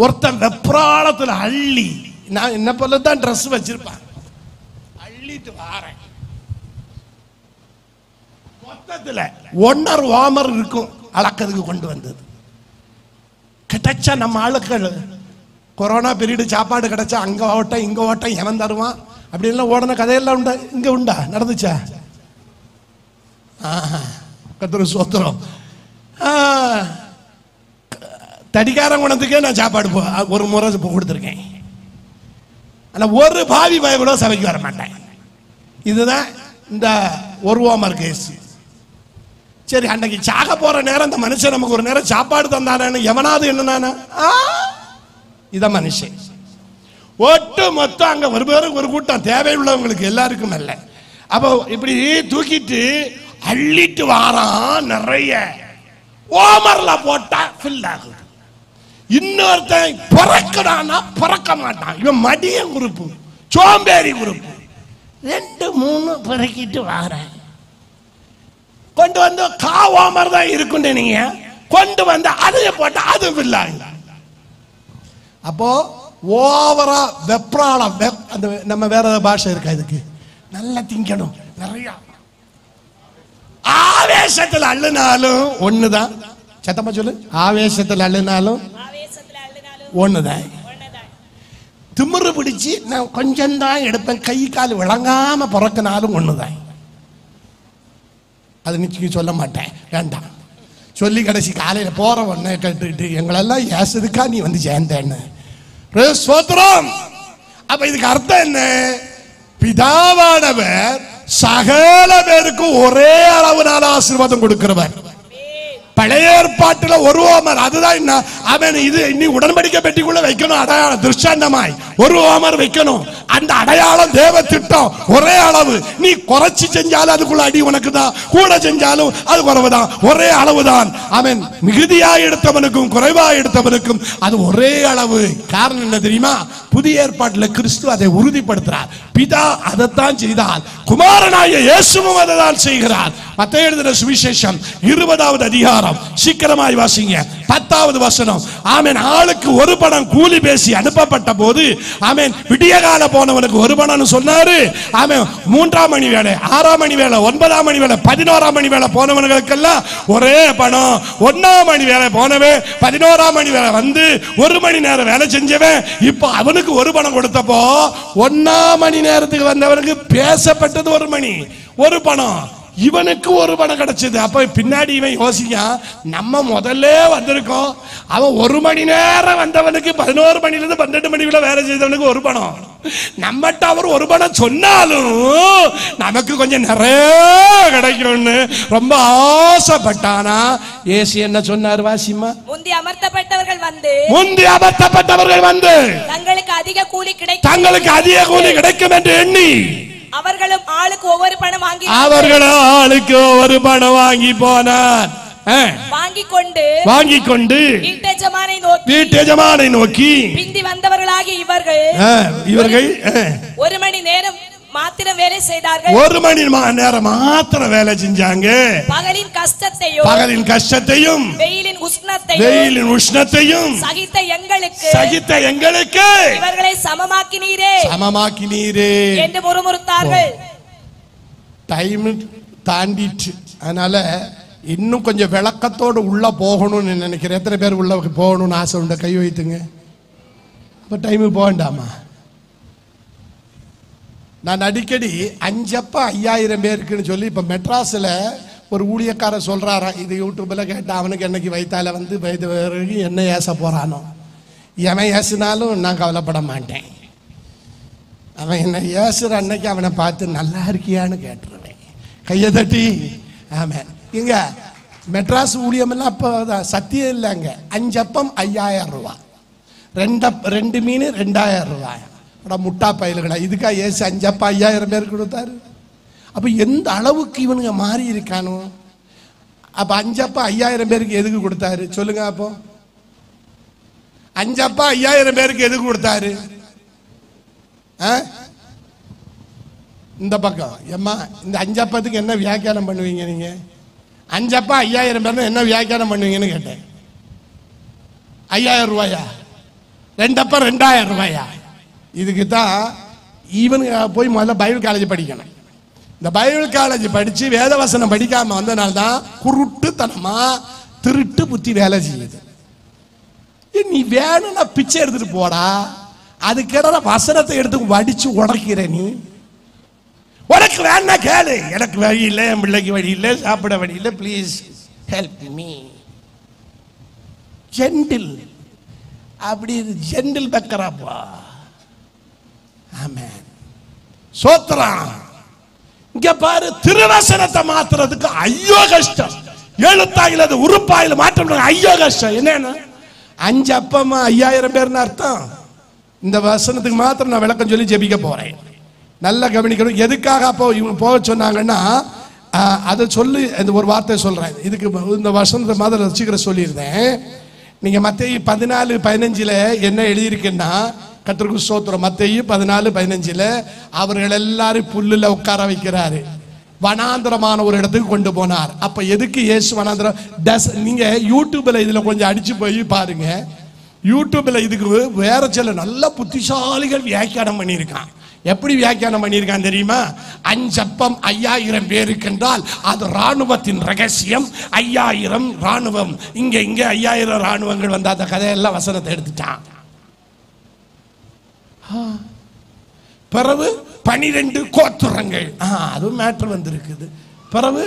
ஒருத்தன் வெப்ராளத்துல அள்ளி, நான் என்ன போலதான் ட்ரெஸ் வச்சிருப்பான், அள்ளிட்டு வாரேன். மொத்தத்துல 1.5 ஓமர் இருக்கும் அளக்கிறதுக்கு கொண்டு வந்தது. கிடைச்ச நம்ம ஆளுக்கள் கொரோனா பீரியட் சாப்பாடு கிடைச்சா அங்க ஓட்டம் இங்க ஓட்டம், எவன் தருவான் அப்படின்லாம் ஓடன கதையெல்லாம் உண்டா? இங்க உண்டா? நடந்துச்சா? கர்த்தருக்கு ஸ்தோத்திரம். தடிக்காரன் குணத்துக்கே நான் சாப்பாடு ஒரு முறை கொடுத்துருக்கேன். ஆனா ஒரு பாவி பய கூட சபைக்கு வர மாட்டேன். இதுதான் இந்த ஒரு ஓமர் கேஸ். சரி, அன்னைக்கு சாக போற நேரம் இந்த மனுஷன் நமக்கு ஒரு நேரம் சாப்பாடு தந்தானு எவனாவது என்னன்னா இதான் மனுஷன். ஒட்டு மொத்தம் அங்க ஒரு கூட்டம் தேவையுள்ளவங்களுக்கு எல்லாருக்கும் அல்ல. அப்போ இப்படி தூக்கிட்டு அள்ளிட்டு வாரான். நிறைய ஓமர்ல போட்டா ஃபில் ஆகுது. இன்னொருத்தன் பிறக்கிறானா பிறக்க மாட்டான். இவன் மடியன் குரூப்பு, சோம்பேறி குரூப்பு. 2-3 பிறக்கிட்டு வாரேன். கொண்டு வந்து ஓமர் தான் இருக்குன்னு நீங்க கொண்டு வந்து அதைய போட்டா அது ஃபில் ஆகுது. அப்போ ஓவரா வெப்ராளம். அந்த நம்ம வேற ஏதாவது பாஷை இருக்கா இதுக்கு? நல்லா திங்கணும். நிறைய ஆவேசத்தில் அள்ளினாலும் ஒண்ணுதான். சத்தமா சொல்லு. ஆவேசத்தில் அள்ளினாலும் ஒண்ணுதான். திமிரு பிடிச்சு நான் கொஞ்சம் தான் எடுப்பேன், கை கால் விளங்காம பிறக்கினாலும் ஒண்ணுதான். அது நிச்சயம் சொல்ல மாட்டேன், வேண்டாம். சொல்லி கடைசி காலையில போற உடனே கேட்டுட்டு எங்களெல்லாம் ஏசதுக்கா நீ வந்து சேர்ந்தேன்னு. அப்ப இதுக்கு அர்த்தம் என்ன? பிதாவானவர் சகல பேருக்கும் ஒரே அளவுனால ஆசீர்வாதம் கொடுக்கிறவர். பழைய ஏற்பாட்டுல ஒரு ஓமர், அதுதான் என்ன அவன் இது இனி உடன்படிக்கை பெட்டிக்குள்ள வைக்கணும். அடையாளம் திருஷ்டாந்தமாய் ஒரு ஓமர் வைக்கணும். அந்த அடையாளம் தேவ திட்டம். ஒரே அளவு. நீ குறைச்சி செஞ்சாலும் அதுக்குள்ள அடி உனக்கு தான், கூட செஞ்சாலும் அது குறைவுதான். ஒரே அளவுதான். அவன் மிகுதியா எடுத்தவனுக்கும் குறைவா எடுத்தவனுக்கும் அது ஒரே அளவு. காரணம் என்ன தெரியுமா? புதிய ஏற்பாட்டுல கிறிஸ்து அதை உறுதிப்படுத்துறார். பிதா அதைத்தான் செய்தால், குமாரனாய இயேசுவும் அதைத்தான் செய்கிறார். மத்தேயு எழுதின சுவிசேஷம் 20வது அதிகாரம், சீக்கிரமாய் வாசிங்க, 10வது வசனம். ஆமென். ஆளுக்கு ஒரு பணம் கூலி பேசி அனுப்பப்பட்ட போது, ஆமென், விடிய கால போனவனுக்கு ஒரு பணம் சொன்னாரு. ஆமென். 3ஆம் மணி வேலை, 6ஆம் மணி வேலை, 9ஆம் மணி வேலை, 11ஆம் மணி வேலை போனவனுக்கெல்லாம் ஒரே பணம். 1ஆம் மணி வேலை போனவன் 11ஆம் மணி வேலை வந்து 1 மணி நேரம் வேலை செஞ்சவன் இப்போ அவனுக்கு ஒரு பணம் கொடுத்தப்போ 1ஆம் மணி நேரத்துக்கு வந்தவனுக்கு பேசப்பட்டது 1 மணி, ஒரு பணம். இவனுக்கு ஒரு பணம் கிடைச்சது. அப்ப பின்னாடி இவன் யோசிக்க, நம்ம முதல்ல வந்திருக்கோம், அவன் 1 மணி நேரம் வந்தவனுக்கு 11 மணில இருந்து 12 மணிக்குள்ள வேலை செய்தவனுக்கு ஒரு பணம். நம்மகிட்ட அவர் ஒரு பணம் சொன்னாலும் நமக்கு கொஞ்சம் நிறைய கிடைக்கும்னு ரொம்ப ஆசைப்பட்டானா. ஏசு என்ன சொன்னார்? வாசிமா. முந்தி அமர்த்தப்பட்டவர்கள் வந்து தங்களுக்கு அதிக கூலி கிடைக்கும் என்று எண்ணி அவர்களும் ஆளுக்கு ஒவ்வொரு பணம் வாங்கி போனார். வாங்கி கொண்டு வீட்டெஜமானை நோக்கி பிந்தி வந்தவர்களாகிய இவர்கள் 1 மணி நேரம் மாத்திரம் வேலை செய்தார்கள். 1 மணி நேரம் மாத்திரம் வேலை செஞ்சாங்க. பகலின் கஷ்டத்தையும் வெயிலின் உஷ்ணத்தையும் சகித்த எங்களுக்கு இவர்களை சமமாக்கினீரே என்று முறுமுறுத்தார்கள். டைம் தாண்டிட்டு, அதனால இன்னும் கொஞ்சம் விளக்கத்தோடு உள்ள போகணும்னு நினைக்கிறேன். எத்தனை பேர் உள்ள போகணும்னு ஆசை உண்ட? கை வைத்துங்க. இப்போ டைமு போகண்டாமா? நான் அடிக்கடி 5 அப்பா 5000 பேருக்குன்னு சொல்லி இப்போ மெட்ராஸில் ஒரு ஊழியக்காரர் சொல்கிறாரா, இது யூடியூப்பில் கேட்டால் அவனுக்கு என்னைக்கு வயிற்றால வந்து வயது என்ன ஏச போகிறானோ, எவன் ஏசுனாலும் நான் கவலைப்பட மாட்டேன். அவன் என்ன ஏசுற அன்னைக்கு அவனை பார்த்து நல்லா இருக்கியான்னு கேட்டுருவேன், கையை தட்டி. ஆமாம், இங்க மெட்ராஸ் ஊழியமெல்லாம் அப்போ சத்தியம் இல்லைங்க. 5 அப்பம் 5000 ரூபா, 2 மீன் 2000 ரூபாய். முட்டா பயல்களா, இதுக்கா ஏசு 5 அப்பா 5000 பேருக்கு கொடுத்தாரு? அப்போ எந்த அளவுக்கு இவனுங்க மாறி இருக்கானோ. அப்போ 5 அப்பா 5000 பேருக்கு எதுக்கு கொடுத்தாரு சொல்லுங்க? அப்போ 5 அப்பா 5000 பேருக்கு எதுக்கு கொடுத்தாரு? இந்த பக்கம் எம்மா, இந்த 5 அப்பத்துக்கு என்ன வியாக்கியானம் பண்ணுவீங்க நீங்க? 5 அப்பா 5000 பேர் என்ன வியாக்கியானம் பண்ணுவீங்கன்னு கேட்டேன். 5000 ரூபாயா? 2 அப்பா 2000 ரூபாயா? இதுக்கு தான் இவனுங்க போய் முதல்ல பைபிள் காலேஜ் படிக்கணும். இந்த பைபிள் காலேஜ் படிச்சு வேதவசனம் படிக்காம வந்தனால தான் குருட்டுத்தனமா திருட்டு புத்தி வேலை செய்யுது. நீ வேணும்னா பிச்சை எடுத்துட்டு போடா, அதுக்கு வசனத்தை எடுத்து வடிச்சு உடைக்கிற நீ. உனக்கு வேணா கேளு, எனக்கு வழி இல்லை, என் பிள்ளைக்கு வழி இல்லை, சாப்பிட வழி இல்லை, ப்ளீஸ் ஹெல்ப் மீ. ஜென்டில், அப்படி ஜென்டில் பக்கராப்பா. ஆமென், சோத்ரம். இங்க பாரு, திருவசனத்தை மாத்துறதுக்கு ஐயோ கஷ்டம். எழுத்தாயில அது உறுப்பாயில மாற்றம் ஐயோ கஷ்டம். என்னன்னா 5 அப்பமா 5000 பேர்னு அர்த்தம். இந்த வசனத்துக்கு மாத்திரம் நான் விளக்கம் சொல்லி ஜெபிக்க போறேன். நல்லா கவனிக்கணும். எதுக்காக அப்போ இவங்க போக சொன்னாங்கன்னா, அதை சொல்லி இந்த ஒரு வார்த்தை சொல்றேன். இதுக்கு இந்த வசனத்தை மாதிரி சீக்கிரம் சொல்லியிருந்தேன். நீங்க மத்தேயு 14:15 என்ன எழுதியிருக்குன்னா, கர்த்தருக்கு ஸ்தோத்திரம், மத்தேயு 14:15 அவர்கள் எல்லாரும் புல்லுல உட்கார வைக்கிறாரு, வனாந்திரமான ஒரு இடத்துக்கு கொண்டு போனார். அப்ப எதுக்கு இயேசு வனாந்திரம்? நீங்க யூடியூப்ல இதுல கொஞ்சம் அடிச்சு போய் பாருங்க. யூடியூப்ல இதுக்கு வேற சில நல்ல புத்திசாலிகள் வியாக்கியானம் பண்ணியிருக்கான். எப்படி வியாக்கியானம் பண்ணியிருக்கான் தெரியுமா? 5 அப்பம் 5000 பேருக்கு என்றால் அது ராணுவத்தின் ரகசியம். 5000 ராணுவம், இங்க 5000 ராணுவங்கள் வந்த அந்த கதையெல்லாம் வசனத்தை எடுத்துட்டான். பிறகு 12 கோத்திரங்கள், அதுவும் மேட்டர் வந்திருக்குது. பிறகு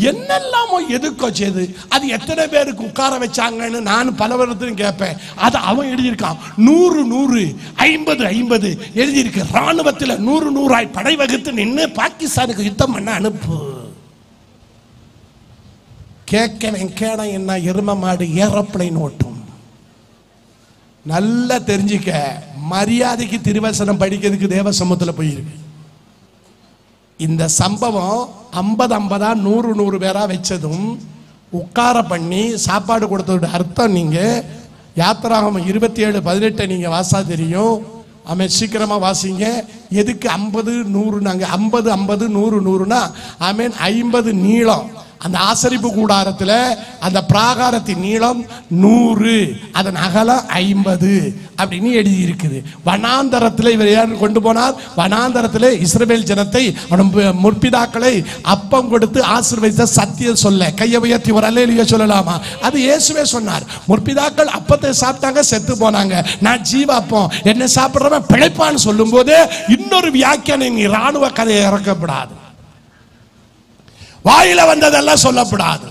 என்னெல்லாமோ எதுக்கோ செய்து அது எத்தனை பேருக்கு உட்கார வச்சாங்கன்னு நான் பல வருடத்திலும் கேட்பேன். அது அவன் எழுதியிருக்கான். 100 100 50 50 எழுதியிருக்கு. ராணுவத்தில் 100 100 படை வகுத்து நின்று பாகிஸ்தானுக்கு யுத்தம் பண்ண அனுப்பு. கேட்கவன் கேட என்ன எரும மாடு ஏரோப்ளைன் ஓட்டும். நல்லா தெரிஞ்சுக்க, மரியாதைக்கு திருவசனம் படிக்கிறதுக்கு தேவ சமூகத்தில் போயிருக்கு. இந்த சம்பவம் 50 50 100 100 பேரா வச்சதும் உட்கார பண்ணி சாப்பாடு கொடுத்ததோட அர்த்தம் நீங்க யாத்திராகமம் 27:18 நீங்க வாசா தெரியும். அவன் சீக்கிரமா வாசிங்க. எதுக்கு 50 100 நாங்க 50 50 100 100னா அவன் 50 நீளம். அந்த ஆசரிப்பு கூடாரத்தில் அந்த பிராகாரத்தின் நீளம் 100, அதன் அகலம் 50 அப்படின்னு எழுதி இருக்குது. வனாந்தரத்தில் இவர் யார் கொண்டு போனார்? வனாந்தரத்தில் இஸ்ரவேல் ஜனத்தை முற்பிதாக்களை அப்பம் கொடுத்து ஆசீர்வதித்த சத்தியம் சொல்ல கையை உயர்த்தி ஒரு அல்லேலூயா சொல்லலாமா? அது இயேசுவே சொன்னார். முற்பிதாக்கள் அப்பத்தை சாப்பிட்டாங்க, செத்து போனாங்க. நான் ஜீவாப்பம், என்ன சாப்பிடுறவன் பிழைப்பான்னு சொல்லும் போது இன்னொரு வியாக்கியானம், நீ ராணுவ கதையை இறக்கப்படாது, வாயில வந்ததெல்லாம் சொல்லப்படாது.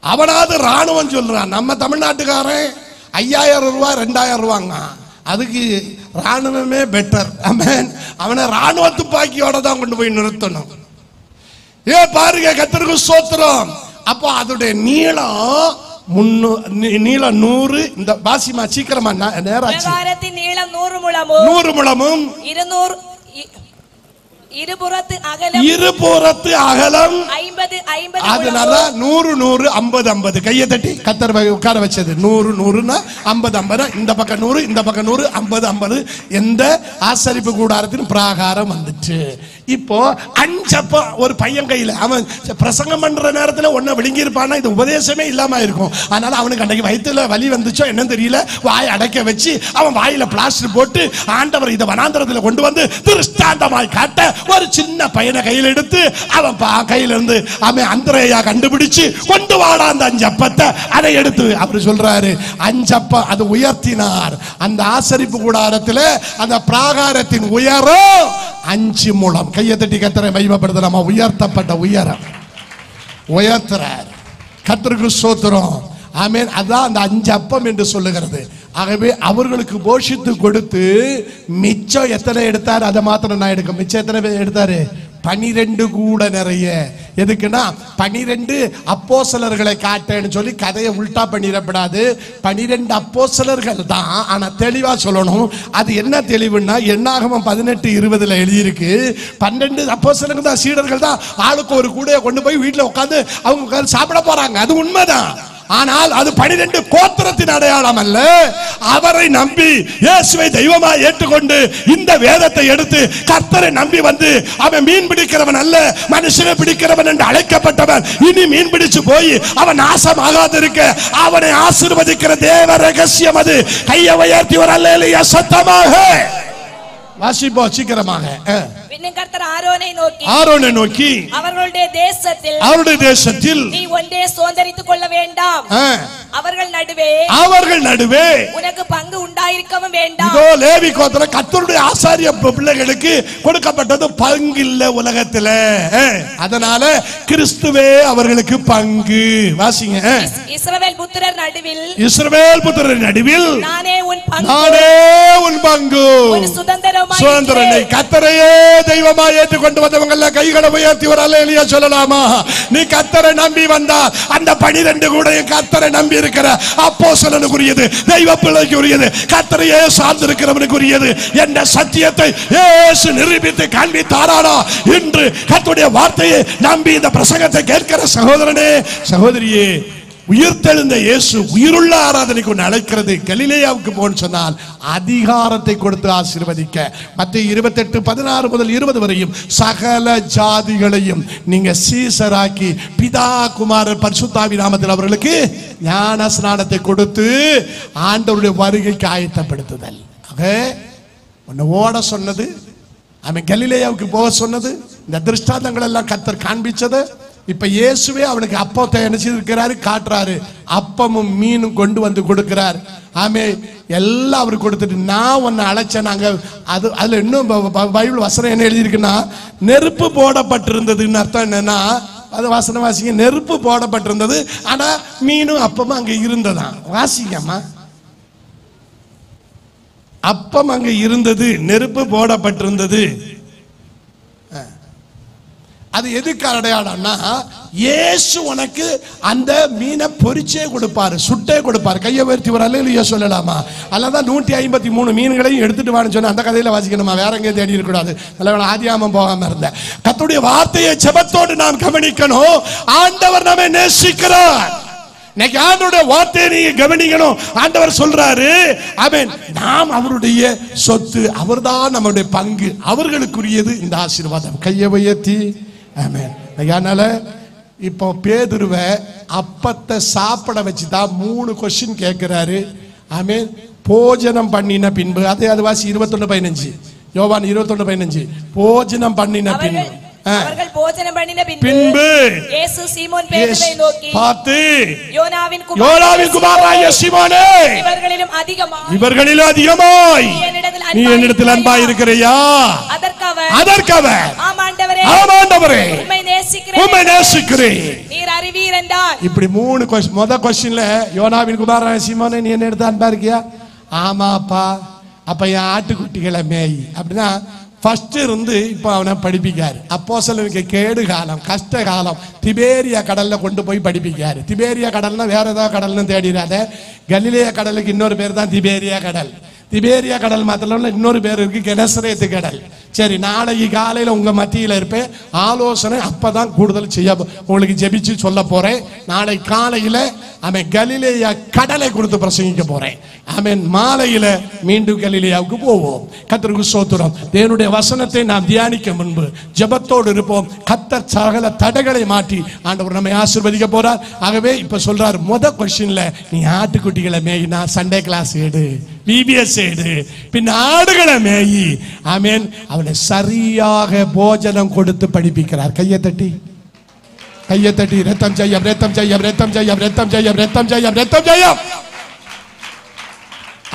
அவனாவது ராணுவம் சொல்றான். நம்ம தமிழ்நாட்டுக்காரன் 5000 ரூபாய் 2000 ரூபாங்க, அதுக்கு ராணுவமே பெட்டர். அவனை ராணுவ துப்பாக்கியோட தான் கொண்டு போய் நிறுத்தணும். பாருங்க, கர்த்தருக்கு ஸ்தோத்திரம். அப்போ அதோடைய நீளம் 100. இந்த பாசிமா சீக்கிரமா நேராச்சு. நீளம் 100 முழமும் 100 முழமும் இருபுறத்து அகலம் 50 50. அதனால 100 100 50 50 கையை தட்டி கத்தர் உட்கார வச்சது. 100 100னா 50 50, இந்த பக்கம் 100 இந்த பக்கம் 100 50 50. எந்த ஆசரிப்பு கூடாரத்தின் பிராகாரம் வந்துச்சு. இப்போ 5 அப்பம் ஒரு பையன் கையில, அவன் பிரசங்கம் பண்ற நேரத்தில் ஒன்ன விழுங்கி இருப்பானா, இது உபதேசமே இல்லாம இருக்கும். அதனால அவனுக்கு அன்னைக்கு வயிற்றுல வலி வந்துச்சோ என்னன்னு தெரியல, வாய் அடைக்க வச்சு அவன் வாயில பிளாஸ்டர் போட்டு ஆண்டவர் இதை வனாந்தரத்தில் கொண்டு வந்து திருஷ்டாந்தமாய் காட்ட ஒரு சின்ன பையனை கையில் எடுத்து அவன் கையில இருந்து அவன் அந்திரேயா கண்டுபிடிச்சு கொண்டு வாடா அந்த 5 அப்பத்தை. அதை எடுத்து அவர் சொல்றாரு 5 அப்பம் அது உயர்த்தினார். அந்த ஆசரிப்பு கூடாரத்தில் அந்த பிராகாரத்தின் உயரம் 5 முழம். கையை தட்டி கர்த்தரை மகிமைப்படுத்தலாமா? உயர்த்தப்பட்ட உயரம் உயர்த்துறார். கர்த்தருக்கு ஸ்தோத்திரம். ஆமென். அதான் அந்த 5 அப்பம் என்று சொல்லுகிறது. ஆகவே அவர்களுக்கு போஷித்து கொடுத்து மிச்சம் எத்தனை எடுத்தார்? அதை மாத்திரம் நான் எடுக்க. மிச்சம் எத்தனை எடுத்தாரு? 12 கூட நிறைய. எதுக்குன்னா 12 அப்போஸ்தலர்களை காட்டேன்னு சொல்லி கதையை உல்டா பண்ணிடப்படாது. 12 அப்போஸ்தலர்கள் தான். ஆனா தெளிவா சொல்லணும். அது என்ன தெளிவுன்னா என்னாகமம் 18:20 எழுதியிருக்கு. 12 அப்போஸ்தலர்கள் தான், சீடர்கள் தான். ஆளுக்கு ஒரு கூடையை கொண்டு போய் வீட்டுல உட்காந்து அவங்க சாப்பிட போறாங்க. அது உண்மைதான். ஆனால் அது 12 கோத்திரத்தின் அடையாளம் அல்ல. அவரை நம்பி இயேசுவை தெய்வமாய் ஏற்றுக்கொண்டு இந்த வேதத்தை எடுத்து கர்த்தரை நம்பி வந்து அவன் மீன் பிடிக்கிறவன் அல்ல, மனுஷனை பிடிக்கிறவன் என்று அழைக்கப்பட்டவன். இனி மீன் பிடிச்சு போய் அவன் நாசமாகாது இருக்க அவனை ஆசீர்வதிக்கிற தேவ ரகசியம் அது. கையை உயர்த்தி ஒரு அல்லேலூயா சத்தமாக வாசிப்போம் சீக்கிரமாக. கர்த்தர் ஆரோனை நோக்கி அவர்களுடைய தேசத்தில் நீ ஒன்றே சுதந்தரித்துக் கொள்ள வேண்டாம், அவர்கள் நடுவே உனக்கு பங்கு உண்டாயிருக்கவும் வேண்டாம். இதோ லேவி கோத்திரம் கர்த்தருடைய ஆசாரிய பிள்ளைகளுக்கு கொடுக்கப்பட்டது பங்கு இல்ல உலகத்துல. அதனால கிறிஸ்துவே அவர்களுக்கு பங்கு. வாசிங்க. இஸ்ரவேல் புத்திரர் நடுவில் நானே உன் பங்கு ஒரு சுதந்திரனை கர்த்தரையே தெய்வமாய் ஏற்றுக்கொண்டு வந்தவங்க எல்லாம் கைகளை உயர்த்தி ஒரு அல்லேலூயா சொல்லலாமா? நீ கர்த்தரை நம்பி வந்தா அந்த 12 கூட கர்த்தரை நம்பி இருக்கிற அப்போஸ்தலனுக்குரியது, தெய்வ பிள்ளைக்குரியது, கர்த்தரையே சார்ந்திருக்கிறவனுக்குரியது என்ற சத்தியத்தை இயேசு நிரூபித்து காண்பித்தாரா? இன்று கர்த்தருடைய வார்த்தையை நம்பி இந்த பிரசங்கத்தை கேட்கிற சகோதரனே சகோதரியே, உயிர்த்தெழுந்த இயேசு உயிருள்ள ஆராதனைக்கு ஒன்று அழைக்கிறது. கலிலேயாவுக்கு போன்னு சொன்னால் அதிகாரத்தை கொடுத்து ஆசீர்வதிக்க. மத்தேயு 28:16 முதல் 20 வரையும் சகல ஜாதிகளையும் நீங்க சீசராக்கி பிதா குமாரர் பரிசுத்தாவி நாமத்தில் அவர்களுக்கு ஞான ஸ்நானத்தை கொடுத்து ஆண்டவருடைய வருகைக்கு ஆயத்தப்படுத்துதல். ஒன்னு ஓட சொன்னது, அவன் கலிலேயாவுக்கு போக சொன்னது, இந்த திருஷ்டாந்தங்கள் எல்லாம் கர்த்தர் காண்பிச்சது. இப்ப இயேசுவே அவனுக்கு அப்பத்தை நினைச்சிருக்கிறாரு, காட்டுறாரு. அப்பமும் மீனும் கொண்டு வந்து கொடுக்கிறார். ஆமே எல்லாம் அவருக்கு கொடுத்துட்டு நான் உன்னை அழைச்சேன். நாங்க அதுல இன்னும் பைபிள் வசனம் என்ன எழுதியிருக்குன்னா நெருப்பு போடப்பட்டிருந்ததுன்னு அர்த்தம் என்னன்னா, அது வசனம் வாசிங்க. நெருப்பு போடப்பட்டிருந்தது, ஆனா மீனும் அப்பமும் அங்க இருந்ததான். வாசிங்கம்மா. அப்பம் அங்க இருந்தது, நெருப்பு போடப்பட்டிருந்தது. அது எதுக்கு அடையாளம்னா இயேசு உனக்கு அந்த மீனை பொரிச்சே கொடுப்பாரு, சுட்டே கொடுப்பாரு. கையை உயர்த்தி ஒரு அல்லேலூயா சொல்லலாமா? அல்லதான் 153 மீன்களையும் எடுத்துட்டு வான்னு சொன்ன அந்த கதையில வாசிக்கணுமா? வேற எங்கேயும் தேடி இருக்கக்கூடாது. நல்ல ஆதியாமம் போகாம இருந்த கர்த்தருடைய வார்த்தையை ஜெபத்தோடு நாம் கவனிக்கணும். ஆண்டவர் நம்மை நேசிக்கிறார். இன்னைக்கு ஆண்டவருடைய வார்த்தையை நீங்க கவனிக்கணும். ஆண்டவர் சொல்றாரு, ஆமென், நாம் அவருடைய சொத்து, அவர்தான் நம்முடைய பங்கு, அவர்களுக்குரியது இந்த ஆசீர்வாதம். கையை உயர்த்தி ஆமென். அதனால இப்போ பேதுருவை அப்பத்தை சாப்பிட வச்சுதான் 3 கொஸ்டின் கேட்கிறாரு. ஆமென். போஜனம் பண்ணின பின்பு, அதே அது வாசி 21:15, யோவான் 21:15. போஜனம் பண்ணின பின்பு, அவர்கள் போஜனம் பண்ணின பின்பு இயேசு சீமோன் பேதுருவை நோக்கி பார்த்து, யோனாவின் குமாரனாகிய சீமோனே, இவர்களிலும் அதிகமாய் நீ என்னிடத்தில் அன்பாய் இருக்கிறையா? அதற்கு அவர், ஆம் ஆண்டவரே, உம்மை நேசிக்கிறேன், நீர் அறிவீர் என்றார். இப்படி 3 கொஸ்டின். முதல் கொஸ்டின்ல யோனாவின் குமாரனாகிய சீமோனே, நீ என்னிடத்தில் அன்பா இருக்கியா? ஆமாப்பா. அப்ப என் ஆட்டுக்குட்டிகளை மேய் அப்படின்னா ஃபர்ஸ்ட் இருந்து இப்போ அவனை படிப்பிக்காரு. அப்போஸ்தலனுக்கு கேடு காலம், கஷ்ட காலம், திபேரியா கடல்ல கொண்டு போய் படிப்பிக்காரு. திபேரியா கடல்னா வேற ஏதாவது கடல்னு தேடிடாத. கலிலேயா கடலுக்கு இன்னொரு பேர் தான் திபேரியா கடல். திபேரியா கடல் மாத்திரம் இன்னொரு பேர் இருக்கு, கெனசரேத்து கடல். சரி, நாளைக்கு காலையில உங்க மத்தியில இருப்பேன். ஆலோசனை அப்பதான் கூடுதல் செய்ய உங்களுக்கு ஜெபிச்சு சொல்ல போறேன். நாளை காலையில அவன் கலிலேயா கடலை கொடுத்து பிரசங்கிக்க போறேன். அவன் மாலையில மீண்டும் கலிலேயாவுக்கு போவோம். கர்த்தருக்கு ஸ்தோத்திரம். தேவனுடைய வசனத்தை நாம் தியானிக்க முன்பு ஜெபத்தோடு இருப்போம். கர்த்தர் சகல தடைகளை மாற்றி ஆண்டவர் நம்மை ஆசீர்வதிக்க போறார். ஆகவே இப்ப சொல்றார், முத கொஸ்டின்ல நீ ஆட்டுக்குட்டிகளை மேய்னா சண்டே கிளாஸ் எடு, பிபிஎஸ் எடு, பின் ஆடுகளை மேயி. ஆமென். அவனை சரியாக போஜனம் கொடுத்து படிப்பிக்கிறார். கையை தட்டி ரத்தம் ஜெயம், ரத்தம் ஜெயம், ரத்தம் ஜெயம், ரத்தம் ஜெயம், ரத்தம் ஜெயம், ரத்தம் ஜெயம்.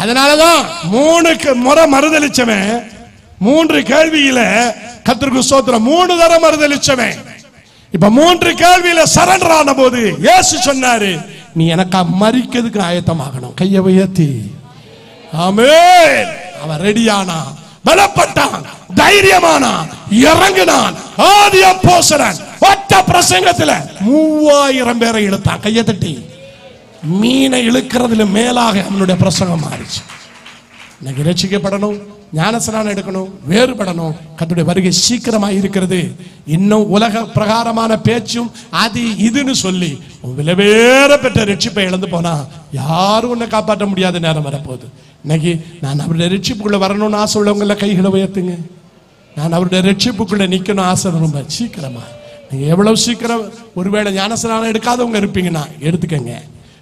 அதனாலதான் 3 முறை மறுதலிச்சவன் 3 கேள்வியில கர்த்தருக்கு ஸ்தோத்திரம் 3 தடவை மறுதலிச்சவன் இப்ப 3 கேள்வியில சரண்டர் ஆன போது இயேசு சொன்னாரு, நீ எனக்கா மரிக்கிறதுக்கு ஆயத்தமாகணும். கையை உயர்த்தி. ஆமென். அவன் ரெடியானா, பலப்பட்டான், தைரியமானான், இறங்கினான். ஆதி அப்போஸ்தலன் ஒற்ற பிரசங்கத்துல 3000 பேரை இழுத்தான். கையை தட்டி. மீனை இழுக்கிறதுல மேலாக அவனுடைய பிரசங்கம் மாறிச்சு. இன்னைக்கு ரட்சிக்கப்படணும், ஞானஸ்நானம் எடுக்கணும், வேறுபடணும். கர்த்தருடைய வருகை சீக்கிரமாக இருக்கிறது. இன்னும் உலக பிரகாரமான பேச்சும் அது இதுன்னு சொல்லி விலைவேற பெற்ற ரட்சிப்பை இழந்து போனா யாரும் உன்னை காப்பாற்ற முடியாத நேரம் வரப்போகுது. இன்னைக்கு நான் அவருடைய ரட்சிப்புக்குள்ள வரணும்னு ஆசை உள்ளவங்கள கைகளை உயர்த்துங்க. நான் அவருடைய ரட்சிப்புக்குள்ள நிக்கணும் ஆசை. ரொம்ப சீக்கிரமா நீங்க எவ்வளவு சீக்கிரம் ஒருவேளை ஞானஸ்நானம் எடுக்காதவங்க இருப்பீங்கன்னா எடுத்துக்கங்க.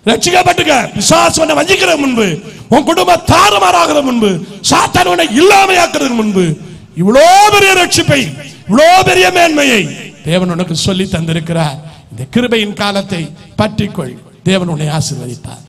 ரட்சிக்கப்பட்டுக்க. பிசாசு வஞ்சிக்கிற முன்பு, உன் குடும்பம் தாறுமாறாகிற முன்பு, சாத்தான் உன்னை இல்லாமையாக்குறதுக்கு முன்பு இவ்வளோ பெரிய ரட்சிப்பை, இவ்வளோ பெரிய மேன்மையை தேவன் உனக்கு சொல்லி தந்திருக்கிறார். இந்த கிருபையின் காலத்தை பற்றிக்கொள். தேவன் உன்னை ஆசீர்வதிப்பார்.